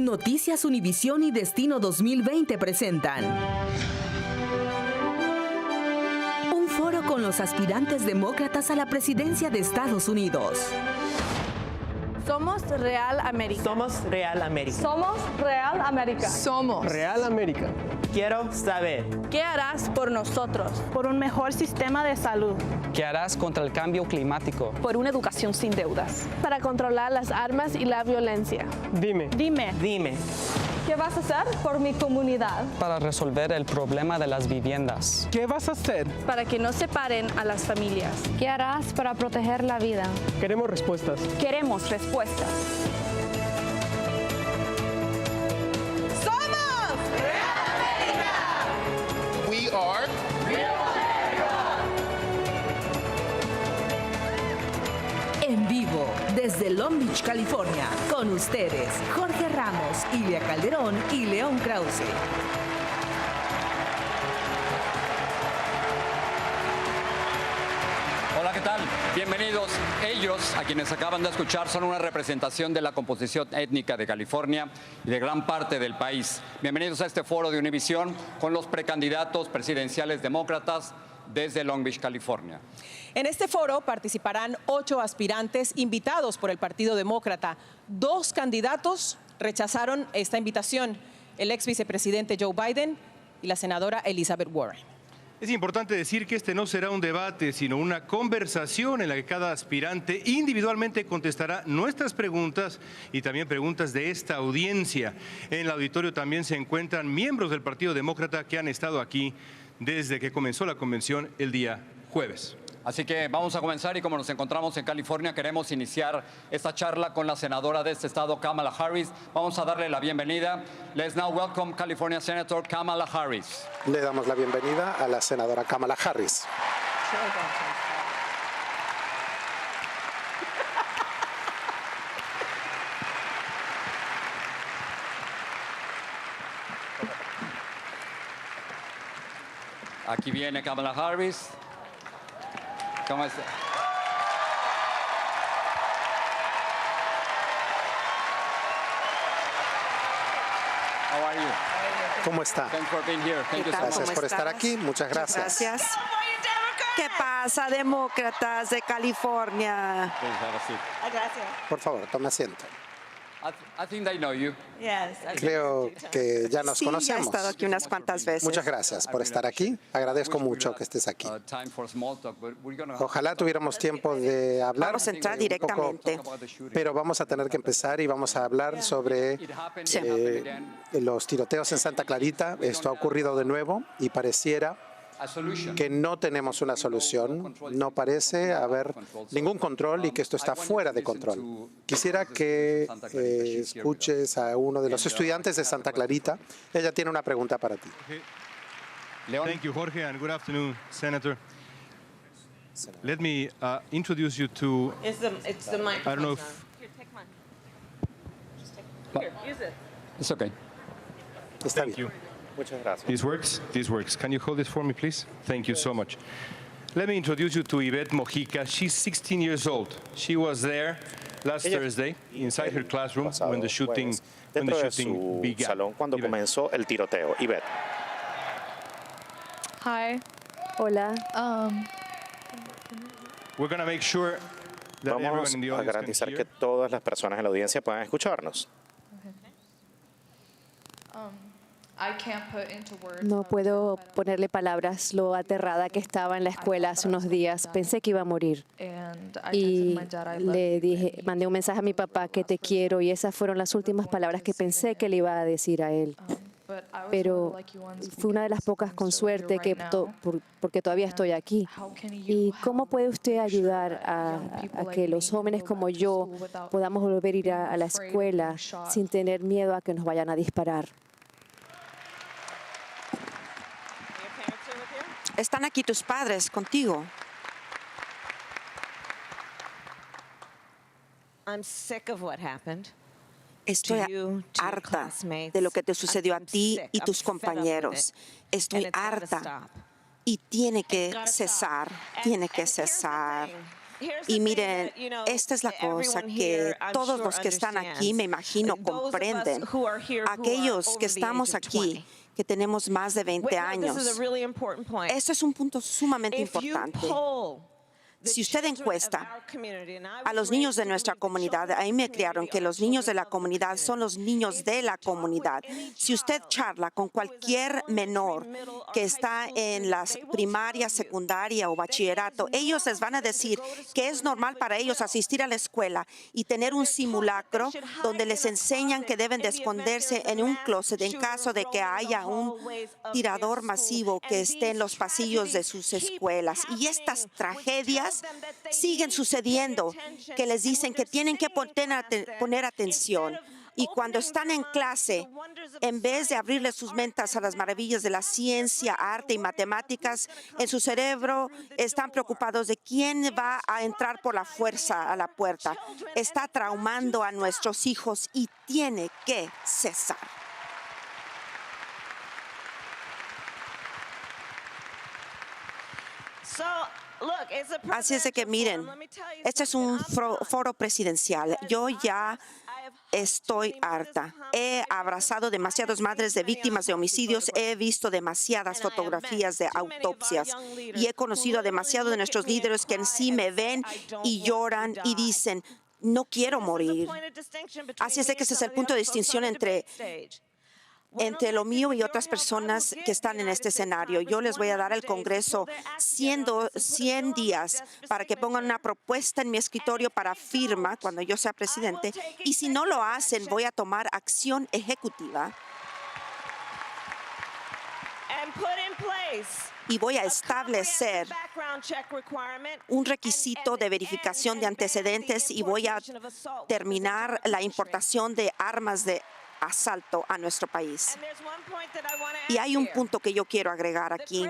Noticias Univisión y Destino 2020 presentan un foro con los aspirantes demócratas a la presidencia de Estados Unidos. Somos Real América. Somos Real América. Somos Real América. Somos Real América. Quiero saber. ¿Qué harás por nosotros? Por un mejor sistema de salud. ¿Qué harás contra el cambio climático? Por una educación sin deudas. Para controlar las armas y la violencia. Dime. Dime. ¿Qué vas a hacer por mi comunidad? Para resolver el problema de las viviendas. ¿Qué vas a hacer? Para que no separen a las familias. ¿Qué harás para proteger la vida? Queremos respuestas. Queremos respuestas. ¡Somos Real América! We are Real América. En vivo, desde Long Beach, California, con ustedes, Jorge Ramos, Ilia Calderón y León Krause. Hola, ¿qué tal? Bienvenidos. Ellos, a quienes acaban de escuchar, son una representación de la composición étnica de California y de gran parte del país. Bienvenidos a este foro de Univisión con los precandidatos presidenciales demócratas desde Long Beach, California. En este foro participarán 8 aspirantes invitados por el Partido Demócrata. 2 candidatos rechazaron esta invitación, el ex vicepresidente Joe Biden y la senadora Elizabeth Warren. Es importante decir que este no será un debate, sino una conversación en la que cada aspirante individualmente contestará nuestras preguntas y también preguntas de esta audiencia. En el auditorio también se encuentran miembros del Partido Demócrata que han estado aquí desde que comenzó la convención el día jueves. Así que vamos a comenzar y como nos encontramos en California, queremos iniciar esta charla con la senadora de este estado, Kamala Harris. Vamos a darle la bienvenida. Let's now welcome California Senator Kamala Harris. Le damos la bienvenida a la senadora Kamala Harris. Aquí viene Kamala Harris. ¿Cómo está? How are you? ¿Cómo está? Thanks for being here. Thank you so much. Gracias por estar aquí. Muchas gracias. Gracias. ¿Qué pasa, demócratas de California? Please have a seat. Gracias. Por favor, tome asiento. I think they know you. Creo que ya nos Sí, ya he conocemos. estado aquí unas cuantas veces. Muchas gracias por estar aquí. Agradezco mucho que estés aquí. Ojalá tuviéramos tiempo de hablar. Vamos a entrar directamente. Pero vamos a tener que empezar y vamos a hablar sobre los tiroteos en Santa Clarita. Esto ha ocurrido de nuevo y pareciera que no tenemos una solución, no parece haber ningún control y que esto está fuera de control. Quisiera que escuches a uno de los estudiantes de Santa Clarita. Ella tiene una pregunta para ti. Thank you, Jorge, and good afternoon, Senator. Let me introduce you to. It's the microphone. I don't know if. Here, take mine. Just take it. Here, use it. It's okay. Está Thank bien. you. Muchas gracias. This works? This works. Can you hold this for me, please? Thank you so much. Let me introduce you to Yvette Mojica. She's 16 years old. She was there last Thursday inside her classroom when the shooting began. Salón cuando comenzó el tiroteo. Yvette. Hi. Hola. We're going to make sure that everyone Vamos in the a audience can garantizar hear. que todas las personas en la audiencia puedan escucharnos. No puedo ponerle palabras lo aterrada que estaba en la escuela hace unos días. Pensé que iba a morir. Y le dije, mandé un mensaje a mi papá que te quiero y esas fueron las últimas palabras que pensé que le iba a decir a él. Pero fue una de las pocas con suerte porque todavía estoy aquí. ¿Y cómo puede usted ayudar a que los jóvenes como yo podamos volver a ir a la escuela sin tener miedo a que nos vayan a disparar? Están aquí tus padres contigo. I'm sick of what happened. Estoy harta de lo que te sucedió a ti y tus compañeros. Estoy harta y tiene que cesar, tiene que cesar. Y miren, esta es la cosa que todos los que están aquí, me imagino, comprenden. Aquellos que estamos aquí, que tenemos más de 20 años. Este es un punto sumamente importante. Si usted encuesta a los niños de nuestra comunidad, ahí me criaron que los niños de la comunidad son los niños de la comunidad. Si usted charla con cualquier menor que está en la primaria, secundaria o bachillerato, ellos les van a decir que es normal para ellos asistir a la escuela y tener un simulacro donde les enseñan que deben de esconderse en un closet en caso de que haya un tirador masivo que esté en los pasillos de sus escuelas. Y estas tragedias siguen sucediendo, que les dicen que tienen que poner atención. Y cuando están en clase, en vez de abrirles sus mentes a las maravillas de la ciencia, arte y matemáticas, en su cerebro están preocupados de quién va a entrar por la fuerza a la puerta. Está traumando a nuestros hijos y tiene que cesar. Así es de que miren, este es un foro presidencial. Yo ya estoy harta. He abrazado demasiadas madres de víctimas de homicidios, he visto demasiadas fotografías de autopsias y he conocido a demasiados de nuestros líderes que en sí me ven y lloran y dicen, no quiero morir. Así es de que ese es el punto de distinción entre lo mío y otras personas que están en este escenario. Yo les voy a dar al Congreso 100 días para que pongan una propuesta en mi escritorio para firma cuando yo sea presidente. Y si no lo hacen, voy a tomar acción ejecutiva. Y voy a establecer un requisito de verificación de antecedentes y voy a terminar la importación de armas de asalto a nuestro país. Y hay un punto que yo quiero agregar aquí.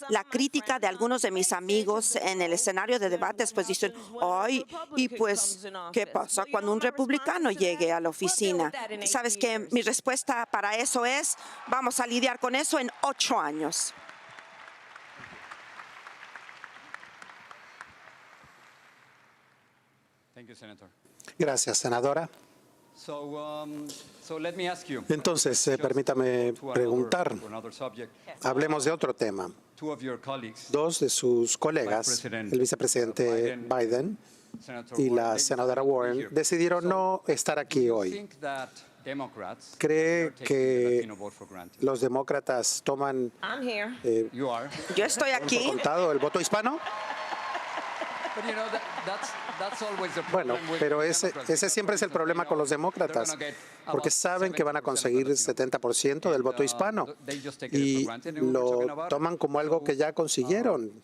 La crítica de algunos de mis amigos en el escenario de debates, pues dicen, ay, y pues, ¿qué pasa cuando un republicano llegue a la oficina? ¿Sabes qué? Mi respuesta para eso es, vamos a lidiar con eso en 8 años. Gracias, senadora. Entonces, permítame preguntar, hablemos de otro tema. Dos de sus colegas, el vicepresidente Biden y la senadora Warren, decidieron no estar aquí hoy. ¿Cree que los demócratas toman Yo estoy aquí. por contado el voto hispano? Bueno, pero ese siempre es el problema con los demócratas, porque saben que van a conseguir el 70% del voto hispano y lo toman como algo que ya consiguieron.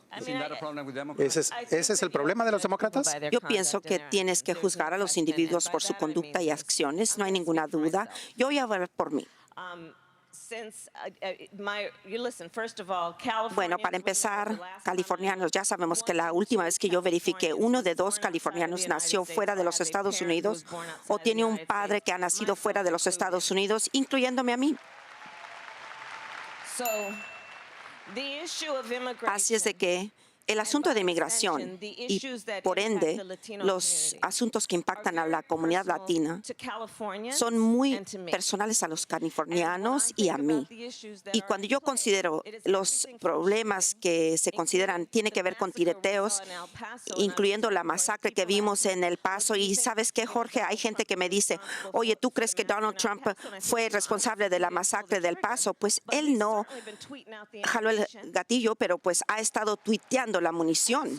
¿Ese es el problema de los demócratas? Yo pienso que tienes que juzgar a los individuos por su conducta y acciones, no hay ninguna duda. Yo voy a hablar por mí. Bueno, para empezar, californianos, ya sabemos que la última vez que yo verifiqué, 1 de 2 californianos nació fuera de los Estados Unidos o tiene un padre que ha nacido fuera de los Estados Unidos, incluyéndome a mí. Así es de que el asunto de inmigración y, por ende, los asuntos que impactan a la comunidad latina son muy personales a los californianos y a mí. Y cuando yo considero los problemas que se consideran, tiene que ver con tiroteos, incluyendo la masacre que vimos en El Paso. Y ¿sabes qué, Jorge? Hay gente que me dice, oye, ¿tú crees que Donald Trump fue responsable de la masacre del Paso? Pues él no jaló el gatillo, pero pues ha estado tuiteando la munición.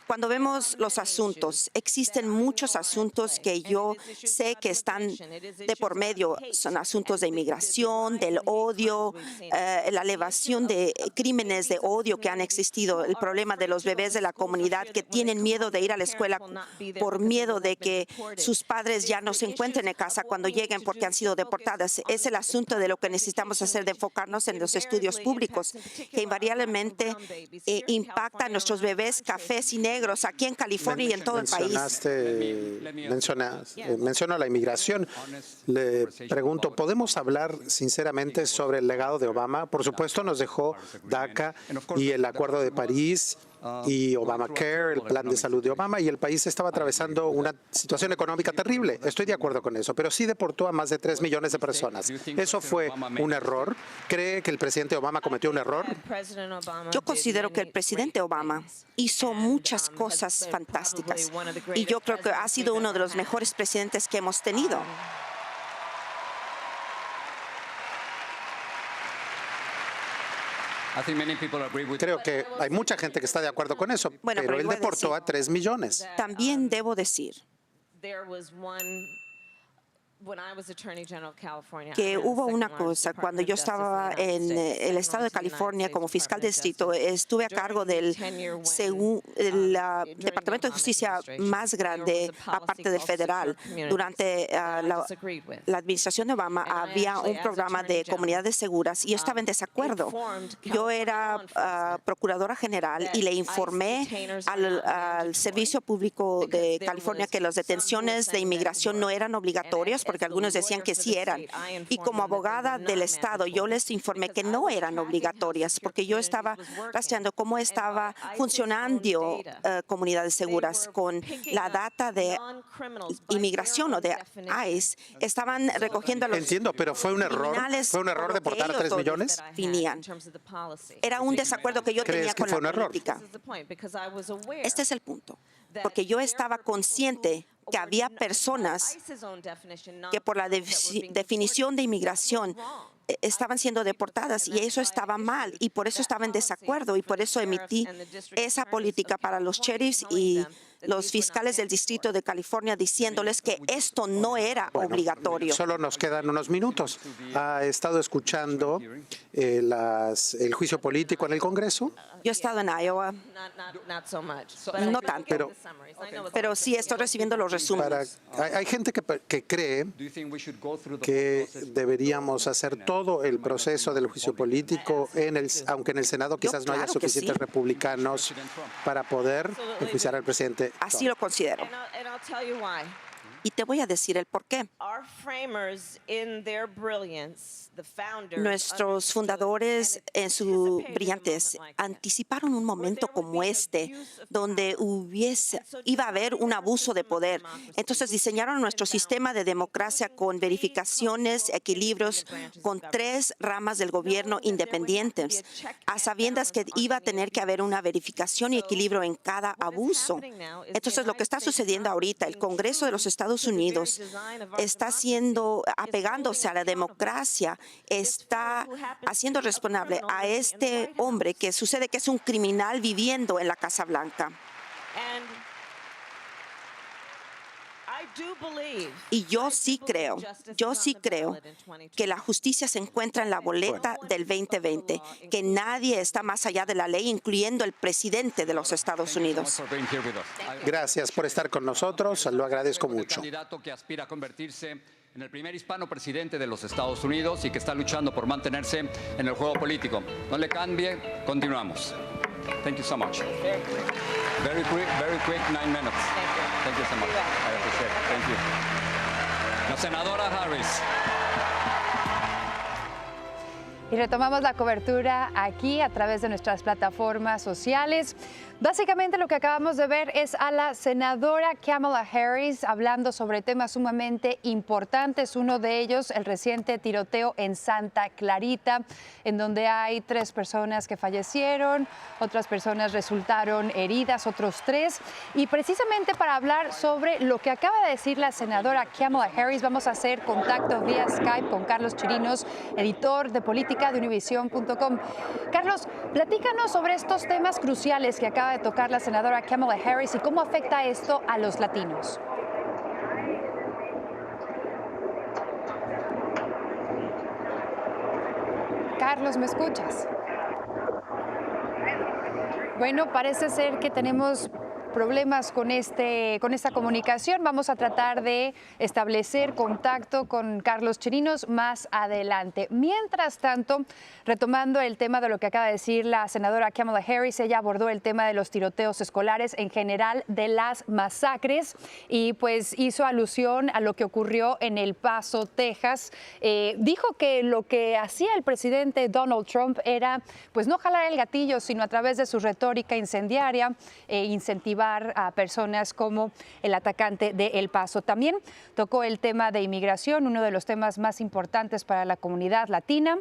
Cuando vemos los asuntos, existen muchos asuntos que yo sé que están de por medio. Son asuntos de inmigración, del odio, la elevación de crímenes de odio que han existido, el problema de los bebés de la comunidad que tienen miedo de ir a la escuela por miedo de que sus padres ya no se encuentren en casa cuando lleguen porque han sido deportadas. Es el asunto de lo que necesitamos hacer, de enfocarnos en los estudios públicos, que invariablemente impacta a nuestros bebés cafés y negros aquí en California y en todo el país. Menciono la inmigración. Le pregunto, ¿podemos hablar sinceramente sobre el legado de Obama? Por supuesto, nos dejó DACA y el Acuerdo de París y Obamacare, el plan de salud de Obama, y el país estaba atravesando una situación económica terrible. Estoy de acuerdo con eso, pero sí deportó a más de 3 millones de personas. ¿Eso fue un error? ¿Cree que el presidente Obama cometió un error? Yo considero que el presidente Obama hizo muchas cosas fantásticas y yo creo que ha sido uno de los mejores presidentes que hemos tenido. Creo que hay mucha gente que está de acuerdo con eso, Bueno, pero pero él voy a deportó decir- a 3 millones. También debo decir que hubo una cosa, cuando yo estaba en el estado de California como fiscal de distrito, estuve a cargo del Departamento de Justicia más grande, aparte del federal. Durante la administración de Obama había un programa de comunidades seguras y yo estaba en desacuerdo. Yo era procuradora general y le informé al Servicio Público de California que las detenciones de inmigración no eran obligatorias, porque algunos decían que sí eran. Y como abogada del Estado, yo les informé que no eran obligatorias, porque yo estaba rastreando cómo estaba funcionando comunidades seguras con la data de inmigración o de ICE. Estaban recogiendo a los Entiendo, pero fue un error. criminales ¿Fue un error por lo que deportar a ellos 3 lo millones? definían. Era un desacuerdo que yo ¿Crees tenía que con fue la un error? política. Este es el punto, porque yo estaba consciente que había personas que por la definición de inmigración estaban siendo deportadas y eso estaba mal y por eso estaba en desacuerdo y por eso emití esa política para los sheriffs y los fiscales del Distrito de California diciéndoles que esto no era obligatorio. Solo nos quedan unos minutos. ¿Ha estado escuchando el juicio político en el Congreso? Yo he estado en Iowa, no tanto, pero sí estoy recibiendo los resúmenes. Hay gente que cree que deberíamos hacer todo el proceso del juicio político, aunque en el Senado quizás no haya claro que suficientes sí. republicanos para poder enjuiciar al presidente. Así lo considero. Y te voy a decir el por qué. Nuestros fundadores, en su brillantez, anticiparon un momento como este, donde iba a haber un abuso de poder. Entonces diseñaron nuestro sistema de democracia con verificaciones, equilibrios, con 3 ramas del gobierno independientes, a sabiendas que iba a tener que haber una verificación y equilibrio en cada abuso. Entonces lo que está sucediendo ahorita, el Congreso de los Estados Unidos está apegándose a la democracia, está haciendo responsable a este hombre que sucede que es un criminal viviendo en la Casa Blanca. Y yo sí creo que la justicia se encuentra en la boleta del 2020, que nadie está más allá de la ley, incluyendo el presidente de los Estados Unidos. Gracias por estar con nosotros, lo agradezco mucho. Candidato que aspira a convertirse en el primer hispano presidente de los Estados Unidos y que está luchando por mantenerse en el juego político. No le cambie, continuamos. Thank you so much. Very quick, 9 minutes. Thank you so much. I appreciate it. Thank you. La senadora Harris. Y retomamos la cobertura aquí a través de nuestras plataformas sociales. Básicamente lo que acabamos de ver es a la senadora Kamala Harris hablando sobre temas sumamente importantes. Uno de ellos, el reciente tiroteo en Santa Clarita, en donde hay 3 personas que fallecieron, otras personas resultaron heridas, otros 3. Y precisamente para hablar sobre lo que acaba de decir la senadora Kamala Harris, vamos a hacer contacto vía Skype con Carlos Chirinos, editor de política de Univision.com. Carlos, platícanos sobre estos temas cruciales que acaba de tocar la senadora Kamala Harris y cómo afecta esto a los latinos. Carlos, ¿me escuchas? Bueno, parece ser que tenemos problemas con esta comunicación. Vamos a tratar de establecer contacto con Carlos Chirinos más adelante. Mientras tanto, retomando el tema de lo que acaba de decir la senadora Kamala Harris, ella abordó el tema de los tiroteos escolares, en general de las masacres, y pues hizo alusión a lo que ocurrió en El Paso, Texas. Dijo que lo que hacía el presidente Donald Trump era pues no jalar el gatillo, sino a través de su retórica incendiaria incentivar a personas como el atacante de El Paso. También tocó el tema de inmigración, uno de los temas más importantes para la comunidad latina.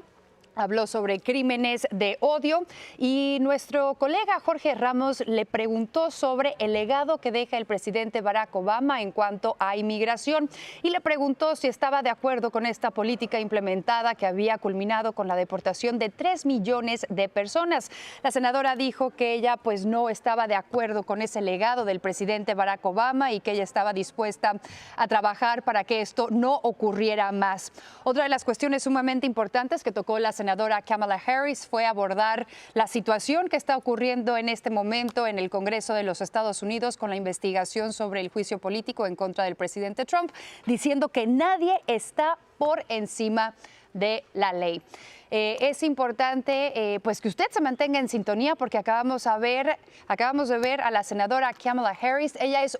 Habló sobre crímenes de odio y nuestro colega Jorge Ramos le preguntó sobre el legado que deja el presidente Barack Obama en cuanto a inmigración y le preguntó si estaba de acuerdo con esta política implementada que había culminado con la deportación de 3 millones de personas. La senadora dijo que ella pues no estaba de acuerdo con ese legado del presidente Barack Obama y que ella estaba dispuesta a trabajar para que esto no ocurriera más. Otra de las cuestiones sumamente importantes que tocó la senadora Kamala Harris fue abordar la situación que está ocurriendo en este momento en el Congreso de los Estados Unidos con la investigación sobre el juicio político en contra del presidente Trump, diciendo que nadie está por encima de la ley. Es importante pues que usted se mantenga en sintonía porque acabamos de ver a la senadora Kamala Harris. Ella es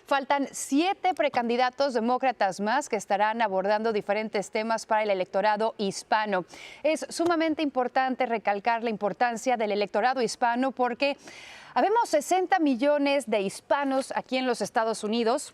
faltan 7 precandidatos demócratas más que estarán abordando diferentes temas para el electorado hispano. Es sumamente importante recalcar la importancia del electorado hispano porque habemos 60 millones de hispanos aquí en los Estados Unidos.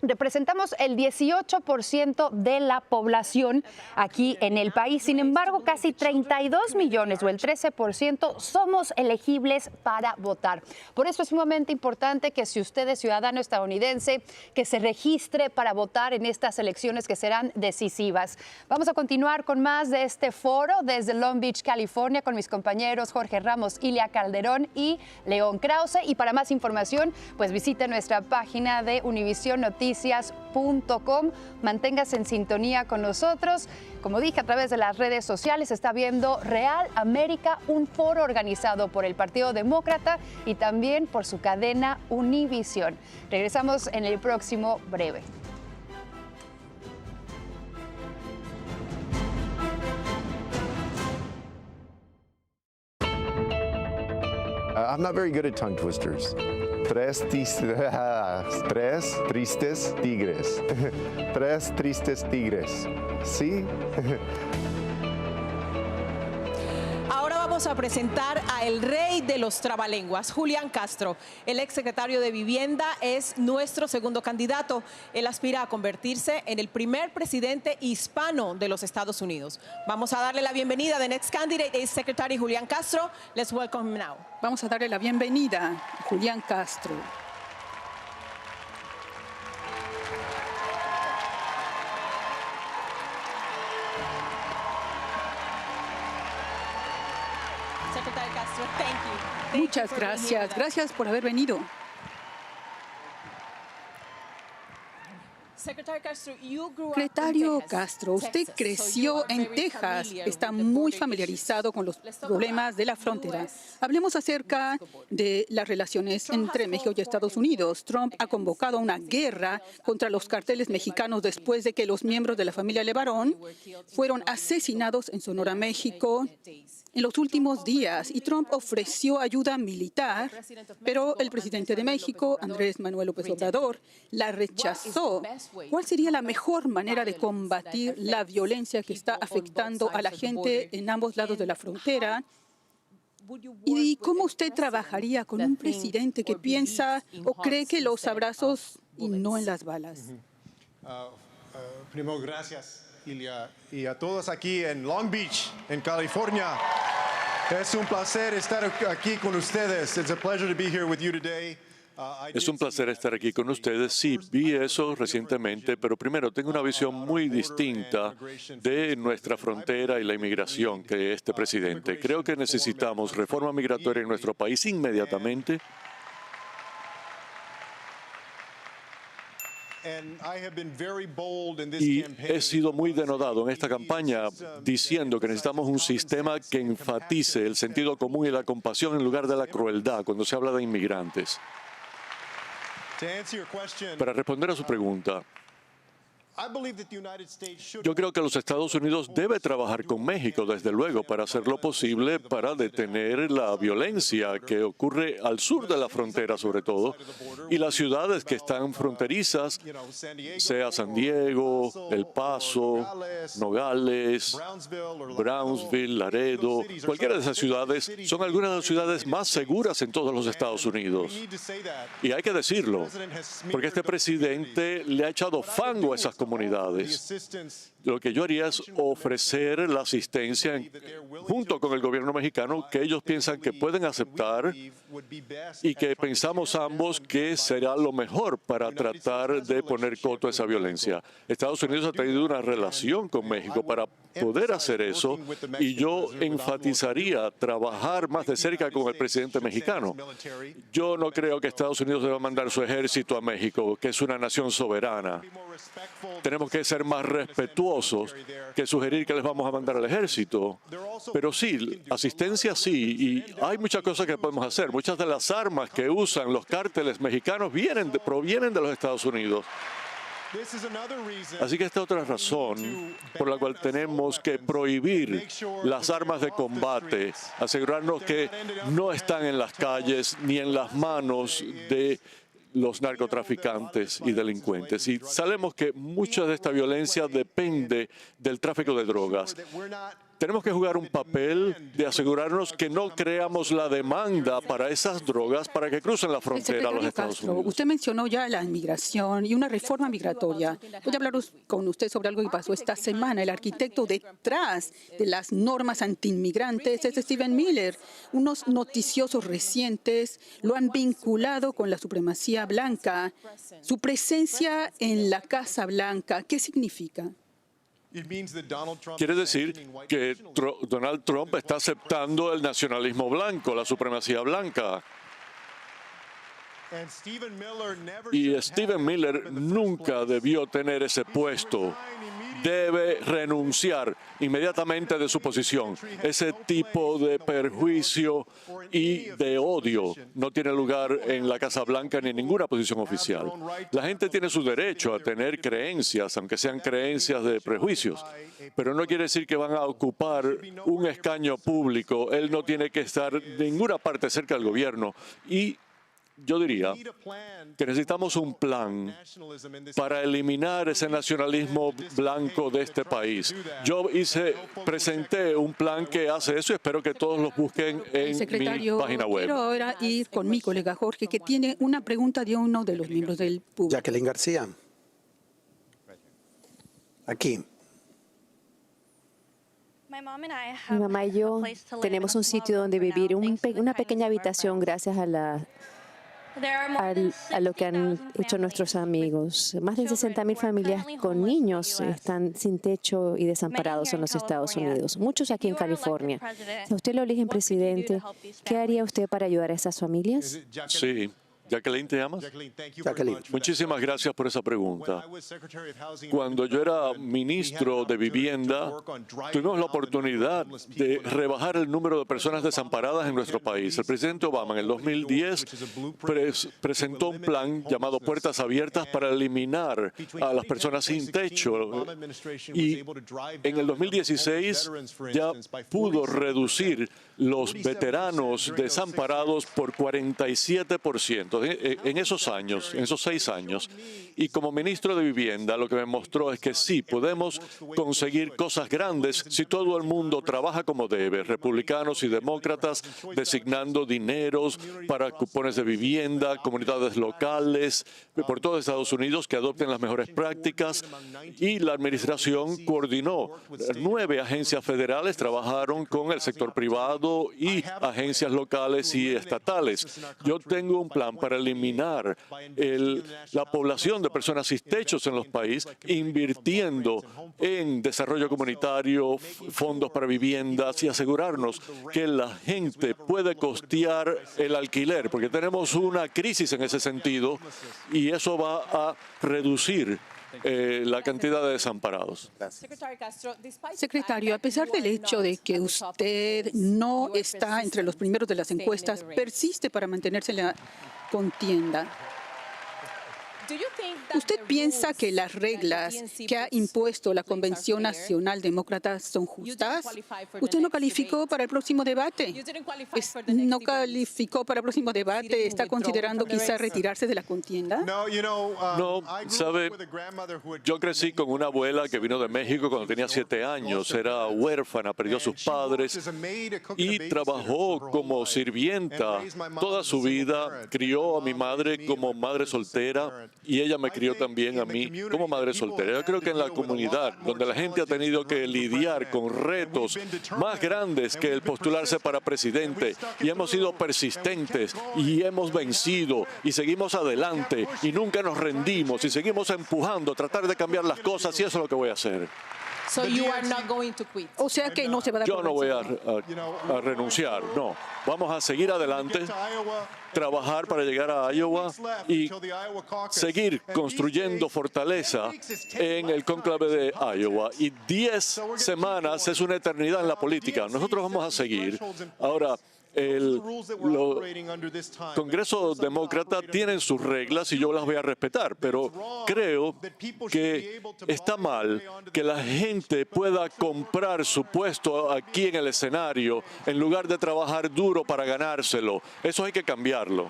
Representamos el 18% de la población aquí en el país. Sin embargo, casi 32 millones o el 13% somos elegibles para votar. Por eso es sumamente importante que si usted es ciudadano estadounidense, que se registre para votar en estas elecciones que serán decisivas. Vamos a continuar con más de este foro desde Long Beach, California, con mis compañeros Jorge Ramos, Ilia Calderón y León Krause. Y para más información, pues visite nuestra página de Univision Noticias. Manténgase en sintonía con nosotros. Como dije, a través de las redes sociales está viendo Real América, un foro organizado por el Partido Demócrata y también por su cadena Univision. Regresamos en el próximo breve. I'm not very good at tongue twisters. Tres tristes tigres. Tres tristes tigres. ¿Sí? Ahora vamos a presentar a el rey de los trabalenguas, Julián Castro. El exsecretario de Vivienda es nuestro segundo candidato. Él aspira a convertirse en el primer presidente hispano de los Estados Unidos. Vamos a darle la bienvenida. The next candidate is Secretary Julián Castro. Let's welcome him now. Vamos a darle la bienvenida a Julián Castro. Muchas gracias. Gracias por haber venido. Secretario Castro, usted creció en Texas, está muy familiarizado con los problemas de la frontera. Hablemos acerca de las relaciones entre México y Estados Unidos. Trump ha convocado una guerra contra los carteles mexicanos después de que los miembros de la familia Levarón fueron asesinados en Sonora, México, en los últimos días, y Trump ofreció ayuda militar, pero el presidente de México, Andrés Manuel López Obrador, la rechazó. ¿Cuál sería la mejor manera de combatir la violencia que está afectando a la gente en ambos lados de la frontera? ¿Y cómo usted trabajaría con un presidente que piensa o cree que los abrazos y no en las balas? Primero, gracias, Ilia, y a todos aquí en Long Beach, en California. Es un placer estar aquí con ustedes. It's a pleasure to be here with you today. Es un placer estar aquí con ustedes. Sí, vi eso recientemente, pero primero tengo una visión muy distinta de nuestra frontera y la inmigración que este presidente. Creo que necesitamos reforma migratoria en nuestro país inmediatamente. Y he sido muy denodado en esta campaña diciendo que necesitamos un sistema que enfatice el sentido común y la compasión en lugar de la crueldad cuando se habla de inmigrantes. Para responder a su pregunta, yo creo que los Estados Unidos debe trabajar con México, desde luego, para hacer lo posible para detener la violencia que ocurre al sur de la frontera, sobre todo, y las ciudades que están fronterizas, sea San Diego, El Paso, Nogales, Brownsville, Laredo, cualquiera de esas ciudades son algunas de las ciudades más seguras en todos los Estados Unidos. Y hay que decirlo, porque este presidente le ha echado fango a esas comunidades. Lo que yo haría es ofrecer la asistencia junto con el gobierno mexicano que ellos piensan que pueden aceptar y que pensamos ambos que será lo mejor para tratar de poner coto a esa violencia. Estados Unidos ha tenido una relación con México para poder hacer eso y yo enfatizaría trabajar más de cerca con el presidente mexicano. Yo no creo que Estados Unidos deba mandar su ejército a México, que es una nación soberana. Tenemos que ser más respetuosos que sugerir que les vamos a mandar al ejército. Pero sí, asistencia sí, y hay muchas cosas que podemos hacer. Muchas de las armas que usan los cárteles mexicanos provienen de los Estados Unidos. Así que esta es otra razón por la cual tenemos que prohibir las armas de combate, asegurarnos que no están en las calles ni en las manos de los narcotraficantes y delincuentes. Y sabemos que mucha de esta violencia depende del tráfico de drogas. Tenemos que jugar un papel de asegurarnos que no creamos la demanda para esas drogas para que crucen la frontera a los Estados Unidos. Usted mencionó ya la inmigración y una reforma migratoria. Voy a hablar con usted sobre algo que pasó esta semana. El arquitecto detrás de las normas antiinmigrantes es Stephen Miller. Unos noticiosos recientes lo han vinculado con la supremacía blanca. Su presencia en la Casa Blanca, ¿qué significa? Quiere decir que Donald Trump está aceptando el nacionalismo blanco, la supremacía blanca. Y Stephen Miller nunca debió tener ese puesto. Debe renunciar inmediatamente de su posición. Ese tipo de perjuicio y de odio no tiene lugar en la Casa Blanca ni en ninguna posición oficial. La gente tiene su derecho a tener creencias, aunque sean creencias de prejuicios, pero no quiere decir que van a ocupar un escaño público. Él no tiene que estar en ninguna parte cerca del gobierno. Y yo diría que necesitamos un plan para eliminar ese nacionalismo blanco de este país. Yo presenté un plan que hace eso y espero que todos los busquen en mi página web. Quiero ahora ir con mi colega Jorge, que tiene una pregunta de uno de los miembros del público. Jacqueline García. Aquí. Mi mamá y yo tenemos un sitio donde vivir, una pequeña habitación gracias a lo que han hecho nuestros amigos. Más de 60,000 familias con niños están sin techo y desamparados en los Estados Unidos, muchos aquí en California. Si a usted lo eligen presidente, ¿qué haría usted para ayudar a esas familias? Sí. Jacqueline, ¿te llamas? Jacqueline. Muchísimas gracias por esa pregunta. Cuando yo era ministro de Vivienda, tuvimos la oportunidad de rebajar el número de personas desamparadas en nuestro país. El presidente Obama en el 2010 presentó un plan llamado Puertas Abiertas para eliminar a las personas sin techo. Y en el 2016 ya pudo reducir los veteranos desamparados por 47%. En esos 6 años. Y como ministro de Vivienda, lo que me mostró es que sí, podemos conseguir cosas grandes si todo el mundo trabaja como debe, republicanos y demócratas designando dineros para cupones de vivienda, comunidades locales por todo Estados Unidos que adopten las mejores prácticas. Y la administración coordinó 9 agencias federales, trabajaron con el sector privado y agencias locales y estatales. Yo tengo un plan para eliminar la población de personas sin techos en los países, invirtiendo en desarrollo comunitario, fondos para viviendas y asegurarnos que la gente puede costear el alquiler, porque tenemos una crisis en ese sentido y eso va a reducir la cantidad de desamparados. Secretario, a pesar del hecho de que usted no está entre los primeros de las encuestas, persiste para mantenerse en la contienda. ¿Usted piensa que las reglas que ha impuesto la Convención Nacional Demócrata son justas? ¿Usted no calificó para el próximo debate? ¿No calificó para el próximo debate? ¿Está considerando quizá retirarse de la contienda? No, sabe, yo crecí con una abuela que vino de México cuando tenía 7 años. Era huérfana, perdió a sus padres y trabajó como sirvienta toda su vida. Crió a mi madre como madre soltera y ella me crió también a mí como madre soltera. Yo creo que en la comunidad donde la gente ha tenido que lidiar con retos más grandes que el postularse para presidente y hemos sido persistentes y hemos vencido y seguimos adelante y nunca nos rendimos y seguimos empujando, tratar de cambiar las cosas y eso es lo que voy a hacer. O sea que no se va a dar. Yo no voy a renunciar, no. Vamos a seguir adelante, trabajar para llegar a Iowa y seguir construyendo fortaleza en el cónclave de Iowa. Y 10 semanas es una eternidad en la política. Nosotros vamos a seguir. Ahora, el Congreso Demócrata tiene sus reglas y yo las voy a respetar, pero creo que está mal que la gente pueda comprar su puesto aquí en el escenario en lugar de trabajar duro para ganárselo. Eso hay que cambiarlo.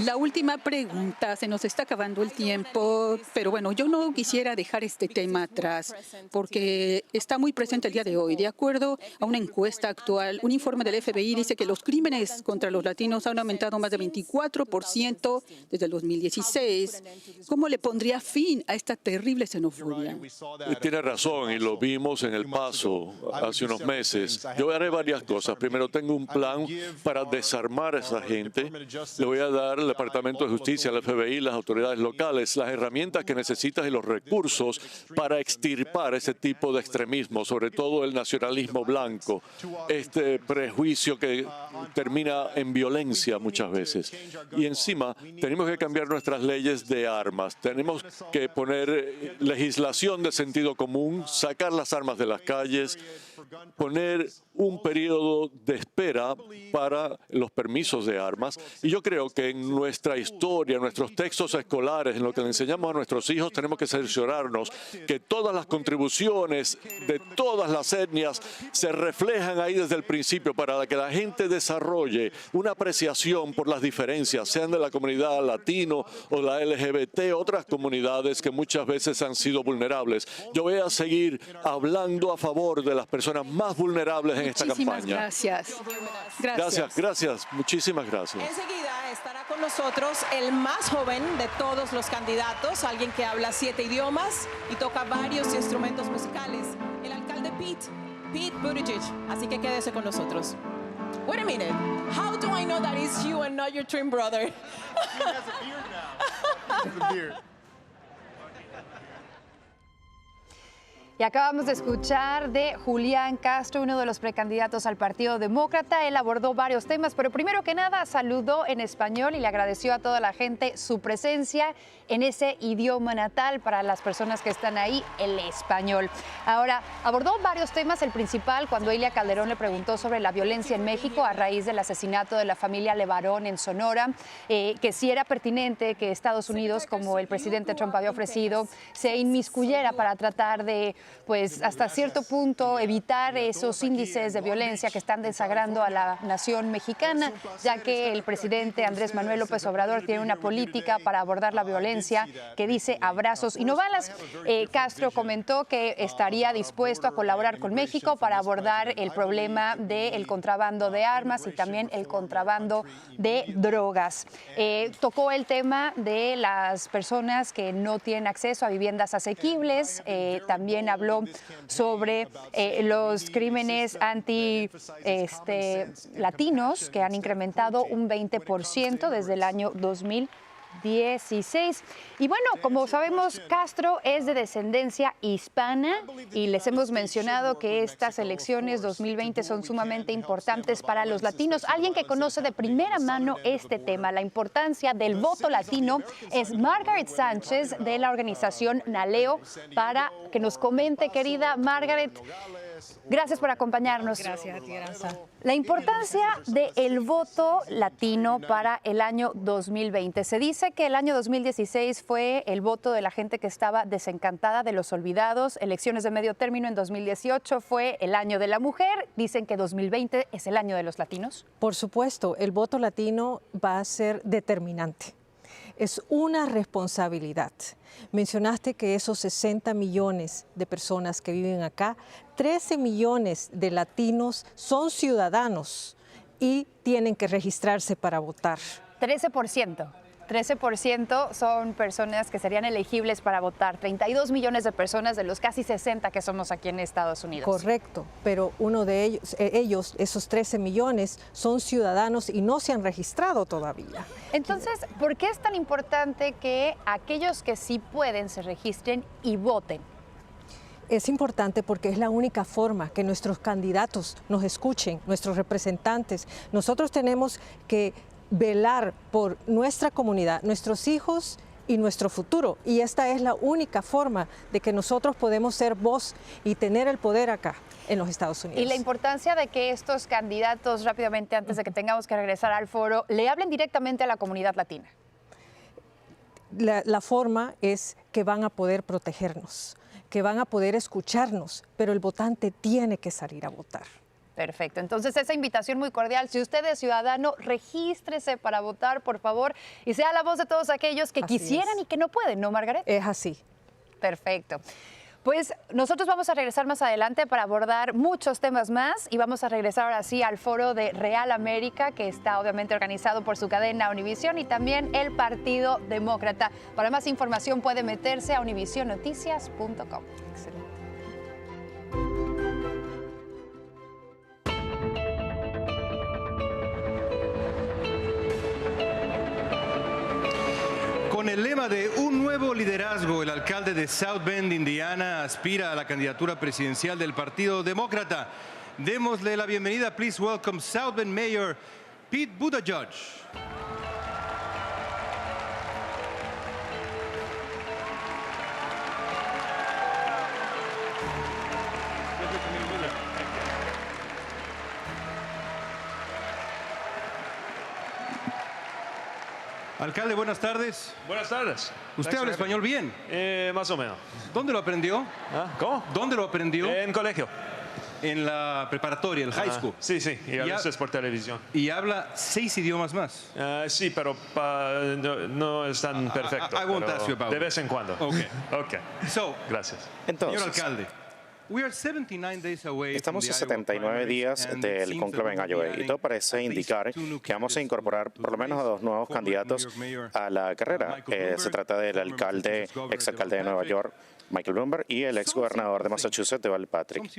La última pregunta, se nos está acabando el tiempo, pero bueno, yo no quisiera dejar este tema atrás porque está muy presente el día de hoy. De acuerdo a una encuesta actual, un informe del FBI dice que los crímenes contra los latinos han aumentado más de 24% desde el 2016. ¿Cómo le pondría fin a esta terrible xenofobia? Tiene razón y lo vimos en El Paso hace unos meses. Yo haré varias cosas. Primero, tengo un plan para desarmar a esa gente. Le voy a dar al Departamento de Justicia, al FBI, las autoridades locales, las herramientas que necesitas y los recursos para extirpar ese tipo de extremismo, sobre todo el nacionalismo blanco, este prejuicio que termina en violencia muchas veces. Y encima, tenemos que cambiar nuestras leyes de armas. Tenemos que poner legislación de sentido común, sacar las armas de las calles, poner un periodo de espera para los permisos de armas. Y yo creo que en nuestra historia, en nuestros textos escolares, en lo que le enseñamos a nuestros hijos, tenemos que cerciorarnos que todas las contribuciones de todas las etnias se reflejan ahí desde el principio para que la gente desarrolle una apreciación por las diferencias, sean de la comunidad latino o la LGBT, otras comunidades que muchas veces han sido vulnerables. Yo voy a seguir hablando a favor de las personas más vulnerables en esta campaña. Gracias. Muchísimas gracias. Enseguida estará con nosotros el más joven de todos los candidatos, alguien que habla 7 idiomas y toca varios instrumentos musicales, el alcalde Pete Buttigieg. Así que quédese con nosotros. Wait a minute. How do I know that it's you and not your twin brother? He has a beard now. He has a beard. Y acabamos de escuchar de Julián Castro, uno de los precandidatos al Partido Demócrata. Él abordó varios temas, pero primero que nada saludó en español y le agradeció a toda la gente su presencia en ese idioma natal para las personas que están ahí, el español. Ahora, abordó varios temas. El principal, cuando Ilia Calderón le preguntó sobre la violencia en México a raíz del asesinato de la familia Levarón en Sonora, que si era pertinente que Estados Unidos, como el presidente Trump había ofrecido, se inmiscuyera para tratar de, pues hasta cierto punto, evitar esos índices de violencia que están desagrando a la nación mexicana, ya que el presidente Andrés Manuel López Obrador tiene una política para abordar la violencia que dice abrazos y no balas. Castro comentó que estaría dispuesto a colaborar con México para abordar el problema del contrabando de armas y también el contrabando de drogas. Tocó el tema de las personas que no tienen acceso a viviendas asequibles. También habló sobre los crímenes anti latinos que han incrementado un 20% desde el año 2000. 2016. Y bueno, como sabemos, Castro es de descendencia hispana y les hemos mencionado que estas elecciones 2020 son sumamente importantes para los latinos. Alguien que conoce de primera mano este tema, la importancia del voto latino, es Margaret Sánchez de la organización NALEO, para que nos comente, querida Margaret. Gracias por acompañarnos. Gracias a ti, Aranza. La importancia del voto latino para el año 2020. Se dice que el año 2016 fue el voto de la gente que estaba desencantada, de los olvidados. Elecciones de medio término en 2018 fue el año de la mujer. Dicen que 2020 es el año de los latinos. Por supuesto, el voto latino va a ser determinante. Es una responsabilidad. Mencionaste que esos 60 millones de personas que viven acá, 13 millones de latinos son ciudadanos y tienen que registrarse para votar. 13%. 13% son personas que serían elegibles para votar, 32 millones de personas de los casi 60 que somos aquí en Estados Unidos. Correcto, pero uno de ellos, esos 13 millones, son ciudadanos y no se han registrado todavía. Entonces, ¿por qué es tan importante que aquellos que sí pueden se registren y voten? Es importante porque es la única forma que nuestros candidatos nos escuchen, nuestros representantes. Nosotros tenemos que velar por nuestra comunidad, nuestros hijos y nuestro futuro. Y esta es la única forma de que nosotros podemos ser voz y tener el poder acá en los Estados Unidos. Y la importancia de que estos candidatos, rápidamente, antes de que tengamos que regresar al foro, le hablen directamente a la comunidad latina. La forma es que van a poder protegernos, que van a poder escucharnos, pero el votante tiene que salir a votar. Perfecto. Entonces, esa invitación muy cordial. Si usted es ciudadano, regístrese para votar, por favor, y sea la voz de todos aquellos que quisieran y que no pueden, ¿no, Margaret? Es así. Perfecto. Pues nosotros vamos a regresar más adelante para abordar muchos temas más y vamos a regresar ahora sí al foro de Real América, que está obviamente organizado por su cadena Univisión y también el Partido Demócrata. Para más información puede meterse a univisionnoticias.com. Excelente. Con el lema de un nuevo liderazgo, el alcalde de South Bend, Indiana, aspira a la candidatura presidencial del Partido Demócrata. Démosle la bienvenida. Please welcome South Bend Mayor Pete Buttigieg. Alcalde, buenas tardes. Buenas tardes. ¿Usted habla español bien? Más o menos. ¿Dónde lo aprendió? ¿Cómo? ¿Dónde lo aprendió? En colegio. En la preparatoria, el high school. Sí, sí, y a veces por televisión. ¿Y habla 6 idiomas más? Sí, pero no es tan perfecto. I won't ask you about de vez en cuando. Ok. So, gracias. Señor alcalde. Estamos a 79 días del cónclave en Iowa y todo parece indicar que vamos a incorporar por lo menos a 2 nuevos candidatos a la carrera. Se trata del exalcalde de Nueva York, Michael Bloomberg, y el exgobernador de Massachusetts, Deval Patrick.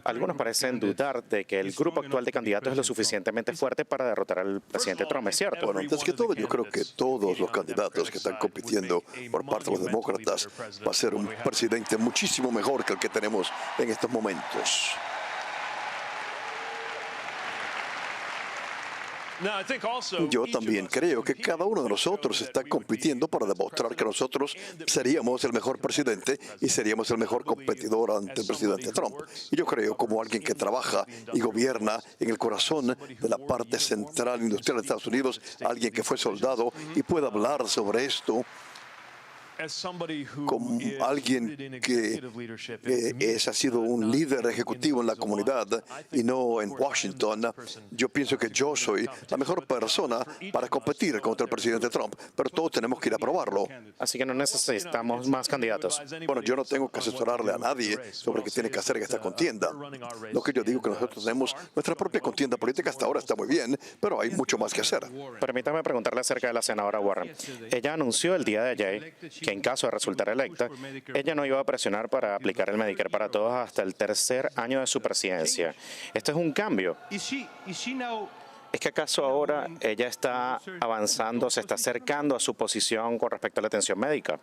Algunos parecen dudar de que el grupo actual de candidatos es lo suficientemente fuerte para derrotar al presidente Trump, ¿es cierto? Bueno, antes que todo, yo creo que todos los candidatos que están compitiendo por parte de los demócratas va a ser un presidente muchísimo mejor que el que tenemos en estos momentos. Yo también creo que cada uno de nosotros está compitiendo para demostrar que nosotros seríamos el mejor presidente y seríamos el mejor competidor ante el presidente Trump. Y yo creo, como alguien que trabaja y gobierna en el corazón de la parte central industrial de Estados Unidos, alguien que fue soldado y puede hablar sobre esto, como alguien que ha sido un líder ejecutivo en la comunidad y no en Washington, yo pienso que yo soy la mejor persona para competir contra el presidente Trump, pero todos tenemos que ir a probarlo. Así que no necesitamos más candidatos. Bueno, yo no tengo que asesorarle a nadie sobre qué tiene que hacer en esta contienda. Lo que yo digo es que nosotros tenemos nuestra propia contienda política, hasta ahora está muy bien, pero hay mucho más que hacer. Permítame preguntarle acerca de la senadora Warren. Ella anunció el día de ayer que en caso de resultar electa, ella no iba a presionar para aplicar el Medicare para todos hasta el 3er año de su presidencia. ¿Esto es un cambio? ¿Es que acaso ahora ella está avanzando, se está acercando a su posición con respecto a la atención médica?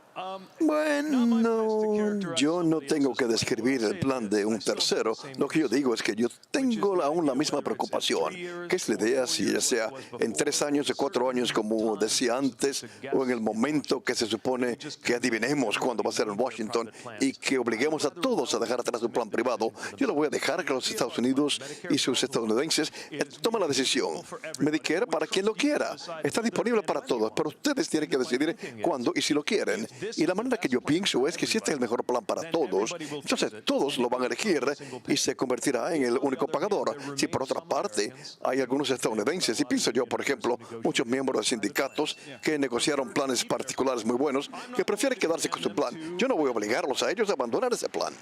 Bueno, yo no tengo que describir el plan de un tercero. Lo que yo digo es que yo tengo aún la misma preocupación, que es la idea si ya sea en 3 años o 4 años, como decía antes, o en el momento que se supone que adivinemos cuándo va a ser en Washington y que obliguemos a todos a dejar atrás un plan privado. Yo lo voy a dejar que los Estados Unidos y sus estadounidenses tomen la decisión. Medicare para quien lo quiera. Está disponible para todos, pero ustedes tienen que decidir cuándo y si lo quieren. Y la manera que yo pienso es que si este es el mejor plan para todos, entonces todos lo van a elegir y se convertirá en el único pagador. Si por otra parte hay algunos estadounidenses, y pienso yo, por ejemplo, muchos miembros de sindicatos que negociaron planes particulares muy buenos, que prefieren quedarse con su plan. Yo no voy a obligarlos a ellos a abandonar ese plan.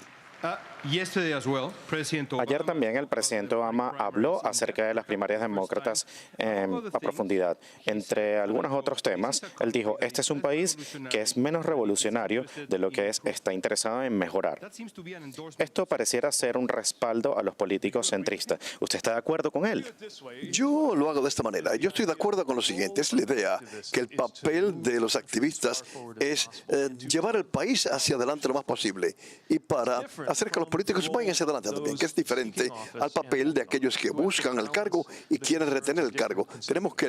Ayer también el presidente Obama habló acerca de las primarias demócratas a profundidad. Entre algunos otros temas, él dijo, este es un país que es menos revolucionario de lo que está interesado en mejorar. Esto pareciera ser un respaldo a los políticos centristas. ¿Usted está de acuerdo con él? Yo lo hago de esta manera. Yo estoy de acuerdo con lo siguiente. Es la idea que el papel de los activistas es llevar el país hacia adelante lo más posible. Y para hacer que los políticos vayan hacia adelante también, que es diferente al papel de aquellos que buscan el cargo y quieren retener el cargo. Tenemos que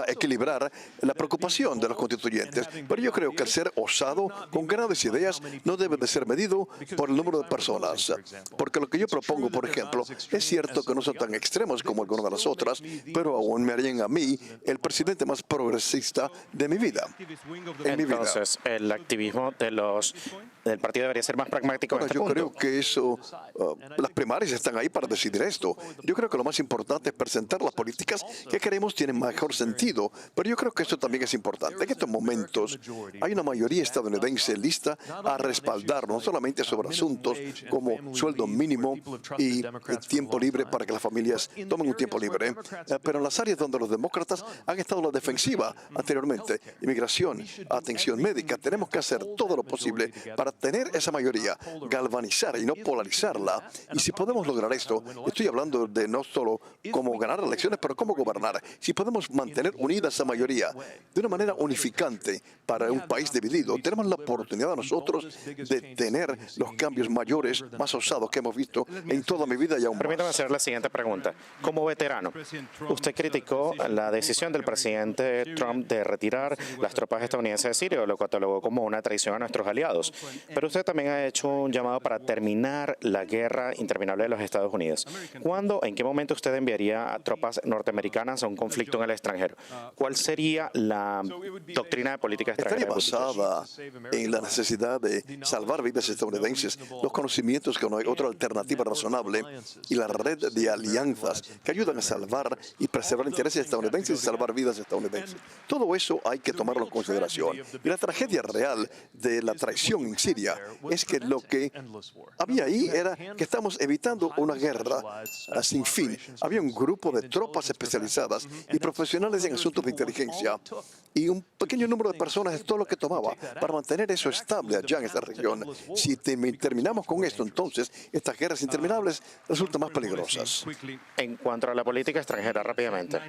equilibrar la preocupación de los constituyentes, pero yo creo que el ser osado, con grandes ideas, no debe de ser medido por el número de personas. Porque lo que yo propongo, por ejemplo, es cierto que no son tan extremos como algunas de las otras, pero aún me harían a mí el presidente más progresista de mi vida. Entonces, el activismo del partido debería ser más pragmático en este yo punto. creo que eso, las primarias están ahí para decidir esto. Yo creo que lo más importante es presentar las políticas que queremos tienen mejor sentido, pero yo creo que esto también es importante. En estos momentos hay una mayoría estadounidense lista a respaldar no solamente sobre asuntos como sueldo mínimo y tiempo libre para que las familias tomen un tiempo libre, pero en las áreas donde los demócratas han estado a la defensiva anteriormente, inmigración, atención médica, tenemos que hacer todo lo posible para tener esa mayoría, galvanizar y no polarizarla. Y si podemos lograr esto, estoy hablando de no solo cómo ganar elecciones, pero cómo gobernar. Si podemos mantener unida esa mayoría de una manera unificante para un país dividido, tenemos la oportunidad nosotros de tener los cambios mayores, más osados que hemos visto en toda mi vida y aún más. Permítame hacer la siguiente pregunta. Como veterano, usted criticó la decisión del presidente Trump de retirar las tropas estadounidenses de Siria, lo catalogó como una traición a nuestros aliados. Pero usted también ha hecho un llamado para terminar la guerra interminable de los Estados Unidos. ¿Cuándo, en qué momento usted enviaría a tropas norteamericanas a un conflicto en el extranjero? ¿Cuál sería la doctrina de política extranjera? Estaría basada en la necesidad de salvar vidas estadounidenses, los conocimientos que no hay otra alternativa razonable y la red de alianzas que ayudan a salvar y preservar intereses estadounidenses y salvar vidas estadounidenses. Todo eso hay que tomarlo en consideración. Y la tragedia real de la traición en Siria es que lo que había ahí era que estamos evitando una guerra sin fin. Había un grupo de tropas especializadas y profesionales en asuntos de inteligencia y un pequeño número de personas es todo lo que tomaba para mantener eso estable allá en esta región. Si terminamos con esto, entonces estas guerras interminables resultan más peligrosas. En cuanto a la política extranjera, rápidamente,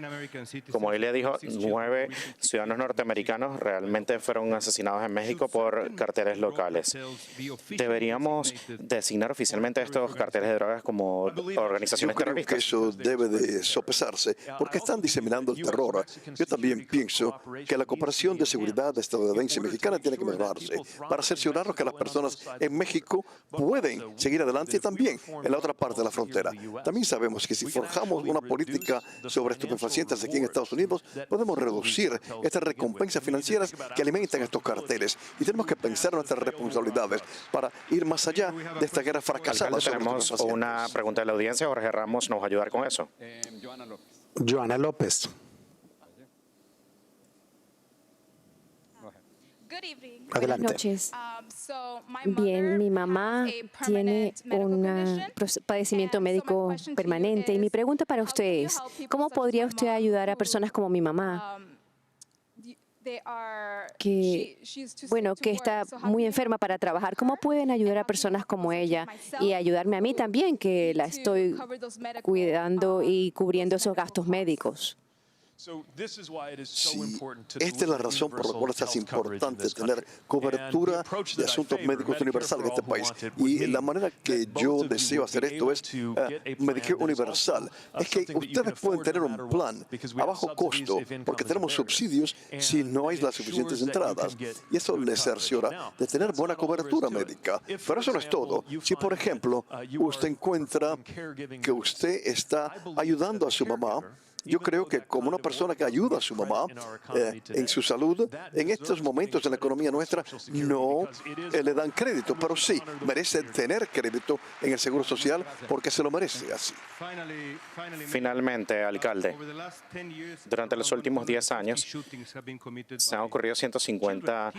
como él le dijo, 9 ciudadanos norteamericanos realmente fueron asesinados en México por carteles locales. ¿Deberíamos designar oficialmente estos carteles de drogas como organizaciones terroristas? Yo creo que eso debe de sopesarse porque están diseminando el terror. Yo también pienso que la cooperación de seguridad estadounidense y mexicana tiene que mejorarse para cerciorarnos que las personas en México pueden seguir adelante y también en la otra parte de la frontera. También sabemos que si forjamos una política sobre estupefacientes aquí en Estados Unidos, podemos reducir estas recompensas financieras que alimentan estos carteles y tenemos que pensar en nuestras responsabilidades para ir más allá de esta guerra fracasada. Tenemos una pregunta de la audiencia. Jorge Ramos nos va a ayudar con eso. Joana López. Buenas noches. Bien, mi mamá tiene un padecimiento médico permanente y mi pregunta para usted es, ¿cómo podría usted ayudar a personas como mi mamá? Que está muy enferma para trabajar. ¿Cómo pueden ayudar a personas como ella y ayudarme a mí también, que la estoy cuidando y cubriendo esos gastos médicos? Sí, esta es la razón por la cual es importante tener cobertura de asuntos médicos universal en este país. Y la manera que yo deseo hacer esto es Medicare universal. Es que ustedes pueden tener un plan a bajo costo porque tenemos subsidios si no hay las suficientes entradas. Y eso les cerciora de tener buena cobertura médica. Pero eso no es todo. Si, por ejemplo, usted encuentra que usted está ayudando a su mamá, yo creo que como una persona que ayuda a su mamá en su salud, en estos momentos en la economía nuestra no le dan crédito, pero sí merece tener crédito en el Seguro Social porque se lo merece así. Finalmente, alcalde, durante los últimos 10 años se han ocurrido 150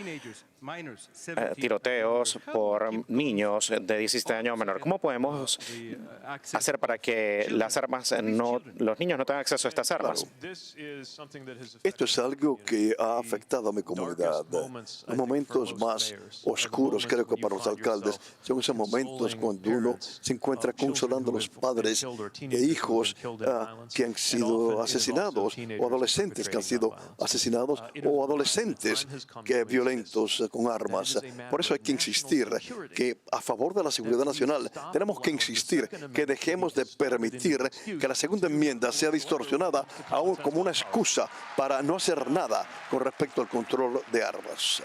tiroteos por niños de 17 años o menor. ¿Cómo podemos hacer para que los niños no tengan acceso a estas armas? Esto es algo que ha afectado a mi comunidad. Los momentos más oscuros, creo que para los alcaldes, son esos momentos cuando uno se encuentra consolando a los padres de hijos que han sido asesinados, o adolescentes que han sido asesinados, o adolescentes que violentos con armas. Por eso hay que insistir que a favor de la seguridad nacional tenemos que insistir que dejemos de permitir que la segunda enmienda sea distorsionada aún como una excusa para no hacer nada con respecto al control de armas.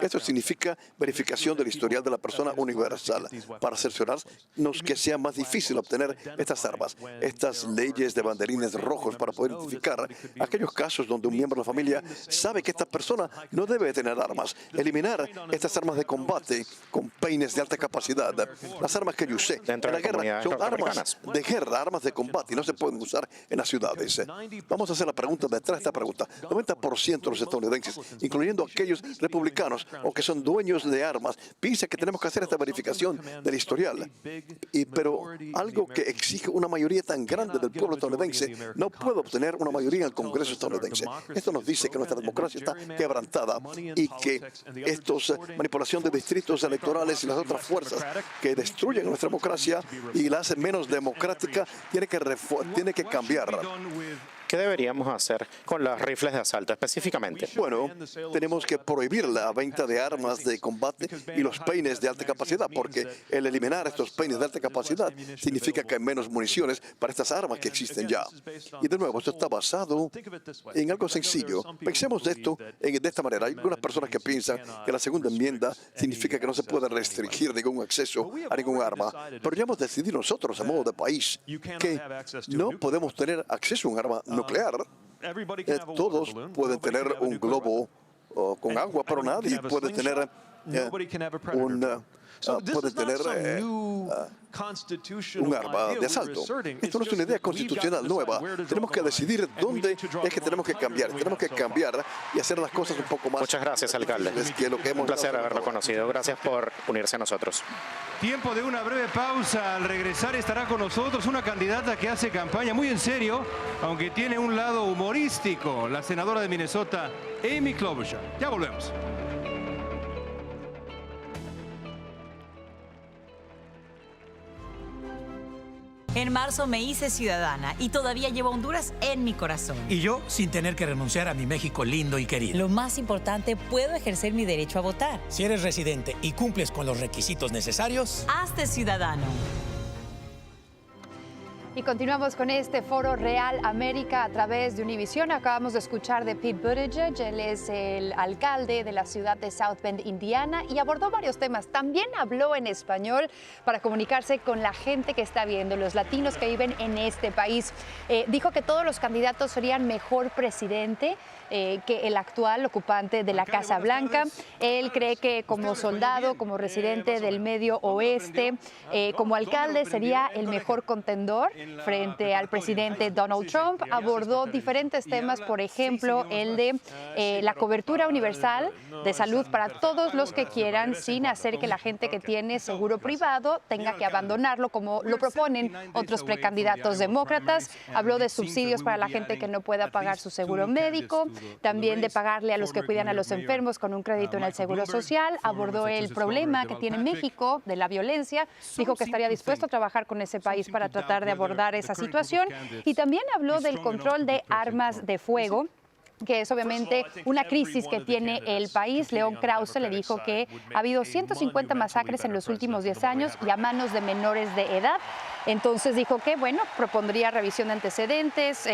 Esto significa verificación del historial de la persona universal para cerciorarnos que sea más difícil obtener estas armas. Estas leyes de banderines rojos para poder identificar aquellos casos donde un miembro de la familia sabe que esta persona no debe tener armas. Eliminar estas armas de combate con peines de alta capacidad. Las armas que yo usé en la guerra son armas de guerra, armas de combate y no se pueden usar en las ciudades. Vamos a hacer la pregunta detrás de esta pregunta. 90% de los estadounidenses, incluyendo aquellos republicanos o que son dueños de armas, piensan que tenemos que hacer esta verificación del historial. Pero algo que exige una mayoría tan grande del pueblo estadounidense no puede obtener una mayoría en el Congreso estadounidense. Esto nos dice que nuestra democracia está quebrantada y que estos manipulación de distritos electorales y las otras fuerzas que destruyen nuestra democracia y la hacen menos democrática tiene que cambiar. ¿Qué deberíamos hacer con los rifles de asalto específicamente? Bueno, tenemos que prohibir la venta de armas de combate y los peines de alta capacidad, porque el eliminar estos peines de alta capacidad significa que hay menos municiones para estas armas que existen ya. Y de nuevo, esto está basado en algo sencillo. Pensemos de esto de esta manera. Hay algunas personas que piensan que la segunda enmienda significa que no se puede restringir ningún acceso a ningún arma. Pero ya hemos decidido nosotros, a modo de país, que no podemos tener acceso a un arma nuclear. Todos pueden tener un globo con agua, pero nadie puede tener un arma de asalto. Esto no es una idea constitucional nueva. Tenemos que decidir dónde es que tenemos que cambiar. Tenemos que cambiar y hacer las cosas un poco más. Muchas gracias, alcalde. Un placer haberlo conocido. Gracias por unirse a nosotros. Tiempo de una breve pausa. Al regresar estará con nosotros una candidata que hace campaña muy en serio, aunque tiene un lado humorístico, la senadora de Minnesota, Amy Klobuchar. Ya volvemos. En marzo me hice ciudadana y todavía llevo a Honduras en mi corazón. Y yo sin tener que renunciar a mi México lindo y querido. Lo más importante, puedo ejercer mi derecho a votar. Si eres residente y cumples con los requisitos necesarios, hazte ciudadano. Y continuamos con este Foro Real América a través de Univisión. Acabamos de escuchar de Pete Buttigieg, él es el alcalde de la ciudad de South Bend, Indiana, y abordó varios temas. También habló en español para comunicarse con la gente que está viendo, los latinos que viven en este país. Dijo que todos los candidatos serían mejor presidente que el actual ocupante de la Casa Blanca. Él cree que como soldado, como residente del Medio Oeste, como alcalde sería el mejor contendor frente al presidente Donald Trump. Abordó diferentes temas, por ejemplo, el de la cobertura universal de salud para todos los que quieran, sin hacer que la gente que tiene seguro privado tenga que abandonarlo, como lo proponen otros precandidatos demócratas. Habló de subsidios para la gente que no pueda pagar su seguro médico. también de pagarle a los que cuidan a los enfermos con un crédito en el Seguro Social. Abordó el problema que tiene México de la violencia. Dijo que estaría dispuesto a trabajar con ese país para tratar de abordar esa situación. Y también habló del control de armas de fuego, que es obviamente una crisis que tiene el país. León Krause le dijo que ha habido 150 masacres en los últimos 10 años y a manos de menores de edad. Entonces dijo que, bueno, propondría revisión de antecedentes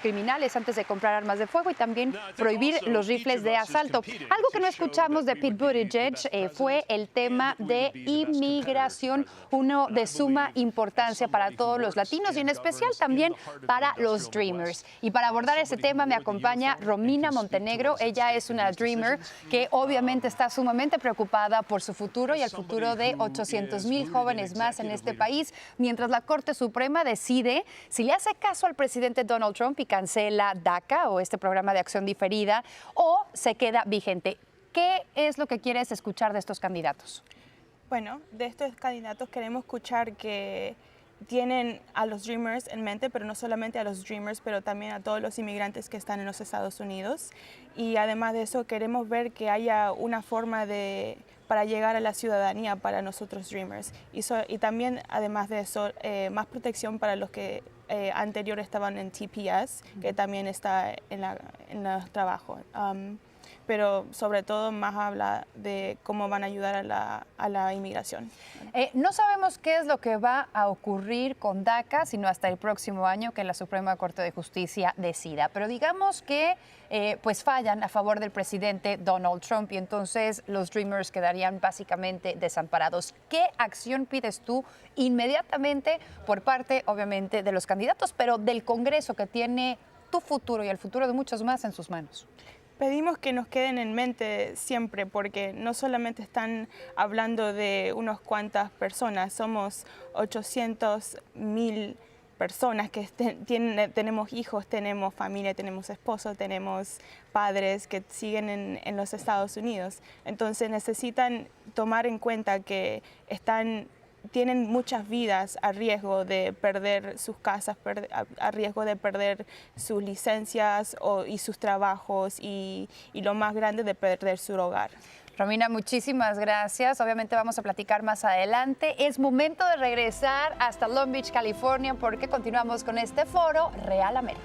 criminales antes de comprar armas de fuego y también prohibir los rifles de asalto. Algo que no escuchamos de Pete Buttigieg fue el tema de inmigración, uno de suma importancia para todos los latinos y en especial también para los Dreamers. Y para abordar ese tema me acompaña Romina Montenegro. Ella es una Dreamer que obviamente está sumamente preocupada por su futuro y el futuro de 800,000 jóvenes más en este país, mientras la Corte Suprema decide si le hace caso al presidente Donald Trump y cancela DACA o este programa de acción diferida o se queda vigente. ¿Qué es lo que quieres escuchar de estos candidatos? Bueno, de estos candidatos queremos escuchar que tienen a los Dreamers en mente, pero no solamente a los Dreamers, pero también a todos los inmigrantes que están en los Estados Unidos. Y además de eso, queremos ver que haya una forma para llegar a la ciudadanía para nosotros Dreamers. Y también, además de eso, más protección para los que anterior estaban en TPS, que también está en el trabajo. Pero sobre todo más habla de cómo van a ayudar a la inmigración. No sabemos qué es lo que va a ocurrir con DACA, sino hasta el próximo año que la Suprema Corte de Justicia decida. Pero digamos que pues fallan a favor del presidente Donald Trump y entonces los Dreamers quedarían básicamente desamparados. ¿Qué acción pides tú inmediatamente por parte, obviamente, de los candidatos, pero del Congreso que tiene tu futuro y el futuro de muchos más en sus manos? Pedimos que nos queden en mente siempre, porque no solamente están hablando de unas cuantas personas, somos 800,000 personas que tenemos hijos, tenemos familia, tenemos esposos, tenemos padres que siguen en los Estados Unidos. Entonces necesitan tomar en cuenta que tienen muchas vidas a riesgo de perder sus casas, a riesgo de perder sus licencias y sus trabajos y lo más grande, de perder su hogar. Romina, muchísimas gracias. Obviamente vamos a platicar más adelante. Es momento de regresar hasta Long Beach, California, porque continuamos con este foro Real América.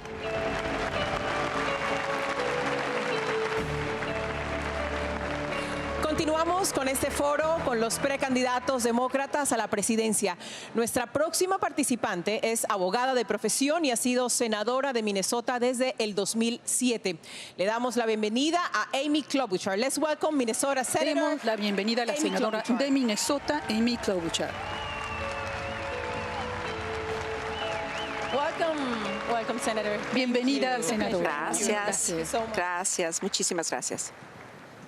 Continuamos con este foro con los precandidatos demócratas a la presidencia. Nuestra próxima participante es abogada de profesión y ha sido senadora de Minnesota desde el 2007. Le damos la bienvenida a Amy Klobuchar. Let's welcome Minnesota Senator. Demos la bienvenida a la senadora de Minnesota, Amy Klobuchar. Welcome, Senator. Bienvenida, senadora. Gracias, muchísimas gracias.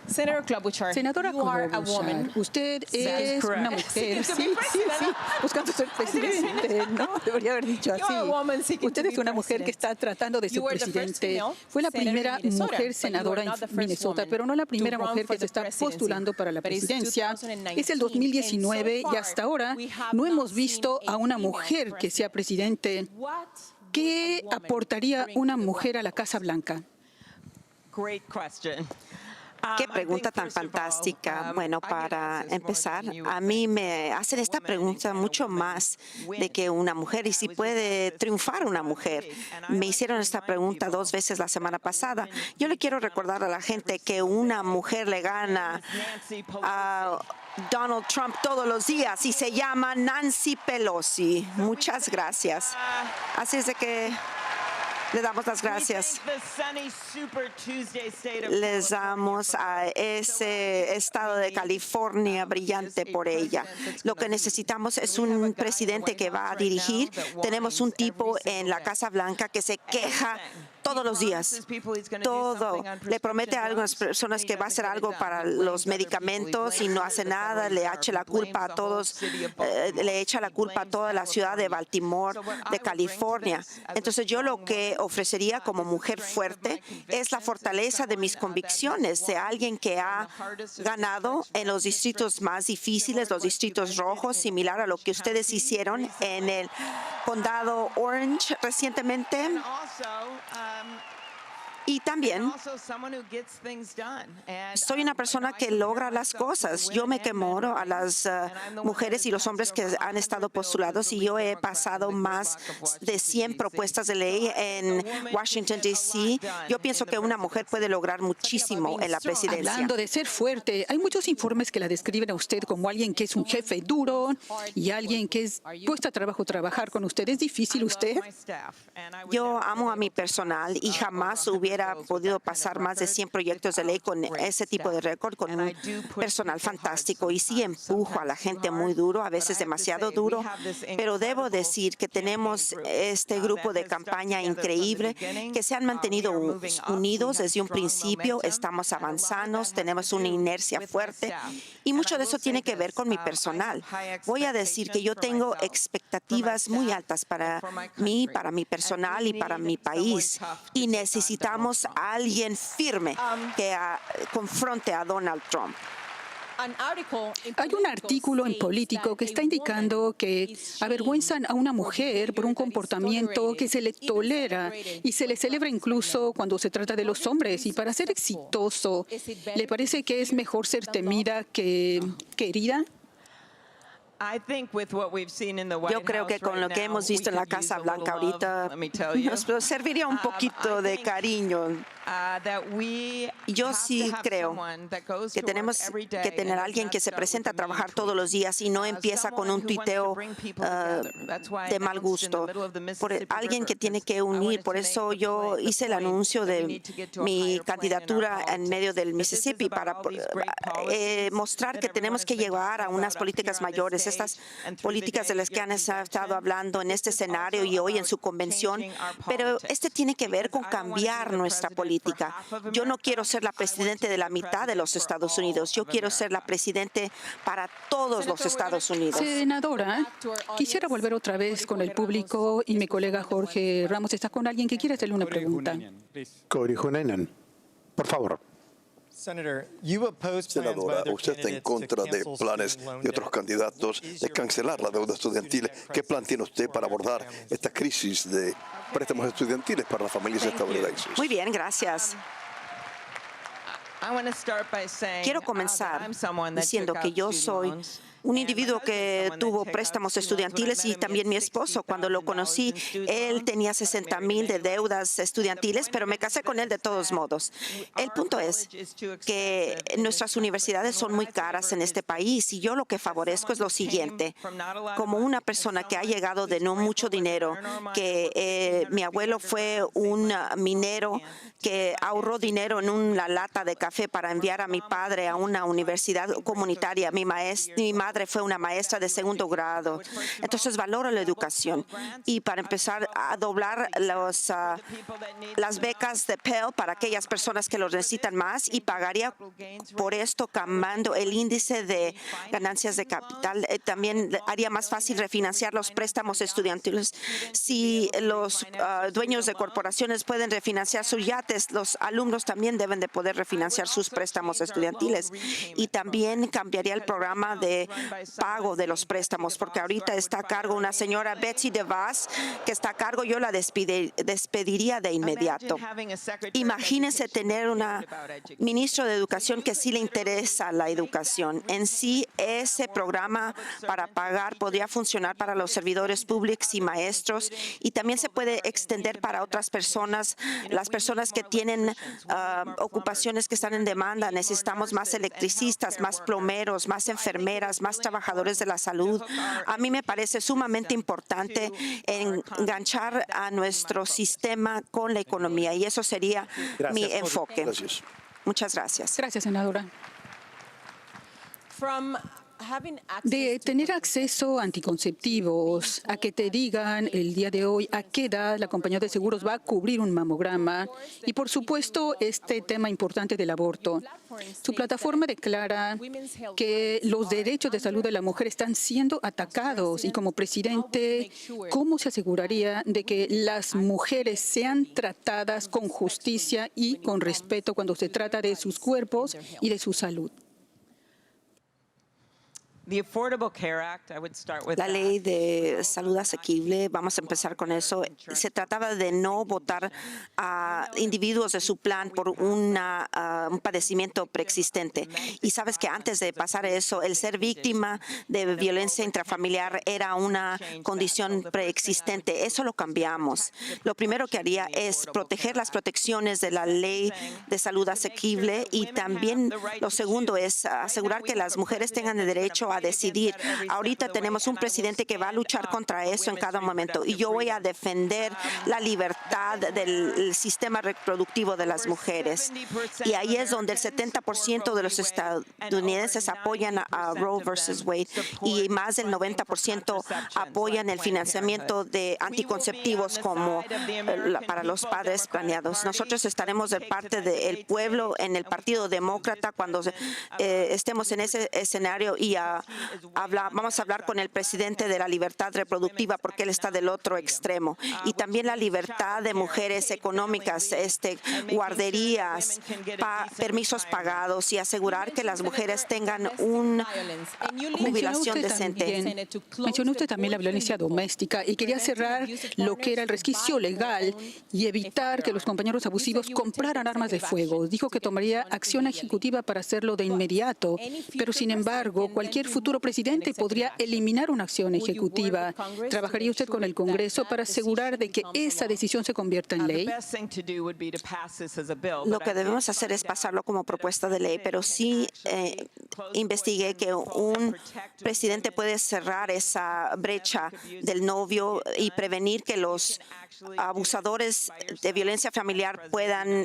Senator Klobuchar, Senadora Klobuchar, usted es una mujer. Sí, buscando ser presidente, ¿no? Debería haber dicho así. Usted es una mujer que está tratando de ser presidente. Fue la primera mujer senadora en Minnesota, pero no la primera mujer que se está postulando para la presidencia. Es el 2019 y hasta ahora no hemos visto a una mujer que sea presidente. ¿Qué aportaría una mujer a la Casa Blanca? Qué pregunta tan fantástica. Bueno, para empezar, a mí me hacen esta pregunta mucho más de que una mujer y si puede triunfar una mujer. Me hicieron esta pregunta 2 veces la semana pasada. Yo le quiero recordar a la gente que una mujer le gana a Donald Trump todos los días y se llama Nancy Pelosi. Muchas gracias. Así es de que le damos las gracias. Les damos a ese estado de California brillante por ella. Lo que necesitamos es un presidente que va a dirigir. Tenemos un tipo en la Casa Blanca que se queja todos los días. Todo. Le promete a algunas personas que va a hacer algo para los medicamentos y no hace nada. Le echa la culpa a todos. Le echa la culpa a toda la ciudad de Baltimore, de California. Entonces yo lo que ofrecería como mujer fuerte es la fortaleza de mis convicciones, de alguien que ha ganado en los distritos más difíciles, los distritos rojos, similar a lo que ustedes hicieron en el condado Orange recientemente. Y también soy una persona que logra las cosas. Yo me quemoro a las mujeres y los hombres que han estado postulados, y yo he pasado más de 100 propuestas de ley en Washington, D.C. Yo pienso que una mujer puede lograr muchísimo en la presidencia. Hablando de ser fuerte, hay muchos informes que la describen a usted como alguien que es un jefe duro y alguien que es puesta a trabajar con usted. ¿Es difícil usted? Yo amo a mi personal y jamás hubiera podido pasar más de 100 proyectos de ley con ese tipo de récord, con un personal fantástico. Y sí empujo a la gente muy duro, a veces demasiado duro, pero debo decir que tenemos este grupo de campaña increíble que se han mantenido unidos desde un principio. Estamos avanzando, tenemos una inercia fuerte y mucho de eso tiene que ver con mi personal. Voy a decir que yo tengo expectativas muy altas para mí, para mi personal y para mi país, y necesitamos a alguien firme que confronte a Donald Trump. Hay un artículo en Político que está indicando que avergüenzan a una mujer por un comportamiento que se le tolera y se le celebra incluso cuando se trata de los hombres. Y para ser exitoso, ¿le parece que es mejor ser temida que querida? Yo creo que con lo que hemos visto en la Casa Blanca ahorita nos serviría un poquito de cariño. Yo sí creo que tenemos que tener a alguien que se presenta a trabajar todos los días y no empieza con un tuiteo de mal gusto. Alguien que tiene que unir. Por eso yo hice el anuncio de mi candidatura en medio del Mississippi, para mostrar que tenemos que llegar a unas políticas mayores. Estas políticas de las que han estado hablando en este escenario y hoy en su convención, pero tiene que ver con cambiar nuestra política. Yo no quiero ser la presidenta de la mitad de los Estados Unidos. Yo quiero ser la presidenta para todos los Estados Unidos. Senadora, quisiera volver otra vez con el público, y mi colega Jorge Ramos está con alguien que quiere hacerle una pregunta. Cory Junainen, por favor. Senadora, usted está en contra de planes de otros candidatos de cancelar la deuda estudiantil. ¿Qué plan tiene usted para abordar esta crisis de préstamos estudiantiles para las familias estadounidenses? Muy bien, gracias. Quiero comenzar diciendo que yo soy un individuo que tuvo préstamos estudiantiles, y también mi esposo. Cuando lo conocí, él tenía 60,000 de deudas estudiantiles, pero me casé con él de todos modos. El punto es que nuestras universidades son muy caras en este país, y yo lo que favorezco es lo siguiente. Como una persona que ha llegado de no mucho dinero, que mi abuelo fue un minero que ahorró dinero en una lata de café para enviar a mi padre a una universidad comunitaria. Mi madre fue una maestra de segundo grado. Entonces valoro la educación. Y para empezar a doblar las becas de Pell para aquellas personas que lo necesitan más, y pagaría por esto cambiando el índice de ganancias de capital. También haría más fácil refinanciar los préstamos estudiantiles. Si los dueños de corporaciones pueden refinanciar sus yates, los alumnos también deben de poder refinanciar sus préstamos estudiantiles. Y también cambiaría el programa de pago de los préstamos, porque ahorita está a cargo una señora Betsy DeVos, que está a cargo. Yo la despediría de inmediato. Imagínense tener una ministra de Educación que sí le interesa la educación. En sí, ese programa para pagar podría funcionar para los servidores públicos y maestros, y también se puede extender para otras personas, las personas que tienen ocupaciones que están en demanda. Necesitamos más electricistas, más plomeros, más enfermeras, más trabajadores de la salud. A mí me parece sumamente importante enganchar a nuestro sistema con la economía, y eso sería mi enfoque. Gracias. Muchas gracias. Gracias, senadora. De tener acceso a anticonceptivos a que te digan el día de hoy a qué edad la compañía de seguros va a cubrir un mamograma, y por supuesto este tema importante del aborto. Su plataforma declara que los derechos de salud de la mujer están siendo atacados, y como presidente, ¿cómo se aseguraría de que las mujeres sean tratadas con justicia y con respeto cuando se trata de sus cuerpos y de su salud? La ley de salud asequible, vamos a empezar con eso. Se trataba de no votar a individuos de su plan por un padecimiento preexistente. Y sabes que antes de pasar eso, el ser víctima de violencia intrafamiliar era una condición preexistente. Eso lo cambiamos. Lo primero que haría es proteger las protecciones de la ley de salud asequible y también lo segundo es asegurar que las mujeres tengan el derecho a decidir. Ahorita tenemos un presidente que va a luchar contra eso en cada momento y yo voy a defender la libertad del sistema reproductivo de las mujeres. Y ahí es donde el 70% de los estadounidenses apoyan a Roe versus Wade y más del 90% apoyan el financiamiento de anticonceptivos como para los padres planeados. Nosotros estaremos de parte del pueblo en el Partido Demócrata cuando estemos en ese escenario y vamos a hablar con el presidente de la libertad reproductiva porque él está del otro extremo. Y también la libertad de mujeres económicas, guarderías, permisos pagados y asegurar que las mujeres tengan una jubilación decente. Mencionó usted también la violencia doméstica y quería cerrar lo que era el resquicio legal y evitar que los compañeros abusivos compraran armas de fuego. Dijo que tomaría acción ejecutiva para hacerlo de inmediato, pero sin embargo, cualquier futuro presidente podría eliminar una acción ejecutiva. ¿Trabajaría usted con el Congreso para asegurar de que esa decisión se convierta en ley? Lo que debemos hacer es pasarlo como propuesta de ley, pero sí investigué que un presidente puede cerrar esa brecha del novio y prevenir que los abusadores de violencia familiar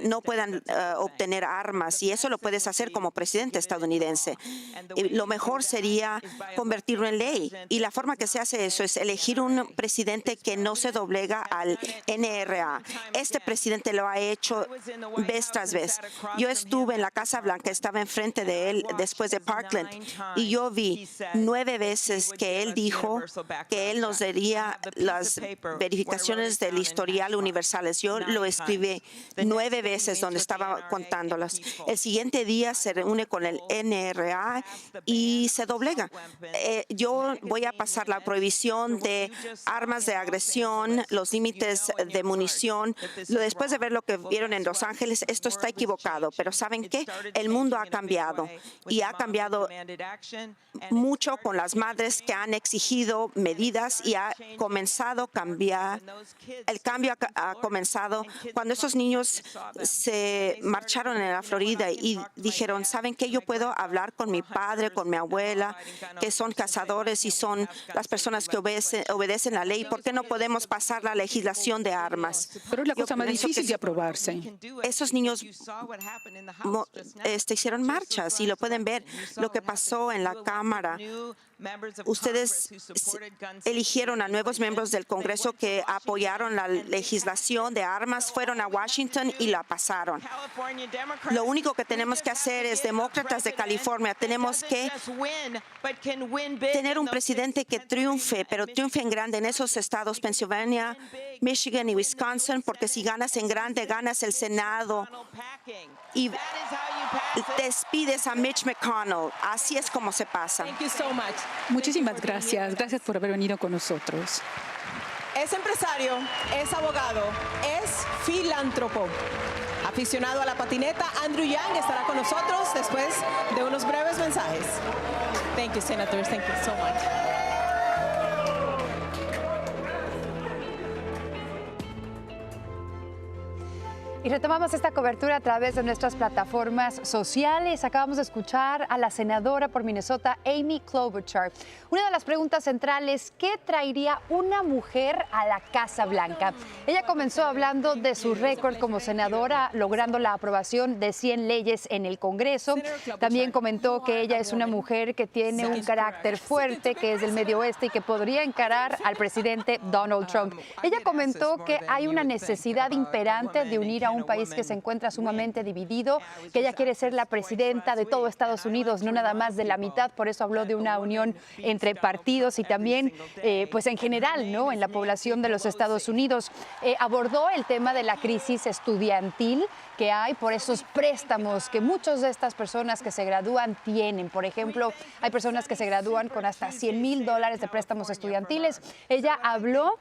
no puedan obtener armas, y eso lo puedes hacer como presidente estadounidense. Y lo mejor sería convertirlo en ley, y la forma que se hace eso es elegir un presidente que no se doblega al NRA. Este presidente lo ha hecho vez tras vez. Yo estuve en la Casa Blanca, estaba enfrente de él después de Parkland, y yo vi 9 veces que él dijo que él nos daría las verificaciones del historial universales. Yo lo escribí 9 veces donde estaba contándolas. El siguiente día se reúne con el NRA y se doblega. Yo voy a pasar la prohibición de armas de agresión, los límites de munición. Después de ver lo que vieron en Los Ángeles, esto está equivocado, pero ¿saben qué? El mundo ha cambiado y ha cambiado mucho con las madres que han exigido medidas y ha comenzado a cambiar. El cambio ha comenzado cuando esos niños se marcharon en la Florida y dijeron, ¿saben qué? Yo puedo hablar con mi padre, con mi abuela, que son cazadores y son las personas que obedecen la ley. ¿Por qué no podemos pasar la legislación de armas? Pero es la cosa más difícil de aprobarse. Esos niños hicieron marchas y lo pueden ver lo que pasó en la Cámara. Ustedes eligieron a nuevos miembros del Congreso que apoyaron la legislación de armas, fueron a Washington y la pasaron. Lo único que tenemos que hacer es, demócratas de California, tenemos que tener un presidente que triunfe, pero triunfe en grande en esos estados, Pennsylvania, Michigan y Wisconsin, porque si ganas en grande, ganas el Senado y despides a Mitch McConnell. Así es como se pasa. Muchísimas gracias. Gracias por haber venido con nosotros. Es empresario, es abogado, es filántropo. Aficionado a la patineta, Andrew Yang estará con nosotros después de unos breves mensajes. Thank you, senators. Thank you so much. Y retomamos esta cobertura a través de nuestras plataformas sociales. Acabamos de escuchar a la senadora por Minnesota, Amy Klobuchar. Una de las preguntas centrales, ¿qué traería una mujer a la Casa Blanca? Ella comenzó hablando de su récord como senadora, logrando la aprobación de 100 leyes en el Congreso. También comentó que ella es una mujer que tiene un carácter fuerte, que es del Medio Oeste y que podría encarar al presidente Donald Trump. Ella comentó que hay una necesidad imperante de unir a un país que se encuentra sumamente dividido, que ella quiere ser la presidenta de todo Estados Unidos, no nada más de la mitad. Por eso habló de una unión entre partidos y también, pues en general, ¿no?, en la población de los Estados Unidos. Abordó el tema de la crisis estudiantil que hay por esos préstamos que muchas de estas personas que se gradúan tienen. Por ejemplo, hay personas que se gradúan con hasta $100,000 de préstamos estudiantiles. Ella habló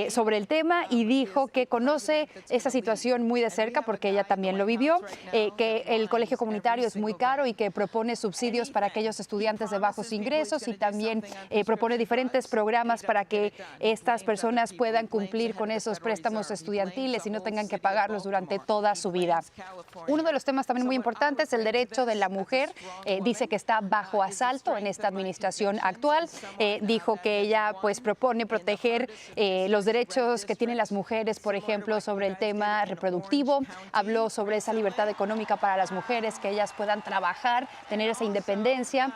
sobre el tema y dijo que conoce esa situación muy de cerca porque ella también lo vivió, que el colegio comunitario es muy caro y que propone subsidios para aquellos estudiantes de bajos ingresos y también propone diferentes programas para que estas personas puedan cumplir con esos préstamos estudiantiles y no tengan que pagarlos durante toda su vida. Uno de los temas también muy importantes, el derecho de la mujer, dice que está bajo asalto en esta administración actual. Dijo que ella pues propone proteger los derechos que tienen las mujeres, por ejemplo, sobre el tema reproductivo. Habló sobre esa libertad económica para las mujeres, que ellas puedan trabajar, tener esa independencia,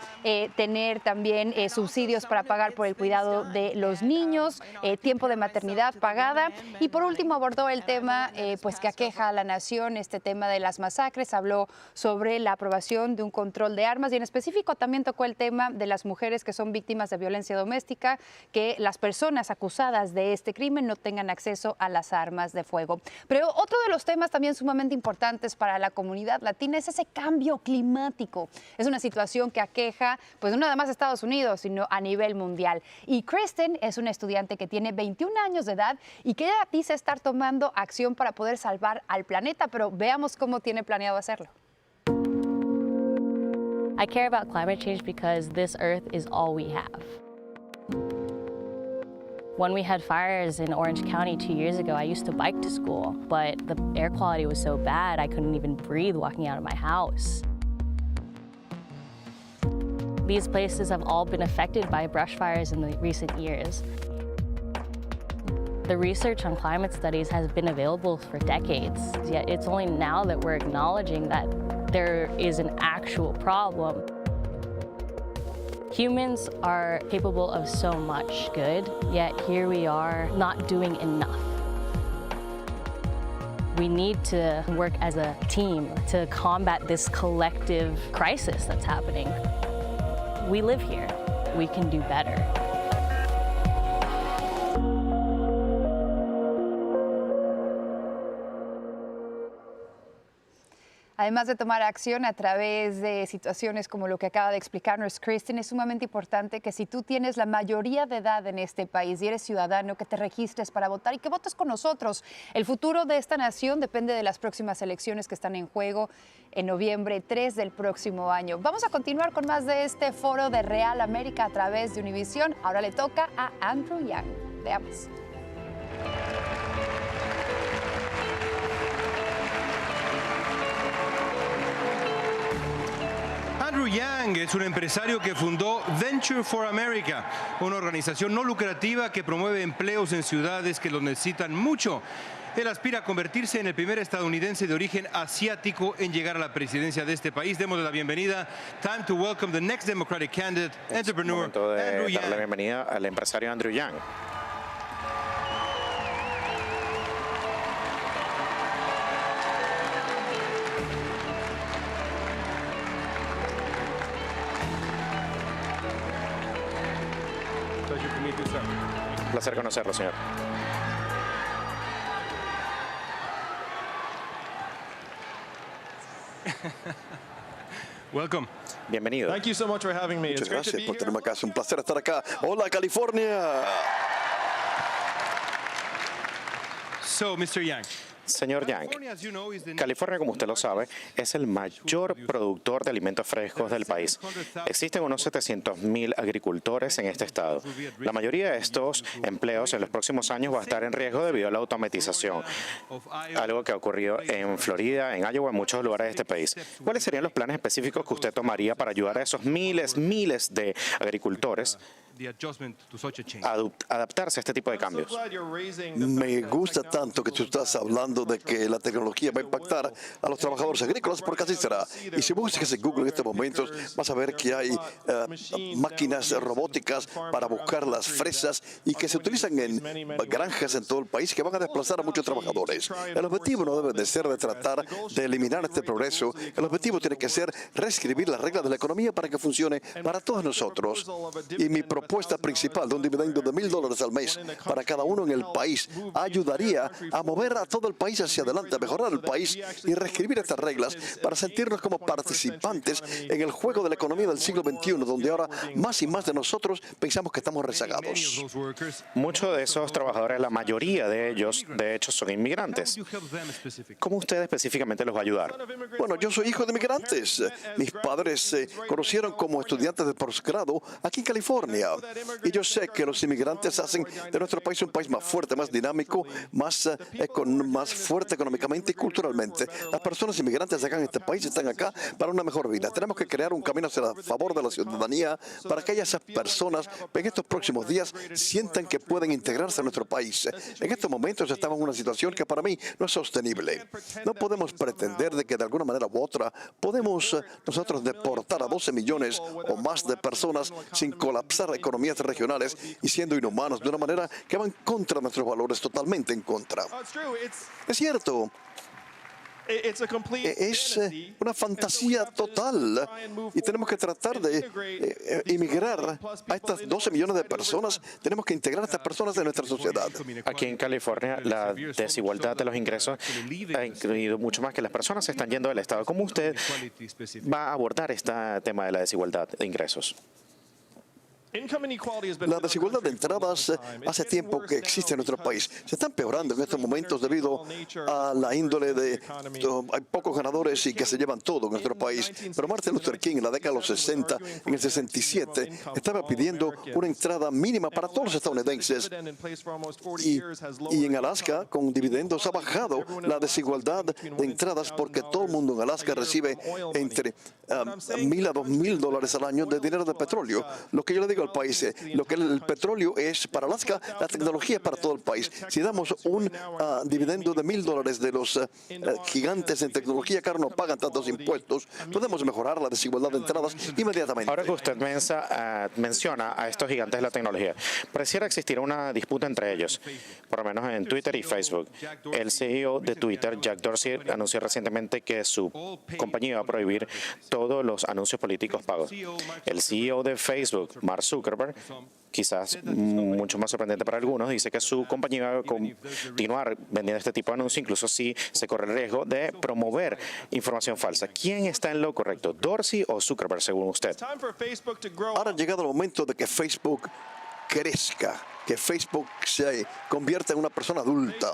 tener también subsidios para pagar por el cuidado de los niños, tiempo de maternidad pagada. Y por último abordó el tema pues que aqueja a la nación, este tema de las masacres. Habló sobre la aprobación de un control de armas y en específico también tocó el tema de las mujeres que son víctimas de violencia doméstica, que las personas acusadas de este crimen no tengan acceso a las armas de fuego. Pero otro de los temas también sumamente importantes para la comunidad latina es ese cambio climático. Es una situación que aqueja pues no nada más a Estados Unidos, sino a nivel mundial. Y Kristen es una estudiante que tiene 21 años de edad y que ella dice estar tomando acción para poder salvar al planeta, pero veamos cómo tiene planeado hacerlo. I care about climate change because this earth is all we have. When we had fires in Orange County 2 years ago, I used to bike to school, but the air quality was so bad I couldn't even breathe walking out of my house. These places have all been affected by brush fires in the recent years. The research on climate studies has been available for decades, yet it's only now that we're acknowledging that there is an actual problem. Humans are capable of so much good, yet here we are not doing enough. We need to work as a team to combat this collective crisis that's happening. We live here. We can do better. Además de tomar acción a través de situaciones como lo que acaba de explicarnos Kristen, es sumamente importante que si tú tienes la mayoría de edad en este país y eres ciudadano, que te registres para votar y que votes con nosotros. El futuro de esta nación depende de las próximas elecciones que están en juego en noviembre 3 del próximo año. Vamos a continuar con más de este foro de Real América a través de Univisión. Ahora le toca a Andrew Yang. Veamos. Andrew Yang es un empresario que fundó Venture for America, una organización no lucrativa que promueve empleos en ciudades que los necesitan mucho. Él aspira a convertirse en el primer estadounidense de origen asiático en llegar a la presidencia de este país. Démosle la bienvenida. Time to welcome the next Democratic candidate, entrepreneur Andrew Yang. Darle la bienvenida al empresario Andrew Yang. Un placer conocerlo, señor. Welcome. Bienvenido. Thank you so much for having me. Muchas gracias por tenerme acá. Es un placer estar acá. Hola, California. So, Mr. Yang. Señor Yang, California, como usted lo sabe, es el mayor productor de alimentos frescos del país. Existen unos 700,000 agricultores en este estado. La mayoría de estos empleos en los próximos años va a estar en riesgo debido a la automatización, algo que ha ocurrido en Florida, en Iowa, en muchos lugares de este país. ¿Cuáles serían los planes específicos que usted tomaría para ayudar a esos miles de agricultores adaptarse a este tipo de cambios. Me gusta tanto que tú estás hablando de que la tecnología va a impactar a los trabajadores agrícolas, porque así será. Y si buscas en Google en estos momentos, vas a ver que hay máquinas robóticas para buscar las fresas y que se utilizan en granjas en todo el país que van a desplazar a muchos trabajadores. El objetivo no debe de ser de tratar de eliminar este progreso. El objetivo tiene que ser reescribir las reglas de la economía para que funcione para todos nosotros. Y mi propuesta principal de un dividendo de $1,000 al mes para cada uno en el país ayudaría a mover a todo el país hacia adelante, a mejorar el país y reescribir estas reglas para sentirnos como participantes en el juego de la economía del siglo XXI, donde ahora más y más de nosotros pensamos que estamos rezagados. Muchos de esos trabajadores, la mayoría de ellos, de hecho, son inmigrantes. ¿Cómo usted específicamente los va a ayudar? Bueno, yo soy hijo de inmigrantes. Mis padres se conocieron como estudiantes de posgrado aquí en California. Y yo sé que los inmigrantes hacen de nuestro país un país más fuerte, más dinámico, más fuerte económicamente y culturalmente. Las personas inmigrantes acá en este país están acá para una mejor vida. Tenemos que crear un camino hacia el favor de la ciudadanía para que esas personas en estos próximos días sientan que pueden integrarse a nuestro país. En estos momentos estamos en una situación que para mí no es sostenible. No podemos pretender de que de alguna manera u otra podemos nosotros deportar a 12 millones o más de personas sin colapsar economías regionales y siendo inhumanos de una manera que va en contra de nuestros valores, totalmente en contra. Es cierto. Es una fantasía total y tenemos que tratar de inmigrar a estas 12 millones de personas. Tenemos que integrar a estas personas en nuestra sociedad. Aquí en California, la desigualdad de los ingresos ha incluido mucho más que las personas se están yendo del Estado. ¿Cómo usted va a abordar este tema de la desigualdad de ingresos? La desigualdad de entradas hace tiempo que existe en nuestro país. Se está empeorando en estos momentos debido a la índole de hay pocos ganadores y que se llevan todo en nuestro país. Pero Martin Luther King en la década de los 60, en el 67, estaba pidiendo una entrada mínima para todos los estadounidenses. Y en Alaska, con dividendos, ha bajado la desigualdad de entradas porque todo el mundo en Alaska recibe entre $1,000 a $2,000 al año de dinero de petróleo. Lo que yo le digo al país, lo que el petróleo es para Alaska, la tecnología es para todo el país. Si damos un dividendo de $1,000 de los gigantes en tecnología que ahora no pagan tantos impuestos, podemos mejorar la desigualdad de entradas inmediatamente. Ahora que usted menciona a estos gigantes de la tecnología, pareciera existir una disputa entre ellos, por lo menos en Twitter y Facebook. El CEO de Twitter, Jack Dorsey, anunció recientemente que su compañía va a prohibir todos los anuncios políticos pagos. El CEO de Facebook, Mark Zuckerberg, quizás mucho más sorprendente para algunos, dice que su compañía va a continuar vendiendo este tipo de anuncios, incluso si se corre el riesgo de promover información falsa. ¿Quién está en lo correcto, Dorsey o Zuckerberg, según usted? Ahora ha llegado el momento de que Facebook crezca, que Facebook se convierta en una persona adulta.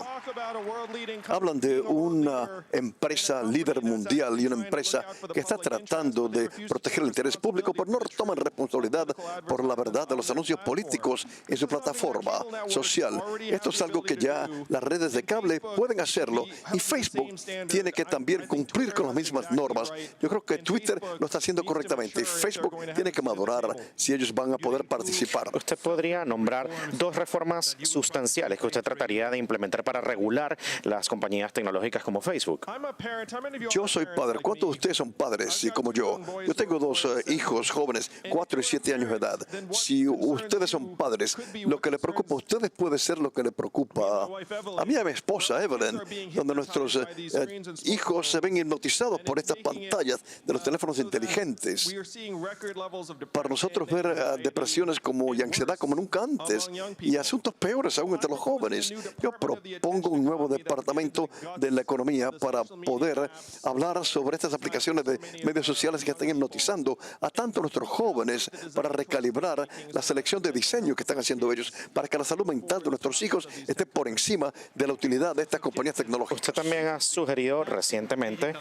Hablan de una empresa líder mundial y una empresa que está tratando de proteger el interés público, pero no toman responsabilidad por la verdad de los anuncios políticos en su plataforma social. Esto es algo que ya las redes de cable pueden hacerlo y Facebook tiene que también cumplir con las mismas normas. Yo creo que Twitter lo está haciendo correctamente y Facebook tiene que madurar si ellos van a poder participar. ¿Usted podría nombrar dos reformas sustanciales que usted trataría de implementar para regular las compañías tecnológicas como Facebook? Yo soy padre. ¿Cuántos de ustedes son padres? Y como yo tengo dos hijos jóvenes, 4 y 7 años de edad. Si ustedes son padres, lo que le preocupa a ustedes puede ser lo que le preocupa a mí y a mi esposa, Evelyn, donde nuestros hijos se ven hipnotizados por estas pantallas de los teléfonos inteligentes. Para nosotros ver depresiones y ansiedad como nunca antes y asuntos peores aún entre los jóvenes. Yo propongo un nuevo departamento de la economía para poder hablar sobre estas aplicaciones de medios sociales que están hipnotizando a tanto nuestros jóvenes para recalibrar la selección de diseño que están haciendo ellos para que la salud mental de nuestros hijos esté por encima de la utilidad de estas compañías tecnológicas. Usted también ha sugerido recientemente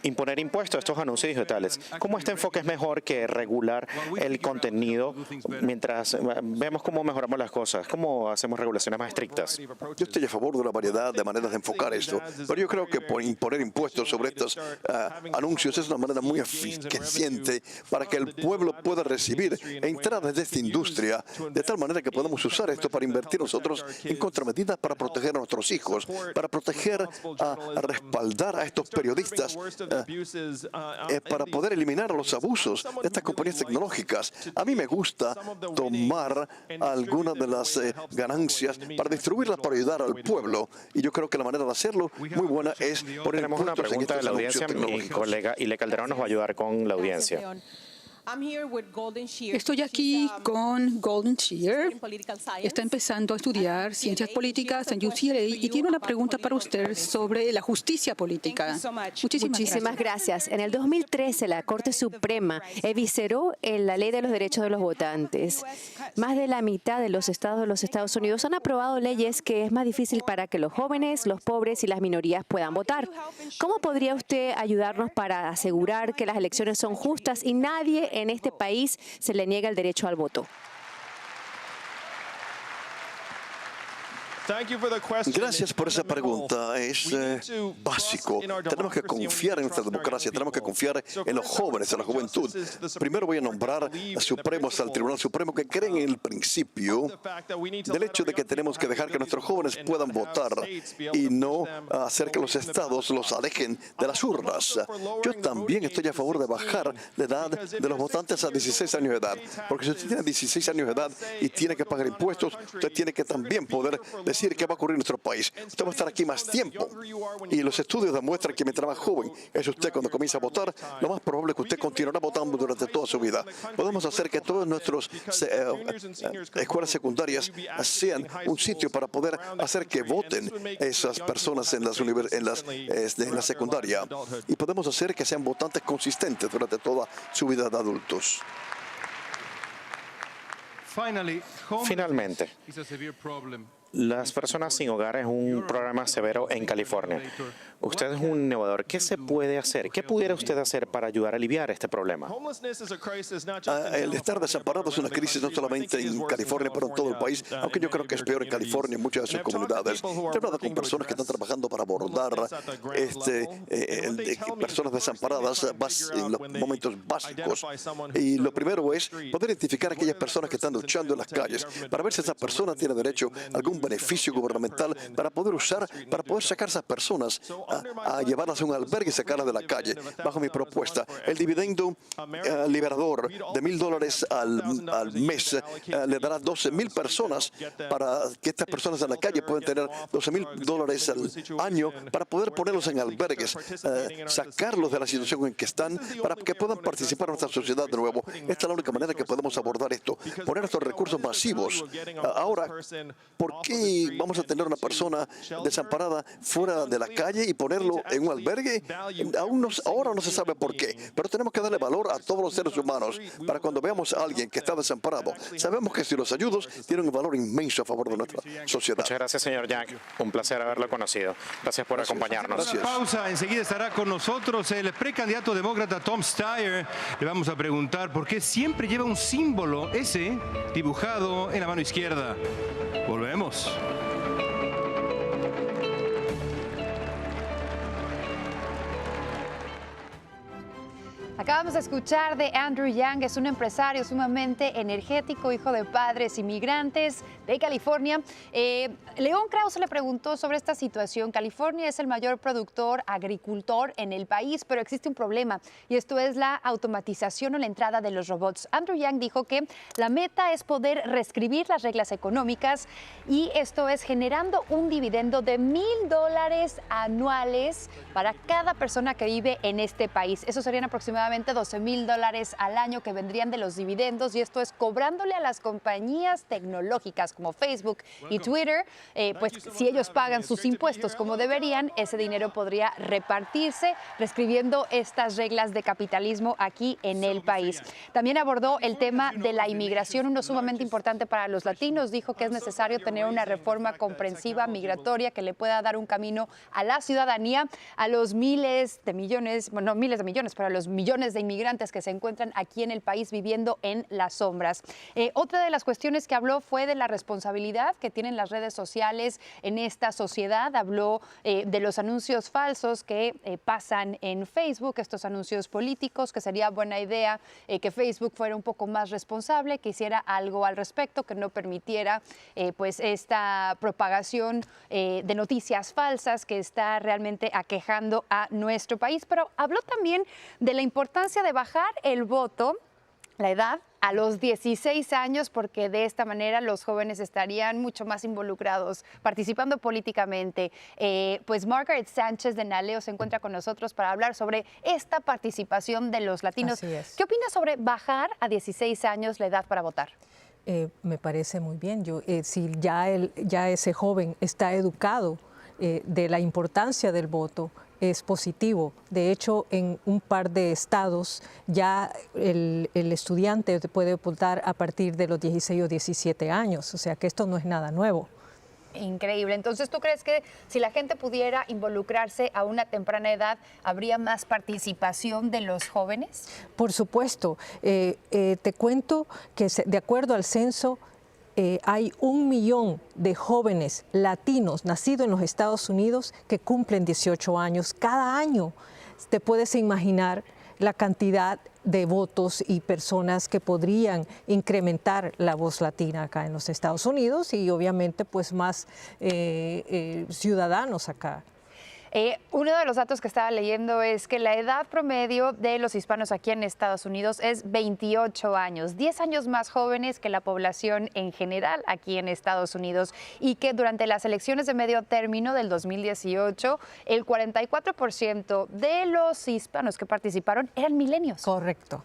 imponer impuestos a estos anuncios digitales. ¿Cómo este enfoque es mejor que regular el contenido mientras vemos cómo mejoramos las cosas. ¿Cómo hacemos regulaciones más estrictas? Yo estoy a favor de una variedad de maneras de enfocar esto, pero yo creo que imponer impuestos sobre estos anuncios es una manera muy eficiente para que el pueblo pueda recibir entradas de esta industria, de tal manera que podamos usar esto para invertir nosotros en contramedidas para proteger a nuestros hijos, para proteger, a respaldar a estos periodistas, para poder eliminar los abusos de estas compañías tecnológicas. A mí me gusta tomar algunas de las ganancias para distribuirlas para ayudar al pueblo, y yo creo que la manera de hacerlo muy buena es poner Tenemos una pregunta de la audiencia. Mi colega Ile Calderón nos va a ayudar con la audiencia. Estoy aquí con Golden Shear. Está empezando a estudiar ciencias políticas en UCLA y tiene una pregunta para usted sobre la justicia política. Muchísimas gracias. En el 2013, la Corte Suprema evisceró la ley de los derechos de los votantes. Más de la mitad de los estados de los Estados Unidos han aprobado leyes que es más difícil para que los jóvenes, los pobres y las minorías puedan votar. ¿Cómo podría usted ayudarnos para asegurar que las elecciones son justas y nadie en este país se le niega el derecho al voto? Gracias por esa pregunta. Es básico. Tenemos que confiar en nuestra democracia, tenemos que confiar en los jóvenes, en la juventud. Primero voy a nombrar a supremos al Tribunal Supremo que creen en el principio del hecho de que tenemos que dejar que nuestros jóvenes puedan votar y no hacer que los estados los alejen de las urnas. Yo también estoy a favor de bajar la edad de los votantes a 16 años de edad, porque si usted tiene 16 años de edad y tiene que pagar impuestos, usted tiene que también poder decir qué va a ocurrir en nuestro país. Usted va a estar aquí más tiempo. Y los estudios demuestran que mientras más joven es usted cuando comienza a votar, lo más probable es que usted continuará votando durante toda su vida. Podemos hacer que todas nuestras escuelas secundarias sean un sitio para poder hacer que voten esas personas en la secundaria. Y podemos hacer que sean votantes consistentes durante toda su vida de adultos. Finalmente, las personas sin hogar es un problema severo en California. Usted es un innovador. ¿Qué se puede hacer? ¿Qué pudiera usted hacer para ayudar a aliviar este problema? El estar desamparado es una crisis no solamente en California, pero en todo el país, aunque yo creo que es peor en California en muchas de sus comunidades. He hablado con personas que están trabajando para abordar personas desamparadas en los momentos básicos. Y lo primero es poder identificar a aquellas personas que están luchando en las calles, para ver si esa persona tiene derecho a algún beneficio gubernamental para poder sacar a esas personas a llevarlas a un albergue y sacarlas de la calle. Bajo mi propuesta, el dividendo liberador de $1,000 al mes le dará 12,000 personas para que estas personas en la calle puedan tener $12,000 al año para poder ponerlos en albergues, sacarlos de la situación en que están para que puedan participar en nuestra sociedad de nuevo. Esta es la única manera que podemos abordar esto, poner estos recursos masivos. Ahora, ¿por qué vamos a tener una persona desamparada fuera de la calle y ponerlo en un albergue? Ahora no se sabe por qué, pero tenemos que darle valor a todos los seres humanos para cuando veamos a alguien que está desamparado. Sabemos que si los ayudos tienen un valor inmenso a favor de nuestra sociedad. Muchas gracias, señor Yang. Un placer haberlo conocido. Gracias por acompañarnos. Gracias. Pausa. Enseguida estará con nosotros el precandidato demócrata Tom Steyer. Le vamos a preguntar por qué siempre lleva un símbolo ese dibujado en la mano izquierda. Volvemos. Acabamos de escuchar de Andrew Yang, es un empresario sumamente energético, hijo de padres inmigrantes de California. León Krause le preguntó sobre esta situación. California es el mayor productor agricultor en el país, pero existe un problema y esto es la automatización o la entrada de los robots. Andrew Yang dijo que la meta es poder reescribir las reglas económicas y esto es generando un dividendo de $1,000 anuales para cada persona que vive en este país. Eso serían aproximadamente $12,000 al año que vendrían de los dividendos y esto es cobrándole a las compañías tecnológicas como Facebook y Twitter, pues si ellos pagan sus impuestos como deberían, ese dinero podría repartirse reescribiendo estas reglas de capitalismo aquí en el país. También abordó el tema de la inmigración, uno sumamente importante para los latinos. Dijo que es necesario tener una reforma comprensiva migratoria que le pueda dar un camino a la ciudadanía, a los miles de millones, bueno, no miles de millones, pero a los millones millones de inmigrantes que se encuentran aquí en el país viviendo en las sombras. Otra de las cuestiones que habló fue de la responsabilidad que tienen las redes sociales en esta sociedad. Habló de los anuncios falsos que pasan en Facebook, estos anuncios políticos, que sería buena idea que Facebook fuera un poco más responsable, que hiciera algo al respecto, que no permitiera pues esta propagación de noticias falsas que está realmente aquejando a nuestro país. Pero habló también de la importancia de bajar el voto, la edad, a los 16 años, porque de esta manera los jóvenes estarían mucho más involucrados, participando políticamente. Pues Margaret Sánchez de NALEO se encuentra con nosotros para hablar sobre esta participación de los latinos. Así es. ¿Qué opina sobre bajar a 16 años la edad para votar? Me parece muy bien. Si ya ese joven está educado de la importancia del voto, es positivo. De hecho, en un par de estados ya el estudiante puede votar a partir de los 16 o 17 años, o sea que esto no es nada nuevo. Increíble. Entonces, ¿tú crees que si la gente pudiera involucrarse a una temprana edad, habría más participación de los jóvenes? Por supuesto. Te cuento que de acuerdo al censo, hay 1 millón de jóvenes latinos nacidos en los Estados Unidos que cumplen 18 años cada año. Te puedes imaginar la cantidad de votos y personas que podrían incrementar la voz latina acá en los Estados Unidos y obviamente pues más ciudadanos acá. Uno de los datos que estaba leyendo es que la edad promedio de los hispanos aquí en Estados Unidos es 28 años, 10 años más jóvenes que la población en general aquí en Estados Unidos, y que durante las elecciones de medio término del 2018, el 44% de los hispanos que participaron eran milenios. Correcto.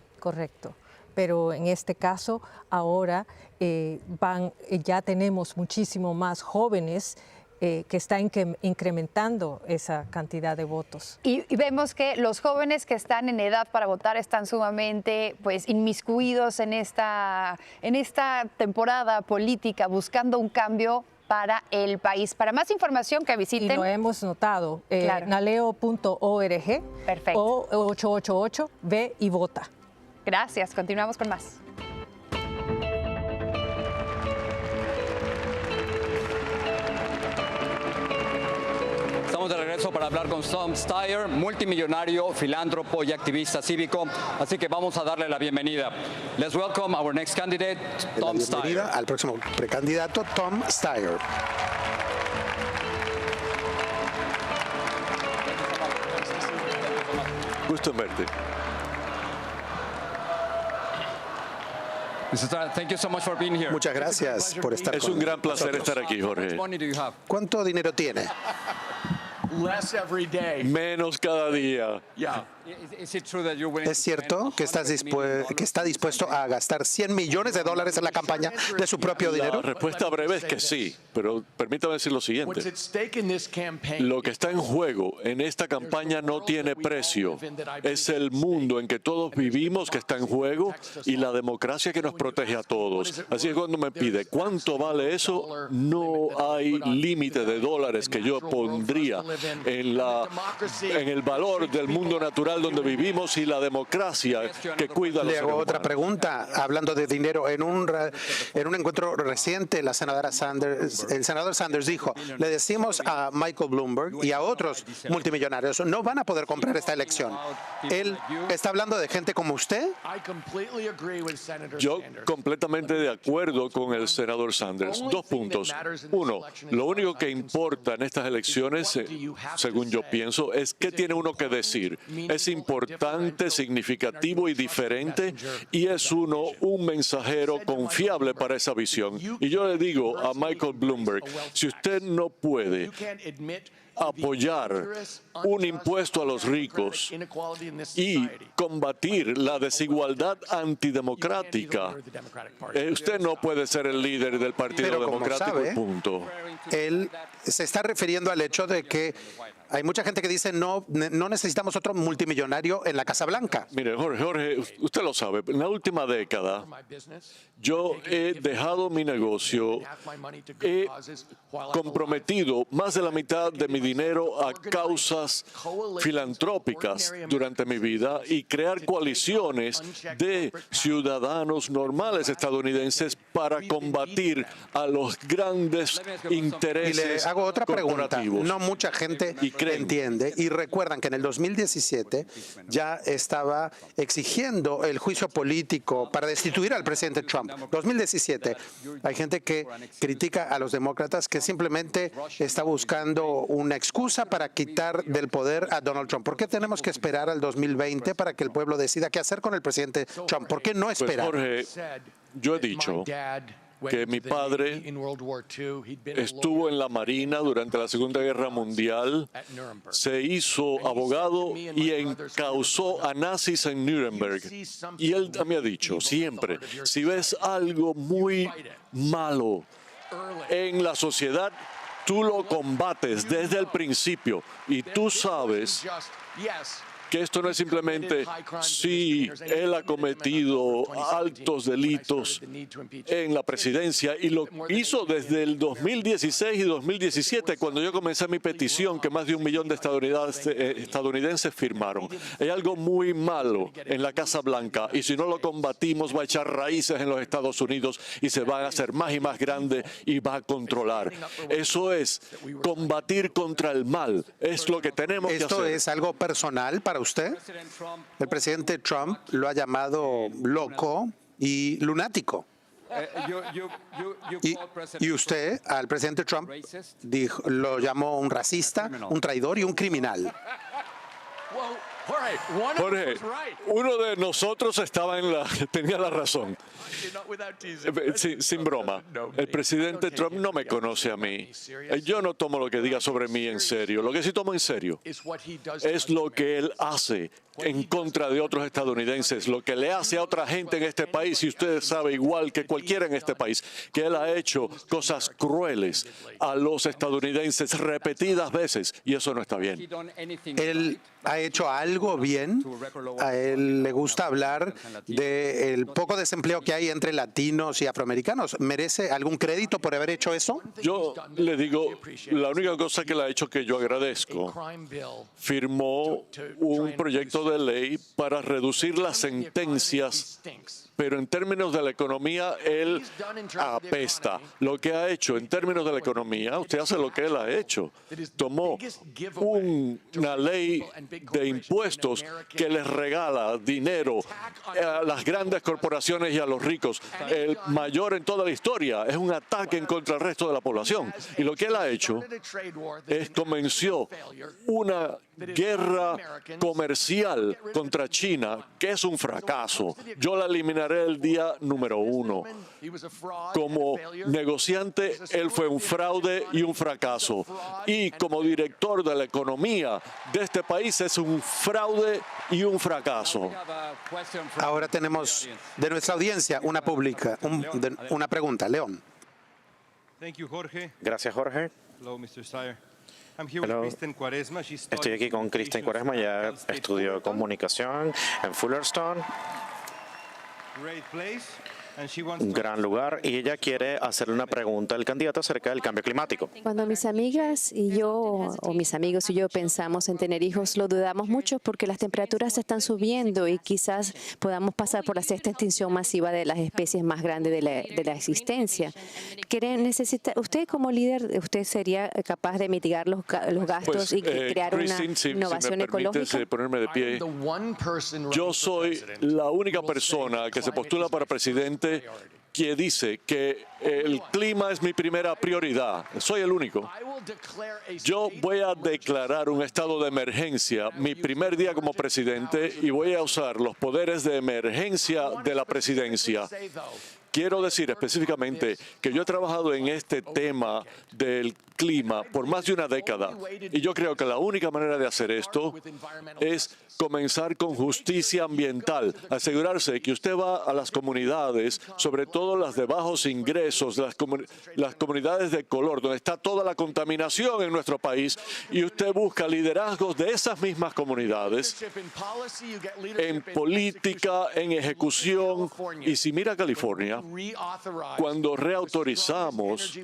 Pero en este caso ahora ya tenemos muchísimo más jóvenes que está incrementando esa cantidad de votos. Y vemos que los jóvenes que están en edad para votar están sumamente pues, inmiscuidos en esta temporada política, buscando un cambio para el país. Para más información que visiten. Y lo hemos notado, claro. naleo.org. Perfecto. O 888, ve y vota. Gracias, continuamos con más. Estamos de regreso para hablar con Tom Steyer, multimillonario, filántropo y activista cívico. Así que vamos a darle la bienvenida. Let's welcome our next candidate, Tom Steyer. Bienvenida al próximo precandidato, Tom Steyer. Gusto en verte. Thank you so much for being here. Muchas gracias por estar Es un gran placer estar aquí, Jorge. ¿Cuánto dinero tiene? Menos cada día. ¿Es cierto que está dispuesto a gastar $100 millones en la campaña de su propio dinero? La respuesta breve es que sí, pero permítame decir lo siguiente. Lo que está en juego en esta campaña no tiene precio. Es el mundo en que todos vivimos que está en juego y la democracia que nos protege a todos. Así que cuando me pide cuánto vale eso, no hay límite de dólares que yo pondría en el valor del mundo natural donde vivimos y la democracia que cuida a los Le hago seres otra humanos. pregunta, hablando de dinero. En un encuentro reciente, el senador Sanders dijo, le decimos a Michael Bloomberg y a otros multimillonarios, no van a poder comprar esta elección. Él está hablando de gente como usted. Yo completamente de acuerdo con el senador Sanders. 2 puntos. 1, lo único que importa en estas elecciones, según yo pienso, es qué tiene uno que decir. Es importante, significativo y diferente, y es uno un mensajero confiable para esa visión. Y yo le digo a Michael Bloomberg, si usted no puede apoyar un impuesto a los ricos y combatir la desigualdad antidemocrática, usted no puede ser el líder del Partido Pero como Democrático, sabe, punto. Él se está refiriendo al hecho de que Hay mucha gente que dice no necesitamos otro multimillonario en la Casa Blanca. Mire, Jorge, usted lo sabe, en la última década yo he dejado mi negocio, he comprometido más de la mitad de mi dinero a causas filantrópicas durante mi vida y crear coaliciones de ciudadanos normales estadounidenses para combatir a los grandes intereses. Y le hago otra pregunta. Corporativos. No mucha gente entiende y recuerdan que en el 2017 ya estaba exigiendo el juicio político para destituir al presidente Trump. 2017. Hay gente que critica a los demócratas que simplemente está buscando una excusa para quitar del poder a Donald Trump. ¿Por qué tenemos que esperar al 2020 para que el pueblo decida qué hacer con el presidente Trump? ¿Por qué no esperar? Pues Jorge, yo he dicho que mi padre estuvo en la Marina durante la Segunda Guerra Mundial, se hizo abogado y encausó a nazis en Nuremberg. Y él me ha dicho siempre, si ves algo muy malo en la sociedad, tú lo combates desde el principio y tú sabes que esto no es simplemente si él ha cometido altos delitos en la presidencia, y lo hizo desde el 2016 y 2017, cuando yo comencé mi petición que más de 1 millón de estadounidenses firmaron. Hay algo muy malo en la Casa Blanca y si no lo combatimos va a echar raíces en los Estados Unidos y se va a hacer más y más grande y va a controlar. Eso es combatir contra el mal. Es lo que tenemos que hacer. ¿Esto es algo personal para usted? El presidente Trump lo ha llamado loco y lunático. Y usted al presidente Trump lo llamó un racista, un traidor y un criminal. Jorge, uno de nosotros tenía la razón. Sin broma, el presidente Trump no me conoce a mí. Yo no tomo lo que diga sobre mí en serio. Lo que sí tomo en serio es lo que él hace en contra de otros estadounidenses, lo que le hace a otra gente en este país, y usted sabe igual que cualquiera en este país, que él ha hecho cosas crueles a los estadounidenses repetidas veces, y eso no está bien. Él ha hecho algo bien. A él le gusta hablar del poco desempleo que hay entre latinos y afroamericanos. ¿Merece algún crédito por haber hecho eso? Yo le digo, la única cosa que le ha hecho que yo agradezco, firmó un proyecto de ley para reducir las sentencias, pero en términos de la economía, él apesta. Lo que ha hecho en términos de la economía, usted hace lo que él ha hecho. Tomó una ley de impuestos que les regala dinero a las grandes corporaciones y a los ricos, el mayor en toda la historia. Es un ataque en contra del resto de la población. Y lo que él ha hecho es comenzó una guerra comercial contra China, que es un fracaso. Yo la eliminaré el día número 1. Como negociante, él fue un fraude y un fracaso. Y como director de la economía de este país, es un fraude y un fracaso. Ahora tenemos de nuestra audiencia una pregunta. León. Gracias, Jorge. Hello. Estoy aquí con Kristen Cuaresma, ya estudió comunicación en Fullerton. Un gran lugar, y ella quiere hacerle una pregunta al candidato acerca del cambio climático. Cuando mis amigas y yo, o mis amigos y yo pensamos en tener hijos, lo dudamos mucho porque las temperaturas están subiendo y quizás podamos pasar por la sexta extinción masiva de las especies más grandes de la existencia. Usted como líder, ¿usted sería capaz de mitigar los gastos y crear una innovación ecológica? Si me permites ponerme de pie, yo soy la única persona que se postula para presidente que dice que el clima es mi primera prioridad. Soy el único. Yo voy a declarar un estado de emergencia mi primer día como presidente y voy a usar los poderes de emergencia de la presidencia. quiero decir específicamente que yo he trabajado en este tema del clima por más de una década y yo creo que la única manera de hacer esto es comenzar con justicia ambiental, asegurarse de que usted va a las comunidades, sobre todo las de bajos ingresos, las comunidades de color, donde está toda la contaminación en nuestro país, y usted busca liderazgos de esas mismas comunidades en política, en ejecución. Y si mira California, cuando reautorizamos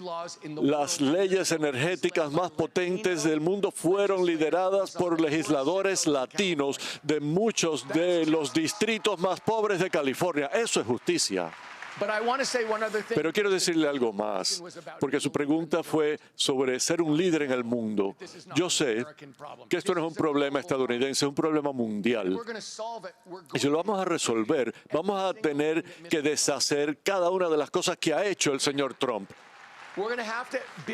las leyes energéticas más potentes del mundo, fueron lideradas por legisladores latinos de muchos de los distritos más pobres de California. Eso es justicia. Pero quiero decirle algo más, porque su pregunta fue sobre ser un líder en el mundo. Yo sé que esto no es un problema estadounidense, es un problema mundial. Y si lo vamos a resolver, vamos a tener que deshacer cada una de las cosas que ha hecho el señor Trump.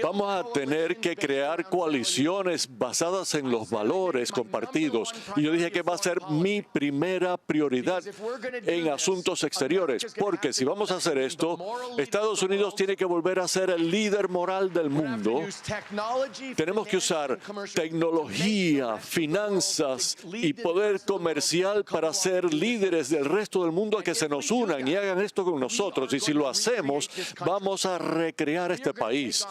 Vamos a tener que crear coaliciones basadas en los valores compartidos. Y yo dije que va a ser mi primera prioridad en asuntos exteriores, porque si vamos a hacer esto, Estados Unidos tiene que volver a ser el líder moral del mundo. Tenemos que usar tecnología, finanzas y poder comercial para ser líderes del resto del mundo, a que se nos unan y hagan esto con nosotros. Y si lo hacemos, vamos a recrear este país.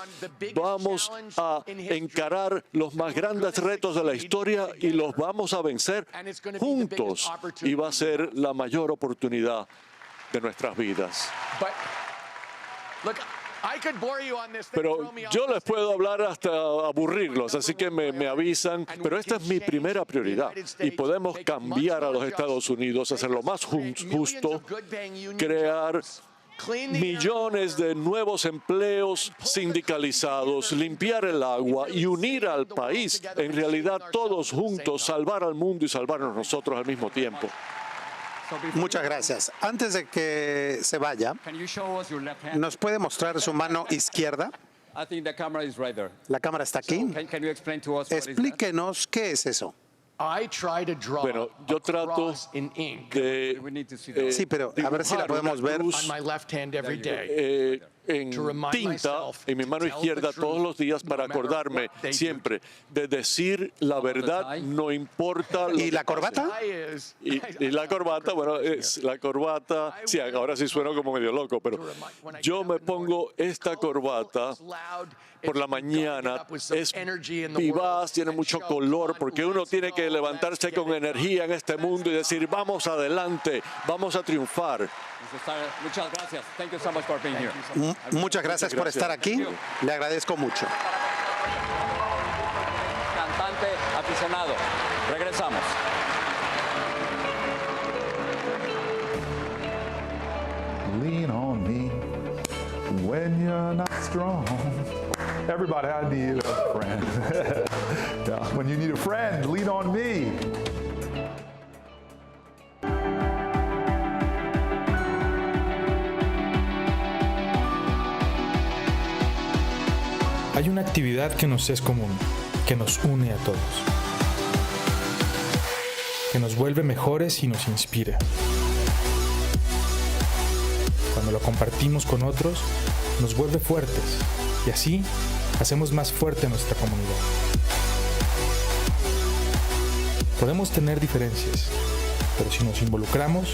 Vamos a encarar los más grandes retos de la historia y los vamos a vencer juntos. Y va a ser la mayor oportunidad de nuestras vidas. Pero yo les puedo hablar hasta aburrirlos, así que me avisan. Pero esta es mi primera prioridad y podemos cambiar a los Estados Unidos, hacerlo más justo, crear millones de nuevos empleos sindicalizados, limpiar el agua y unir al país. En realidad, todos juntos, salvar al mundo y salvarnos nosotros al mismo tiempo. Muchas gracias. Antes de que se vaya, ¿nos puede mostrar su mano izquierda? La cámara está aquí. Explíquenos qué es eso. Bueno, yo trato de... sí, pero a ver si la podemos ver. En tinta en mi mano izquierda todos los días para acordarme siempre de decir la verdad, no importa. ¿Y la corbata? Y la corbata, bueno, es la corbata. Sí, ahora sí sueno como medio loco, pero yo me pongo esta corbata por la mañana. Es vivaz, tiene mucho color, porque uno tiene que levantarse con energía en este mundo y decir, vamos adelante, vamos a triunfar. Muchas gracias. Thank you so much for being here. Muchas gracias por estar aquí. Le agradezco mucho. Cantante aficionado. Regresamos. Lean on me when you're not strong. Everybody, I need a friend. Yeah, when you need a friend, lean on me. Hay una actividad que nos es común, que nos une a todos, que nos vuelve mejores y nos inspira. Cuando lo compartimos con otros, nos vuelve fuertes y así hacemos más fuerte nuestra comunidad. Podemos tener diferencias, pero si nos involucramos,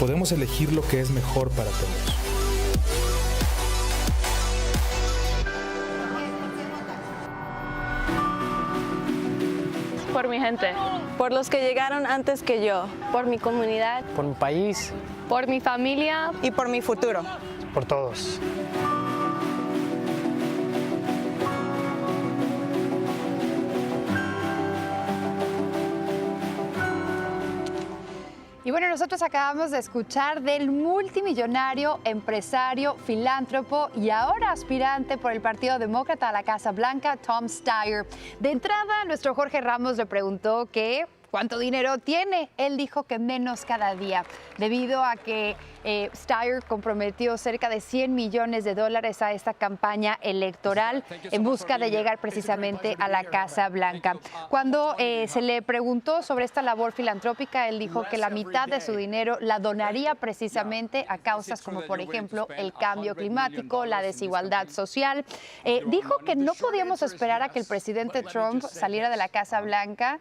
podemos elegir lo que es mejor para todos. Por mi gente, por los que llegaron antes que yo, por mi comunidad, por mi país, por mi familia y por mi futuro. Por todos. Y bueno, nosotros acabamos de escuchar del multimillonario, empresario, filántropo y ahora aspirante por el Partido Demócrata a la Casa Blanca, Tom Steyer. De entrada, nuestro Jorge Ramos le preguntó que ¿Cuánto dinero tiene? Él dijo que menos cada día, debido a que Steyer comprometió cerca de $100 millones a esta campaña electoral en busca de llegar precisamente a la Casa Blanca. Cuando se le preguntó sobre esta labor filantrópica, él dijo que la mitad de su dinero la donaría precisamente a causas como, por ejemplo, el cambio climático, la desigualdad social. Dijo que no podíamos esperar a que el presidente Trump saliera de la Casa Blanca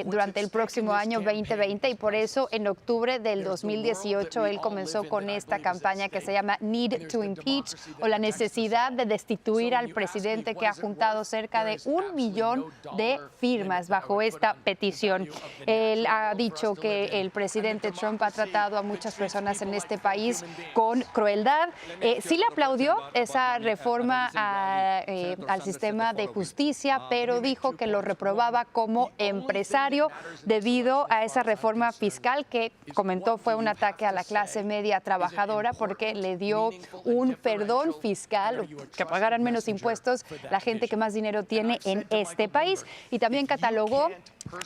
durante el próximo año 2020 y por eso en octubre del 2018 él comenzó con esta campaña que se llama Need to Impeach, o la necesidad de destituir al presidente, que ha juntado cerca de 1 millón de firmas bajo esta petición. Él ha dicho que el presidente Trump ha tratado a muchas personas en este país con crueldad. Sí le aplaudió esa reforma al sistema de justicia, pero dijo que lo reprobaba como empresario debido a esa reforma fiscal que comentó fue un ataque a la clase media trabajadora, porque le dio un perdón fiscal, que pagaran menos impuestos la gente que más dinero tiene en este país, y también catalogó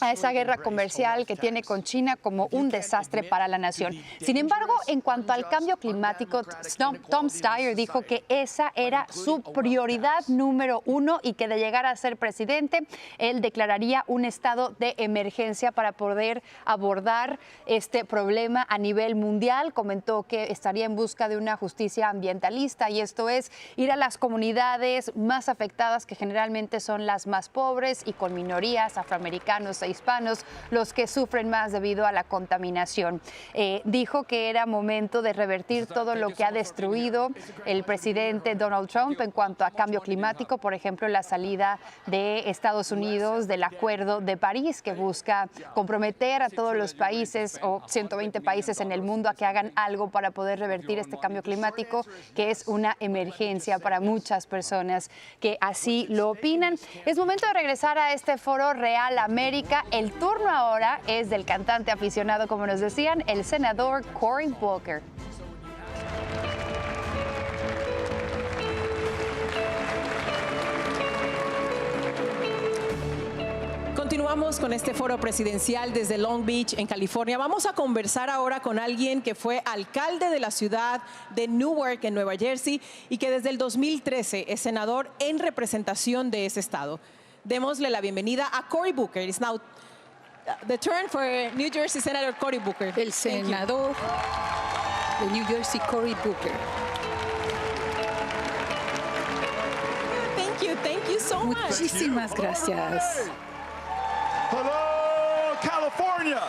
a esa guerra comercial que tiene con China como un desastre para la nación. Sin embargo, en cuanto al cambio climático, Tom Steyer dijo que esa era su prioridad número 1 y que de llegar a ser presidente, él declararía un estado de emergencia para poder abordar este problema a nivel mundial. Comentó que estaría en busca de una justicia ambientalista, y esto es ir a las comunidades más afectadas, que generalmente son las más pobres y con minorías, afroamericanos e hispanos, los que sufren más debido a la contaminación. Dijo que era momento de revertir todo lo que ha destruido el presidente Donald Trump en cuanto a cambio climático, por ejemplo, la salida de Estados Unidos del Acuerdo de París, que busca comprometer a todos los países o 120 países en el mundo a que hagan algo para poder revertir este cambio climático, que es una emergencia para muchas personas que así lo opinan. Es momento de regresar a este foro Real América. El turno ahora es del cantante aficionado, como nos decían, el senador Cory Booker. Continuamos con este foro presidencial desde Long Beach, en California. Vamos a conversar ahora con alguien que fue alcalde de la ciudad de Newark, en Nueva Jersey, y que desde el 2013 es senador en representación de ese estado. Démosle la bienvenida a Cory Booker. It's now the turn for New Jersey Senator Cory Booker. El senador de New Jersey, Cory Booker. Thank you so much. Muchísimas gracias. Hello, California.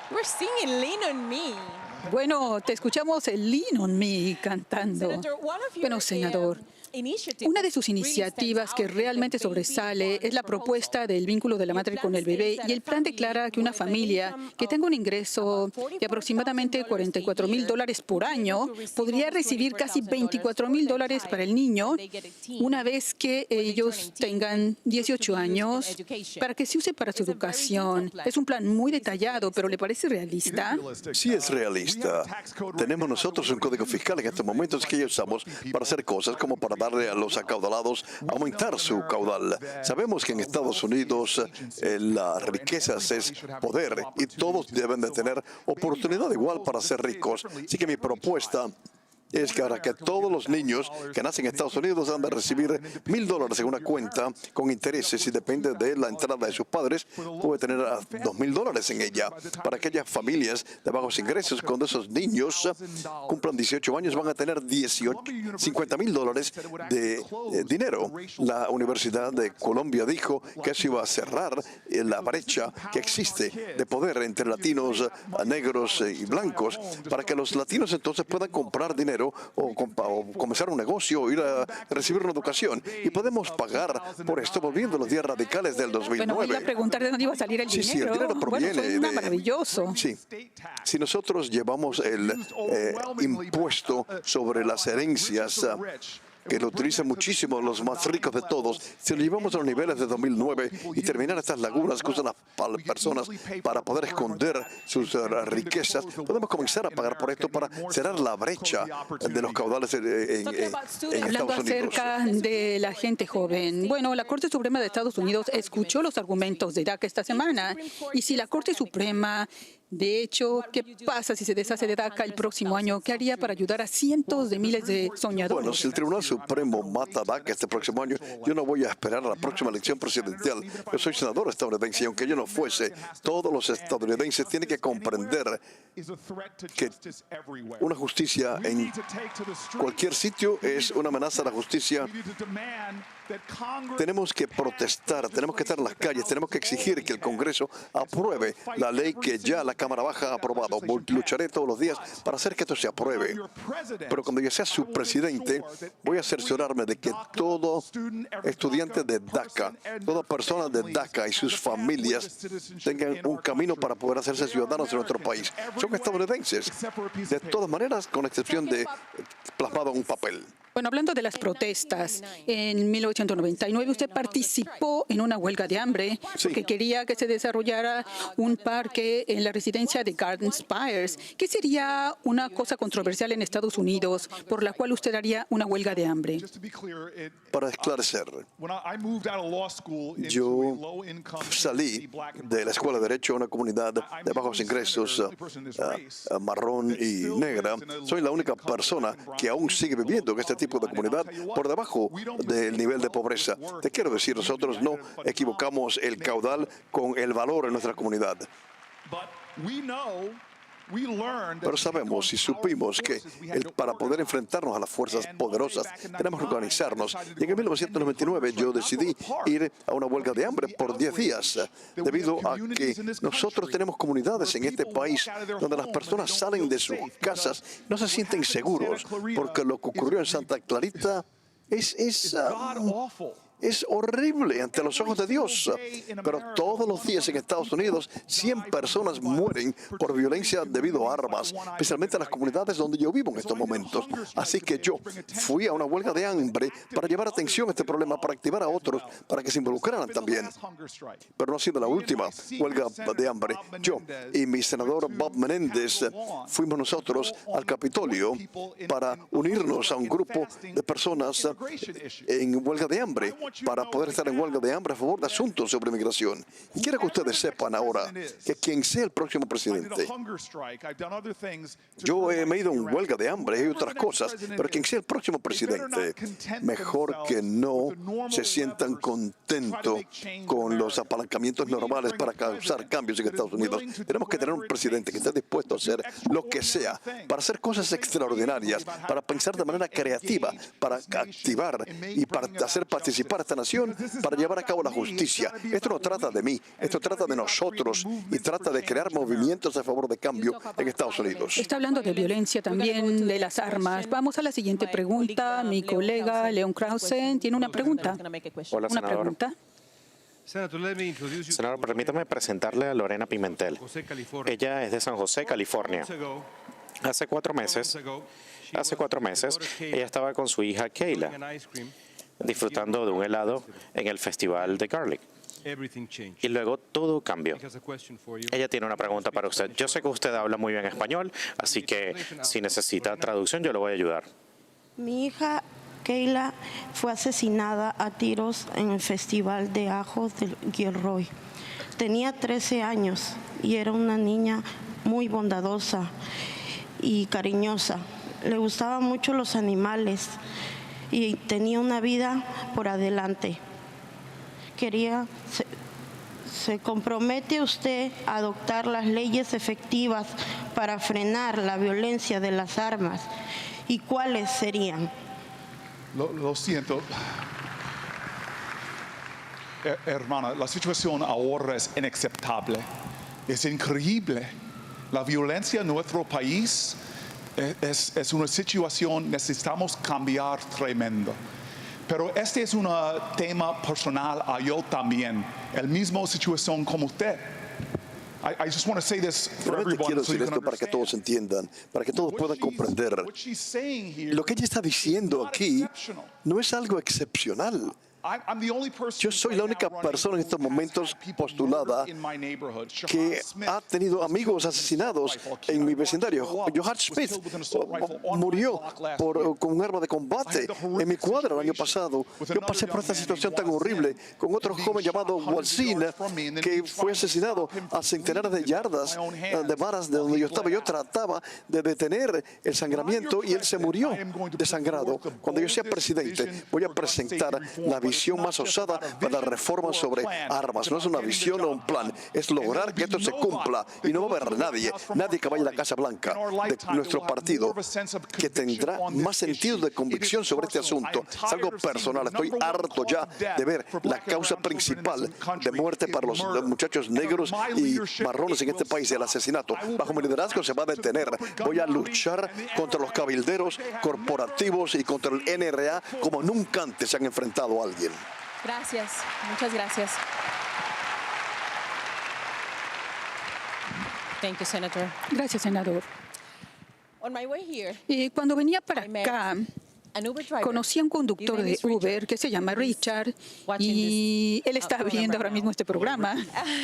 We're singing Lean on Me. Bueno, te escuchamos el Lean on Me cantando. Bueno, senador, una de sus iniciativas que realmente sobresale es la propuesta del vínculo de la madre con el bebé, y el plan declara que una familia que tenga un ingreso de aproximadamente $44,000 por año podría recibir casi $24,000 para el niño una vez que ellos tengan 18 años, para que se use para su educación. Es un plan muy detallado, pero ¿le parece realista? Sí, es realista. Tenemos nosotros un código fiscal en estos momentos que usamos para hacer cosas como para darle a los acaudalados aumentar su caudal. Sabemos que en Estados Unidos la riqueza es poder y todos deben de tener oportunidad igual para ser ricos. Así que mi propuesta es que ahora que todos los niños que nacen en Estados Unidos han de recibir $1,000 en una cuenta con intereses, y depende de la entrada de sus padres, puede tener $2,000 en ella. Para aquellas familias de bajos ingresos, cuando esos niños cumplan 18 años, van a tener $50,000 de dinero. La Universidad de Columbia dijo que eso iba a cerrar la brecha que existe de poder entre latinos, negros y blancos, para que los latinos entonces puedan comprar dinero o comenzar un negocio o ir a recibir una educación. Y podemos pagar por esto, volviendo a los días radicales del 2009. Bueno, iba a preguntar de dónde iba a salir el dinero. Sí, el dinero proviene bueno, maravilloso. Sí. Si nosotros llevamos el impuesto sobre las herencias que lo utilizan muchísimo los más ricos de todos, si lo llevamos a los niveles de 2009 y terminar estas lagunas que usan las personas para poder esconder sus riquezas, podemos comenzar a pagar por esto para cerrar la brecha de los caudales en Hablando Estados Unidos. acerca de la gente joven, bueno, la Corte Suprema de Estados Unidos escuchó los argumentos de DACA esta semana, y si la Corte Suprema, de hecho, ¿qué pasa si se deshace de DACA el próximo año? ¿Qué haría para ayudar a cientos de miles de soñadores? Bueno, si el Tribunal Supremo mata a DACA este próximo año, yo no voy a esperar a la próxima elección presidencial. Yo soy senador estadounidense y aunque yo no fuese, todos los estadounidenses tienen que comprender que una justicia en cualquier sitio es una amenaza a la justicia. Tenemos que protestar, tenemos que estar en las calles, tenemos que exigir que el Congreso apruebe la ley que ya la Cámara Baja ha aprobado. Lucharé todos los días para hacer que esto se apruebe. Pero cuando yo sea su presidente, voy a cerciorarme de que todo estudiante de DACA, toda persona de DACA y sus familias tengan un camino para poder hacerse ciudadanos de nuestro país. Son estadounidenses, de todas maneras, con excepción de plasmado en un papel. Bueno, hablando de las protestas, en 1999 usted participó en una huelga de hambre porque quería que se desarrollara un parque en la residencia de Garden Spires. ¿Qué sería una cosa controversial en Estados Unidos por la cual usted haría una huelga de hambre? Para esclarecer, yo salí de la Escuela de Derecho a una comunidad de bajos ingresos, marrón y negra. Soy la única persona que aún sigue viviendo en este tipo de comunidad por debajo del nivel de pobreza. Te quiero decir, nosotros no equivocamos el caudal con el valor en nuestra comunidad. Pero sabemos y supimos que para poder enfrentarnos a las fuerzas poderosas tenemos que organizarnos. Y en 1999 yo decidí ir a una huelga de hambre por 10 días, debido a que nosotros tenemos comunidades en este país donde las personas salen de sus casas, no se sienten seguros, porque lo que ocurrió en Santa Clarita es horrible ante los ojos de Dios, pero todos los días en Estados Unidos 100 personas mueren por violencia debido a armas, especialmente en las comunidades donde yo vivo en estos momentos. Así que yo fui a una huelga de hambre para llevar atención a este problema, para activar a otros, para que se involucraran también. Pero no ha sido la última huelga de hambre. Yo y mi senador Bob Menéndez fuimos nosotros al Capitolio para unirnos a un grupo de personas en huelga de hambre, para poder estar en huelga de hambre a favor de asuntos sobre migración. Y quiero que ustedes sepan ahora que quien sea el próximo presidente, yo me he ido en huelga de hambre y otras cosas, pero quien sea el próximo presidente, mejor que no se sientan contentos con los apalancamientos normales para causar cambios en Estados Unidos. Tenemos que tener un presidente que esté dispuesto a hacer lo que sea, para hacer cosas extraordinarias, para pensar de manera creativa, para activar y para hacer participar a esta nación, para llevar a cabo la justicia. Esto no trata de mí, esto trata de nosotros y trata de crear movimientos a favor de cambio en Estados Unidos. Está hablando de violencia también, de las armas. Vamos a la siguiente pregunta. Mi colega Leon Krause tiene una pregunta. Hola, senador. Senador, permítame presentarle a Lorena Pimentel. Ella es de San José, California. Hace 4 meses, ella estaba con su hija Kayla, disfrutando de un helado en el festival de Garlic. Y luego todo cambió. Ella tiene una pregunta para usted. Yo sé que usted habla muy bien español, así que si necesita traducción, yo le voy a ayudar. Mi hija Kayla fue asesinada a tiros en el festival de ajos del Gilroy. Tenía 13 años y era una niña muy bondadosa y cariñosa. Le gustaban mucho los animales y tenía una vida por adelante. ¿Se compromete usted a adoptar las leyes efectivas para frenar la violencia de las armas? ¿Y cuáles serían? Lo siento. Hermana, la situación ahora es inaceptable. Es increíble. La violencia en nuestro país es una situación, necesitamos cambiar tremendo. Pero este es un tema personal a yo también, el mismo situación como usted. Realmente quiero decir esto para que todos entiendan, para que todos puedan comprender. Lo que ella está diciendo aquí no es algo excepcional. Yo soy la única persona en estos momentos postulada que ha tenido amigos asesinados en mi vecindario. Johann Smith murió con un arma de combate en mi cuadra el año pasado. Yo pasé por esta situación tan horrible con otro joven llamado Walsin, que fue asesinado a centenares de yardas de varas de donde yo estaba. Yo trataba de detener el sangramiento y él se murió desangrado. Cuando yo sea presidente, voy a presentar la visión más osada para la reforma sobre armas. No es una visión o un plan, es lograr que esto se cumpla y no va a haber nadie que vaya a la Casa Blanca de nuestro partido que tendrá más sentido de convicción sobre este asunto. Es algo personal, estoy harto ya de ver la causa principal de muerte para los muchachos negros y marrones en este país, el asesinato. Bajo mi liderazgo se va a detener. Voy a luchar contra los cabilderos corporativos y contra el NRA como nunca antes se han enfrentado a alguien. Gracias, muchas gracias. Thank you, Senator. Gracias, senador. On my way here, Y cuando venía para acá, conocí a un conductor de Uber que se llama Richard y él está viendo ahora mismo este programa.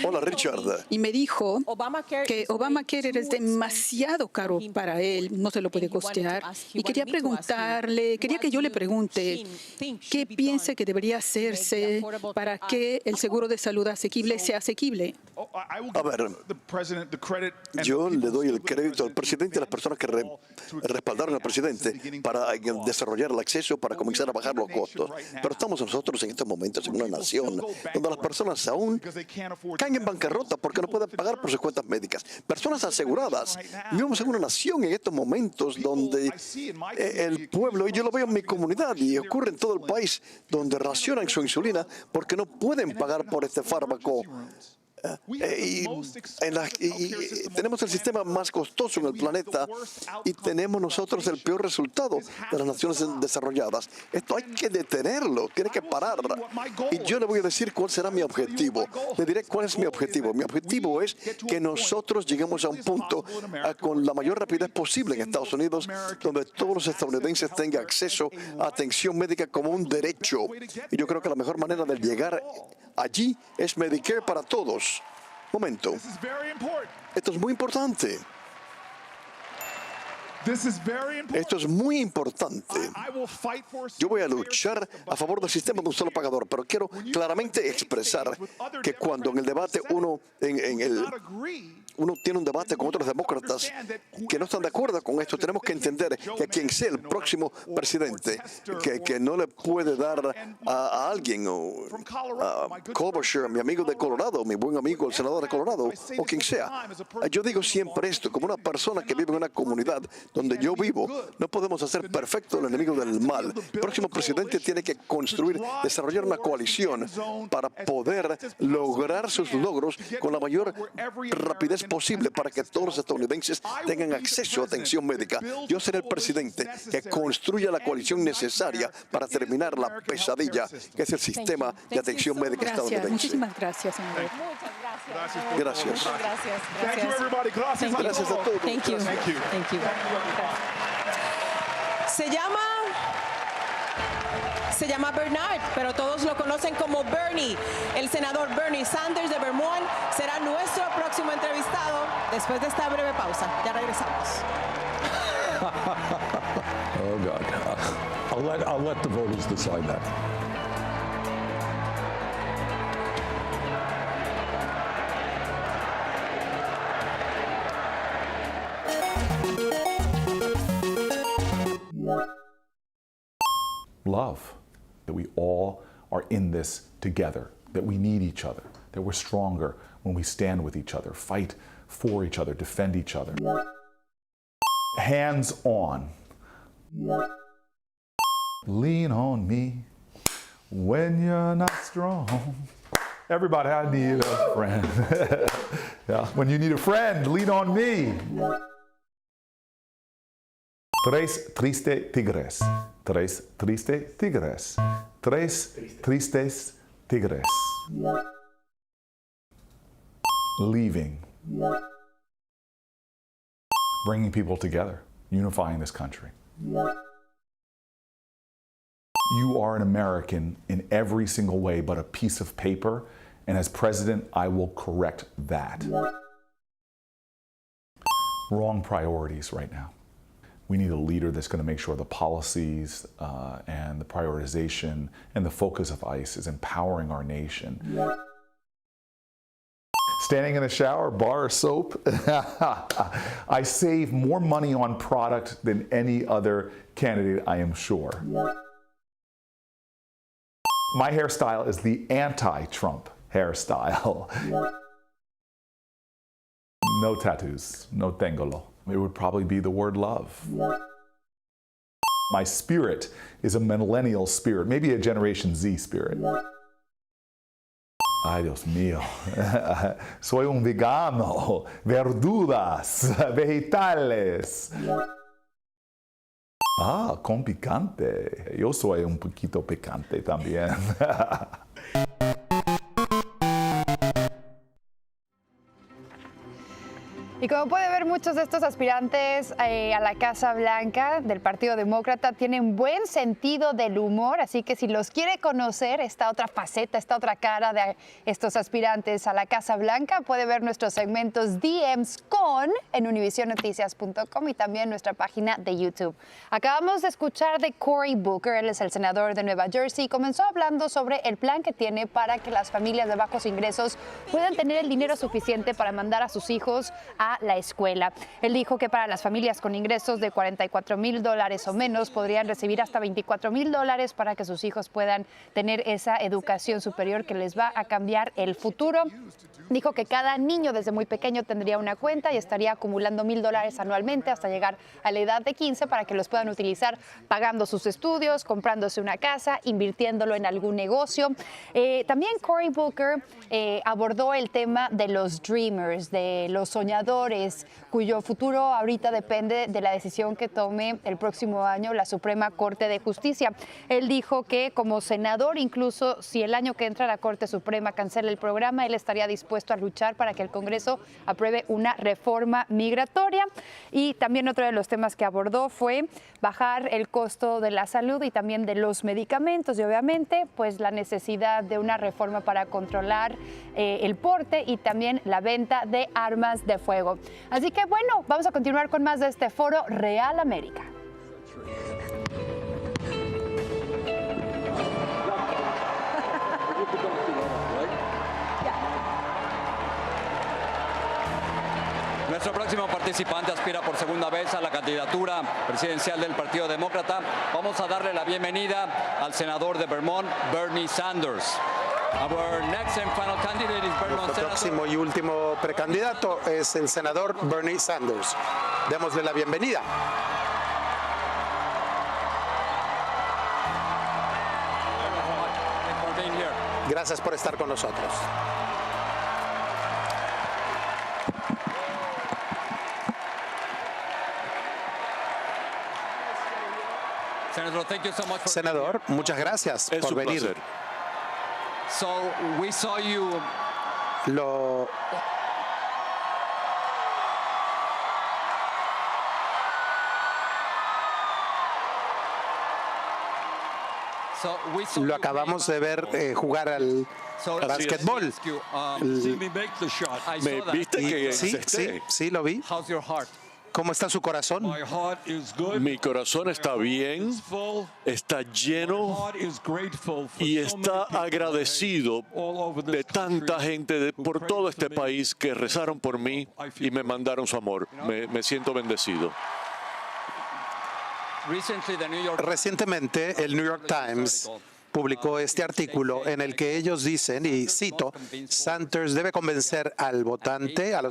Hola, Richard. Y me dijo que Obamacare es demasiado caro para él, no se lo puede costear. Y quería que yo le pregunte qué piensa que debería hacerse para que el seguro de salud asequible sea asequible. A ver, yo le doy el crédito al presidente y a las personas que respaldaron al presidente para desarrollar el acceso, para comenzar a bajar los costos. Pero estamos nosotros en estos momentos en una nación donde las personas aún caen en bancarrota porque no pueden pagar por sus cuentas médicas. Personas aseguradas. Vivimos en una nación en estos momentos donde el pueblo, y yo lo veo en mi comunidad y ocurre en todo el país, donde racionan su insulina porque no pueden pagar por este fármaco. Y tenemos el sistema más costoso en el planeta y tenemos nosotros el peor resultado de las naciones desarrolladas. Esto hay que detenerlo, tiene que parar. Y yo le voy a decir cuál será mi objetivo. Le diré cuál es mi objetivo. Mi objetivo es que nosotros lleguemos a un punto con la mayor rapidez posible en Estados Unidos, donde todos los estadounidenses tengan acceso a atención médica como un derecho. Y yo creo que la mejor manera de llegar allí es Medicare para todos. Momento. Esto es muy importante. Esto es muy importante. Yo voy a luchar a favor del sistema de un solo pagador, pero quiero claramente expresar que cuando en el debate uno tiene un debate con otros demócratas que no están de acuerdo con esto, tenemos que entender que quien sea el próximo presidente, que no le puede dar a alguien, a Klobuchar, mi amigo de Colorado, mi buen amigo, el senador de Colorado, o quien sea. Yo digo siempre esto, como una persona que vive en una comunidad donde yo vivo, no podemos hacer perfecto el enemigo del mal. El próximo presidente tiene que desarrollar una coalición para poder lograr sus logros con la mayor rapidez posible para que todos los estadounidenses tengan acceso a atención médica. Yo seré el presidente que construya la coalición necesaria para terminar la pesadilla que es el sistema de atención médica estadounidense. Muchísimas gracias, senador. Gracias. Gracias a todos. Thank you. Se llama Bernard, pero todos lo conocen como Bernie. El senador Bernie Sanders de Vermont será nuestro próximo entrevistado después de esta breve pausa. Ya regresamos. Oh God. I'll let the voters decide that. Love, that we all are in this together, that we need each other, that we're stronger when we stand with each other, fight for each other, defend each other. Hands on. Lean on me when you're not strong. Everybody, I need a friend. Yeah. When you need a friend, lean on me. Tres tristes tigres. Tres tristes tigres. Tres tristes tigres. Leaving Bringing people together, unifying this country. You are an American in every single way but a piece of paper, and as president, I will correct that. Wrong priorities right now. We need a leader that's going to make sure the policies and the prioritization and the focus of ICE is empowering our nation. Standing in the shower, bar of soap. I save more money on product than any other candidate, I am sure. My hairstyle is the anti-Trump hairstyle. No tattoos, no tengolo. It would probably be the word love. My spirit is a millennial spirit, maybe a Generation Z spirit. Ay, Dios mío. Soy un vegano, verduras, vegetales. Ah, con picante. Yo soy un poquito picante también. Y como puede ver, muchos de estos aspirantes a la Casa Blanca del Partido Demócrata tienen buen sentido del humor, así que si los quiere conocer, esta otra faceta, esta otra cara de estos aspirantes a la Casa Blanca, puede ver nuestros segmentos DMs con en univisionnoticias.com y también nuestra página de YouTube. Acabamos de escuchar de Cory Booker, él es el senador de Nueva Jersey, y comenzó hablando sobre el plan que tiene para que las familias de bajos ingresos puedan tener el dinero suficiente para mandar a sus hijos a la escuela. Él dijo que para las familias con ingresos de $44,000 o menos podrían recibir hasta $24,000 para que sus hijos puedan tener esa educación superior que les va a cambiar el futuro. Dijo que cada niño desde muy pequeño tendría una cuenta y estaría acumulando $1,000 anualmente hasta llegar a la edad de 15 para que los puedan utilizar pagando sus estudios, comprándose una casa, invirtiéndolo en algún negocio. También Cory Booker abordó el tema de los dreamers, de los soñadores, cuyo futuro ahorita depende de la decisión que tome el próximo año la Suprema Corte de Justicia. Él dijo que como senador, incluso si el año que entra la Corte Suprema cancela el programa, él estaría dispuesto a luchar para que el Congreso apruebe una reforma migratoria. Y también otro de los temas que abordó fue bajar el costo de la salud y también de los medicamentos y obviamente pues la necesidad de una reforma para controlar el porte y también la venta de armas de fuego. Así que bueno, vamos a continuar con más de este Foro Real América. Nuestro próximo participante aspira por segunda vez a la candidatura presidencial del Partido Demócrata. Vamos a darle la bienvenida al senador de Vermont, Bernie Sanders. Our next and final candidate is Vermont Nuestro próximo y último precandidato es el senador Bernie Sanders. Démosle la bienvenida. Gracias por estar con nosotros. Senador, muchas gracias por venir. Lo acabamos de ver jugar al básquetbol. ¿Me viste que sí, lo vi. ¿Cómo está su corazón? Mi corazón está bien, está lleno y está agradecido de tanta gente por todo este país que rezaron por mí y me mandaron su amor. Me siento bendecido. Recientemente, el New York Times publicó este artículo en el que ellos dicen, y cito, Sanders debe convencer a los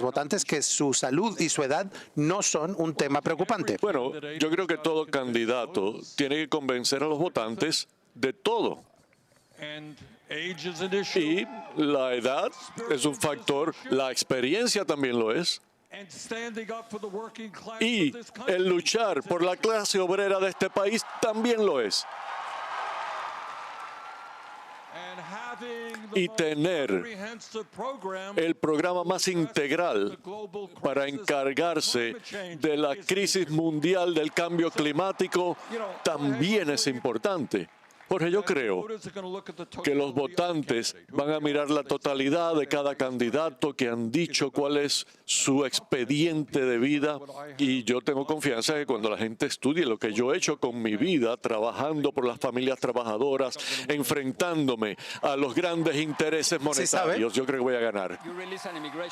votantes que su salud y su edad no son un tema preocupante. Bueno, yo creo que todo candidato tiene que convencer a los votantes de todo. Y la edad es un factor, la experiencia también lo es. Y el luchar por la clase obrera de este país también lo es. y tener el programa más integral para encargarse de la crisis mundial del cambio climático también es importante. Jorge, yo creo que los votantes van a mirar la totalidad de cada candidato, que han dicho cuál es su expediente de vida, y yo tengo confianza que cuando la gente estudie lo que yo he hecho con mi vida, trabajando por las familias trabajadoras, enfrentándome a los grandes intereses monetarios, yo creo que voy a ganar.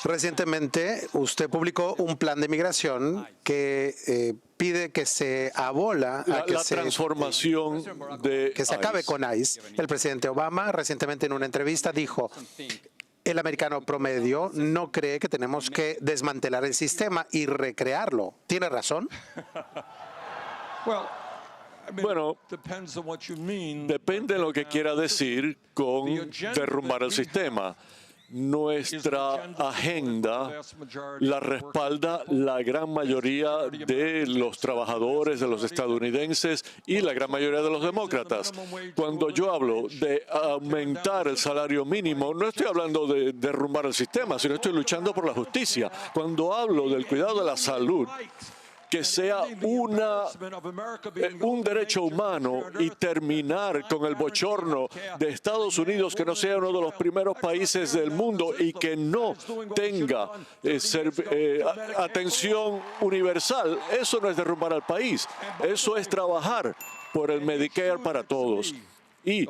Recientemente usted publicó un plan de migración que pide que se abola la transformación de que se acabe con ICE. El presidente Obama recientemente en una entrevista dijo: el americano promedio no cree que tenemos que desmantelar el sistema y recrearlo. ¿Tiene razón? Bueno, depende de lo que quiera decir con derrumbar el sistema. Nuestra agenda la respalda la gran mayoría de los trabajadores, de los estadounidenses y la gran mayoría de los demócratas. Cuando yo hablo de aumentar el salario mínimo, no estoy hablando de derrumbar el sistema, sino estoy luchando por la justicia. Cuando hablo del cuidado de la salud, que sea un derecho humano, y terminar con el bochorno de Estados Unidos, que no sea uno de los primeros países del mundo y que no tenga atención universal. Eso no es derrumbar al país, eso es trabajar por el Medicare para todos. Y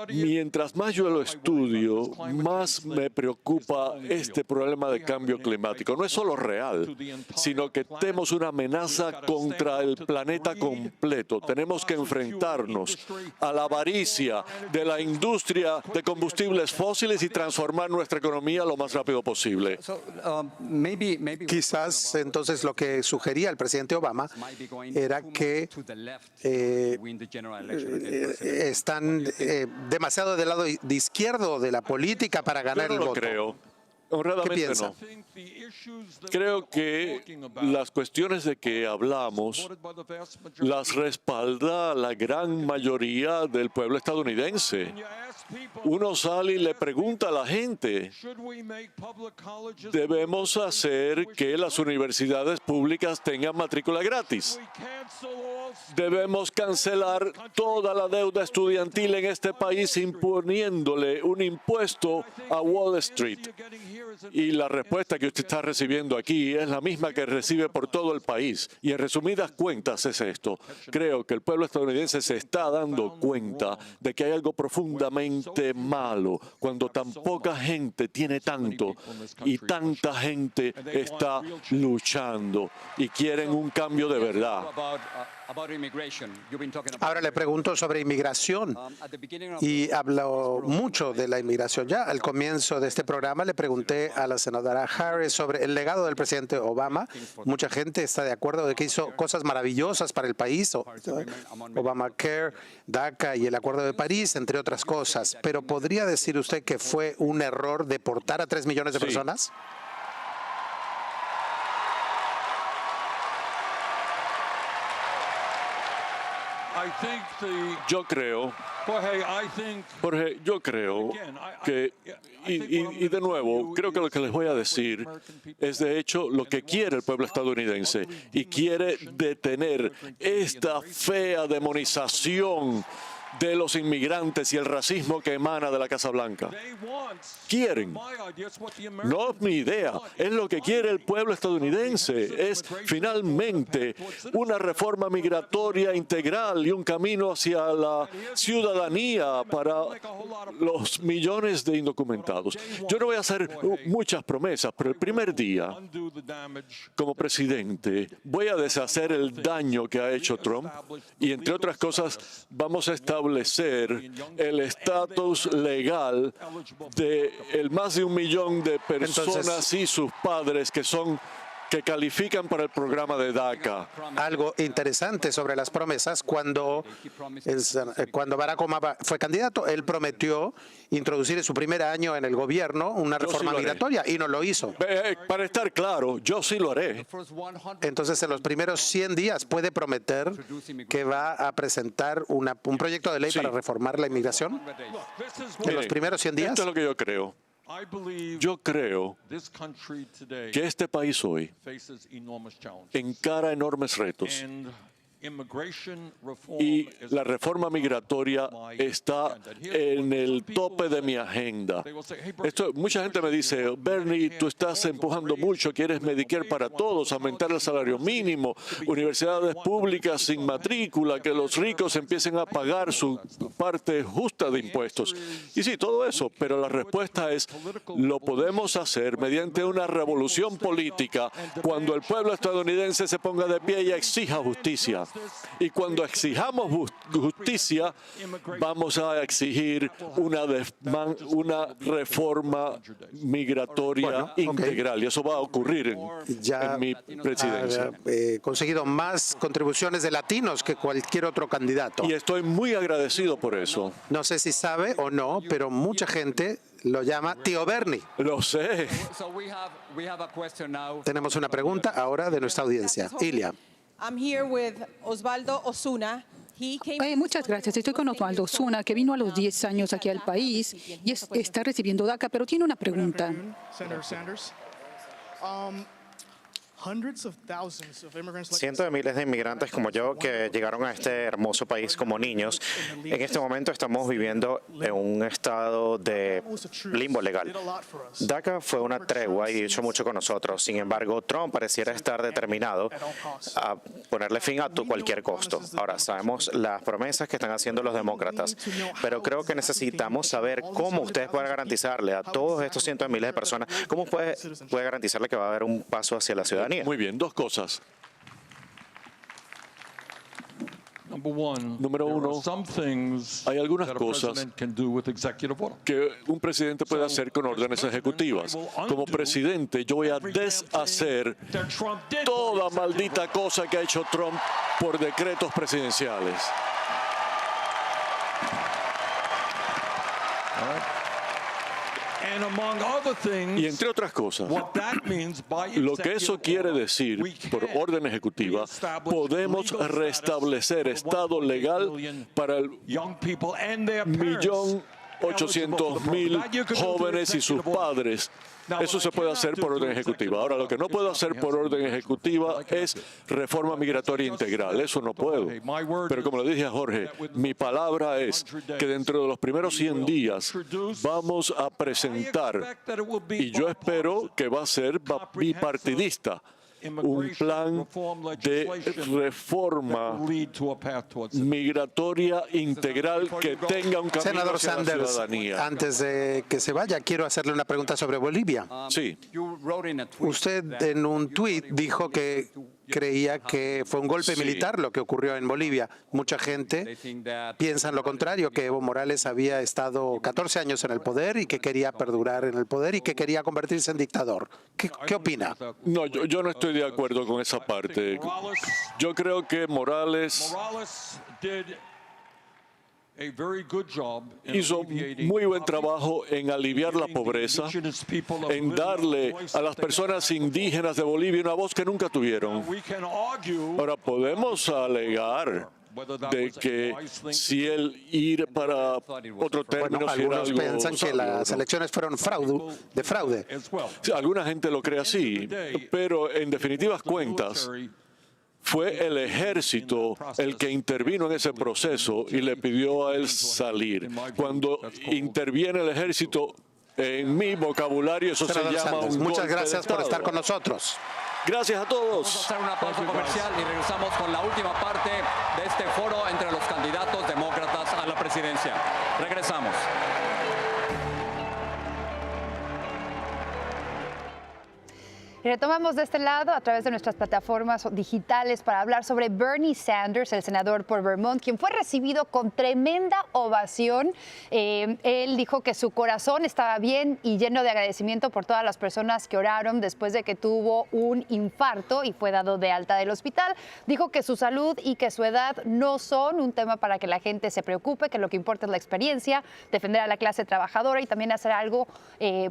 mientras más yo lo estudio, más me preocupa este problema de cambio climático. No es solo real, sino que tenemos una amenaza contra el planeta completo. Tenemos que enfrentarnos a la avaricia de la industria de combustibles fósiles y transformar nuestra economía lo más rápido posible. Quizás entonces lo que sugería el presidente Obama era que están demasiado del lado de izquierdo de la política para ganar el voto. Creo. Honradamente no. Creo que las cuestiones de que hablamos las respalda la gran mayoría del pueblo estadounidense. Uno sale y le pregunta a la gente: ¿debemos hacer que las universidades públicas tengan matrícula gratis? ¿Debemos cancelar toda la deuda estudiantil en este país imponiéndole un impuesto a Wall Street? Y la respuesta que usted está recibiendo aquí es la misma que recibe por todo el país. Y en resumidas cuentas es esto. Creo que el pueblo estadounidense se está dando cuenta de que hay algo profundamente malo cuando tan poca gente tiene tanto y tanta gente está luchando y quieren un cambio de verdad. Ahora le pregunto sobre inmigración, y hablo mucho de la inmigración. Ya al comienzo de este programa le pregunté a la senadora Harris sobre el legado del presidente Obama. Mucha gente está de acuerdo de que hizo cosas maravillosas para el país: Obamacare, DACA y el Acuerdo de París, entre otras cosas. Pero ¿podría decir usted que fue un error deportar a 3 millones de personas? Yo creo, Jorge, yo creo que, y de nuevo, creo que lo que les voy a decir es de hecho lo que quiere el pueblo estadounidense, y quiere detener esta fea demonización de los inmigrantes y el racismo que emana de la Casa Blanca. Quieren, no es mi idea, es lo que quiere el pueblo estadounidense, es finalmente una reforma migratoria integral y un camino hacia la ciudadanía para los millones de indocumentados. Yo no voy a hacer muchas promesas, pero el primer día, como presidente, voy a deshacer el daño que ha hecho Trump, y entre otras cosas vamos a establecer el estatus legal de más de 1 millón de personas y sus padres que son que califican para el programa de DACA. Algo interesante sobre las promesas, cuando Barack Obama fue candidato, él prometió introducir en su primer año en el gobierno una reforma migratoria y no lo hizo. Para estar claro, yo sí lo haré. Entonces, en los primeros 100 días, ¿puede prometer que va a presentar un proyecto de ley para reformar la inmigración? ¿En los primeros 100 días? Esto es lo que yo creo. Yo creo que este país hoy encara enormes retos y la reforma migratoria está en el tope de mi agenda. Mucha gente me dice, Bernie, tú estás empujando mucho, quieres Medicare para todos, aumentar el salario mínimo, universidades públicas sin matrícula, que los ricos empiecen a pagar su parte justa de impuestos. Y sí, todo eso, pero la respuesta es, lo podemos hacer mediante una revolución política cuando el pueblo estadounidense se ponga de pie y exija justicia. Y cuando exijamos justicia, vamos a exigir una reforma migratoria integral. Y eso va a ocurrir en mi presidencia. Ha conseguido más contribuciones de latinos que cualquier otro candidato. Y estoy muy agradecido por eso. No sé si sabe o no, pero mucha gente lo llama Tío Bernie. Lo sé. Tenemos una pregunta ahora de nuestra audiencia. Ilia. I'm here with Osvaldo Osuna. Muchas gracias. Estoy con Osvaldo Osuna, que vino a los 10 años aquí al país y está recibiendo DACA, pero tiene una pregunta. Cientos de miles de inmigrantes como yo que llegaron a este hermoso país como niños, en este momento estamos viviendo en un estado de limbo legal. DACA fue una tregua y hizo mucho con nosotros. Sin embargo, Trump pareciera estar determinado a ponerle fin a cualquier costo. Ahora, sabemos las promesas que están haciendo los demócratas, pero creo que necesitamos saber cómo ustedes pueden garantizarle a todos estos cientos de miles de personas, cómo puede garantizarle que va a haber un paso hacia la ciudadanía. Muy bien, dos cosas. Número uno, hay algunas cosas que un presidente puede hacer con órdenes ejecutivas. Como presidente, yo voy a deshacer toda maldita cosa que ha hecho Trump por decretos presidenciales. Y entre otras cosas, lo que eso quiere decir por orden ejecutiva, podemos restablecer estado legal para el 1.800.000 jóvenes y sus padres. Eso se puede hacer por orden ejecutiva. Ahora, lo que no puedo hacer por orden ejecutiva es reforma migratoria integral. Eso no puedo. Pero como le dije a Jorge, mi palabra es que dentro de los primeros 100 días vamos a presentar, y yo espero que va a ser bipartidista, un plan de reforma migratoria integral que tenga un camino Senador hacia Sanders, la ciudadanía. antes de que se vaya, quiero hacerle una pregunta sobre Bolivia. Sí. Usted en un tuit dijo que creía que fue un golpe militar lo que ocurrió en Bolivia. Mucha gente piensa en lo contrario, que Evo Morales había estado 14 años en el poder y que quería perdurar en el poder y que quería convertirse en dictador. ¿Qué opina? No, yo no estoy de acuerdo con esa parte. Yo creo que Morales hizo muy buen trabajo en aliviar la pobreza, en darle a las personas indígenas de Bolivia una voz que nunca tuvieron. Ahora, podemos alegar de que si él ir para otro término, algunos piensan que las elecciones fueron de fraude. Sí, alguna gente lo cree así, pero en definitivas cuentas, fue el ejército el que intervino en ese proceso y le pidió a él salir. Cuando interviene el ejército, en mi vocabulario eso se llama un golpe de Muchas gracias por Estado. estar con nosotros. Gracias a todos. Vamos a hacer una pausa comercial y regresamos con la última parte de este foro entre los candidatos demócratas a la presidencia. Regresamos. Y retomamos de este lado a través de nuestras plataformas digitales para hablar sobre Bernie Sanders, el senador por Vermont, quien fue recibido con tremenda ovación. Él dijo que su corazón estaba bien y lleno de agradecimiento por todas las personas que oraron después de que tuvo un infarto y fue dado de alta del hospital. Dijo que su salud y que su edad no son un tema para que la gente se preocupe, que lo que importa es la experiencia, defender a la clase trabajadora y también hacer algo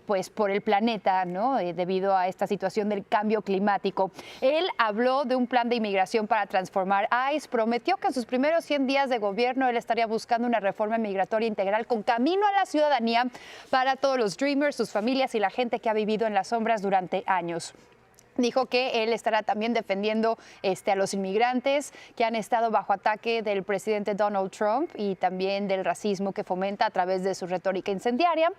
pues por el planeta, ¿no? Debido a esta situación del cambio climático. Él habló de un plan de inmigración para transformar ICE, prometió que en sus primeros 100 días de gobierno él estaría buscando una reforma migratoria integral con camino a la ciudadanía para todos los Dreamers, sus familias y la gente que ha vivido en las sombras durante años. Dijo que él estará también defendiendo a los inmigrantes que han estado bajo ataque del presidente Donald Trump y también del racismo que fomenta a través de su retórica incendiaria.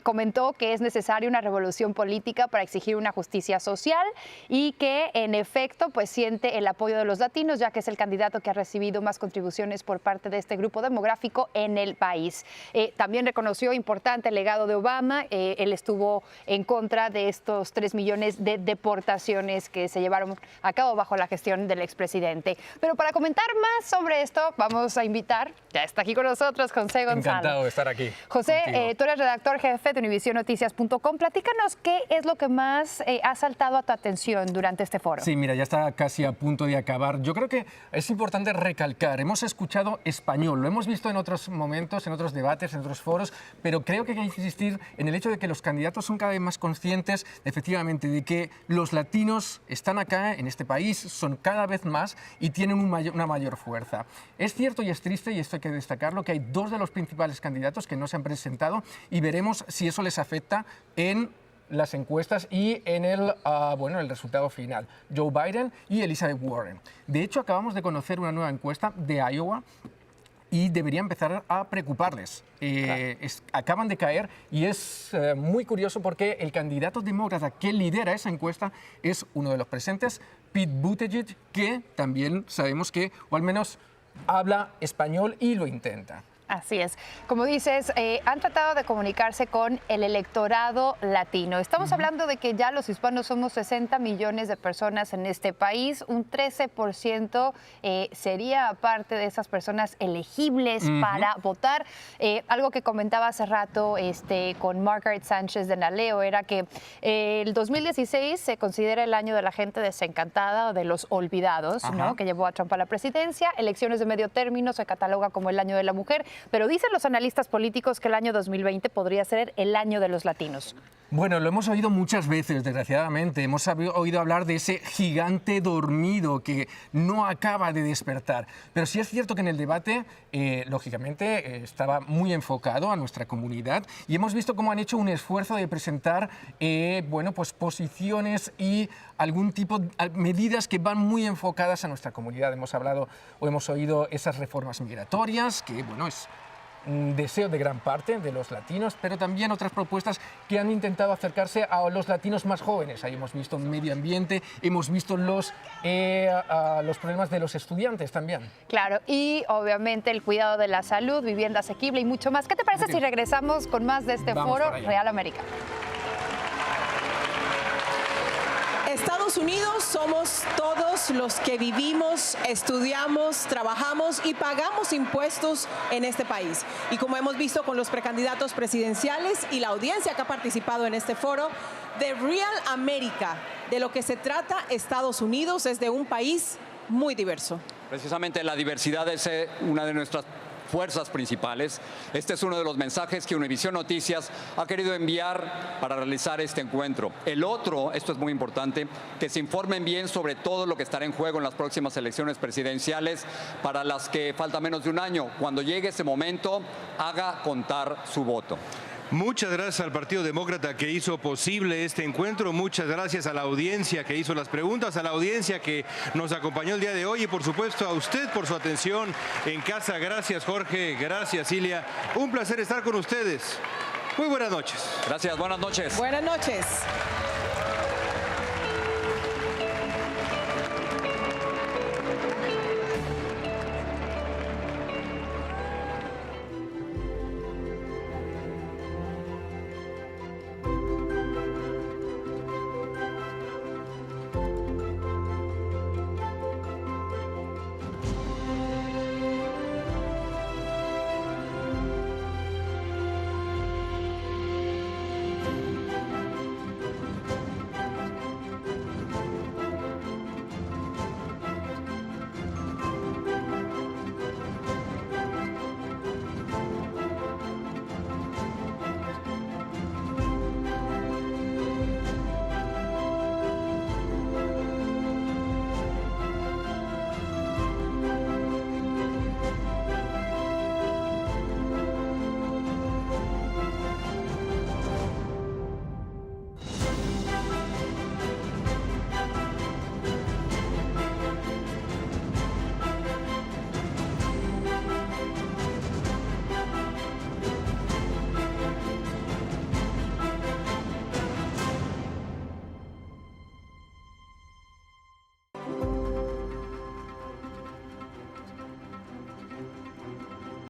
Comentó que es necesaria una revolución política para exigir una justicia social y que en efecto pues siente el apoyo de los latinos, ya que es el candidato que ha recibido más contribuciones por parte de este grupo demográfico en el país. También reconoció importante el legado de Obama. Él estuvo en contra de estos 3 millones de deportaciones que se llevaron a cabo bajo la gestión del expresidente. Pero para comentar más sobre esto, vamos a invitar, ya está aquí con nosotros, José González. Encantado de estar aquí. José, tú eres redactor jefe de UnivisionNoticias.com. Platícanos qué es lo que más ha saltado a tu atención durante este foro. Sí, mira, ya está casi a punto de acabar. Yo creo que es importante recalcar, hemos escuchado español, lo hemos visto en otros momentos, en otros debates, en otros foros, pero creo que hay que insistir en el hecho de que los candidatos son cada vez más conscientes, efectivamente, de que los latinos están acá en este país, son cada vez más y tienen una mayor fuerza. Es cierto y es triste, y esto hay que destacarlo, que hay 2 de los principales candidatos que no se han presentado y veremos si eso les afecta en las encuestas y en el resultado final. Joe Biden y Elizabeth Warren. De hecho, acabamos de conocer una nueva encuesta de Iowa y debería empezar a preocuparles. Acaban de caer y es muy curioso porque el candidato demócrata que lidera esa encuesta es uno de los presentes, Pete Buttigieg, que también sabemos que, o al menos habla español y lo intenta. Así es. Como dices, han tratado de comunicarse con el electorado latino. Estamos hablando de que ya los hispanos somos 60 millones de personas en este país. Un 13% sería parte de esas personas elegibles para votar. Algo que comentaba hace rato con Margaret Sánchez de Naleo era que el 2016 se considera el año de la gente desencantada o de los olvidados, ¿no? Que llevó a Trump a la presidencia. Elecciones de medio término se cataloga como el año de la mujer. Pero dicen los analistas políticos que el año 2020 podría ser el año de los latinos. Bueno, lo hemos oído muchas veces, desgraciadamente. Hemos oído hablar de ese gigante dormido que no acaba de despertar. Pero sí es cierto que en el debate, lógicamente, estaba muy enfocado a nuestra comunidad y hemos visto cómo han hecho un esfuerzo de presentar pues posiciones y algún tipo de medidas que van muy enfocadas a nuestra comunidad. Hemos hablado o hemos oído esas reformas migratorias, que es un deseo de gran parte de los latinos, pero también otras propuestas que han intentado acercarse a los latinos más jóvenes. Ahí hemos visto medio ambiente, hemos visto los problemas de los estudiantes también. Claro, y obviamente el cuidado de la salud, vivienda asequible y mucho más. ¿Qué te parece si regresamos con más de este foro Real América? Estados Unidos somos todos los que vivimos, estudiamos, trabajamos y pagamos impuestos en este país. Y como hemos visto con los precandidatos presidenciales y la audiencia que ha participado en este foro, de Real América, de lo que se trata Estados Unidos, es de un país muy diverso. Precisamente la diversidad es una de nuestras fuerzas principales. Este es uno de los mensajes que Univision Noticias ha querido enviar para realizar este encuentro. El otro, esto es muy importante, que se informen bien sobre todo lo que estará en juego en las próximas elecciones presidenciales, para las que falta menos de un año. Cuando llegue ese momento, haga contar su voto. Muchas gracias al Partido Demócrata que hizo posible este encuentro. Muchas gracias a la audiencia que hizo las preguntas, a la audiencia que nos acompañó el día de hoy y por supuesto a usted por su atención en casa. Gracias Jorge, gracias Ilia. Un placer estar con ustedes. Muy buenas noches. Gracias, buenas noches. Buenas noches.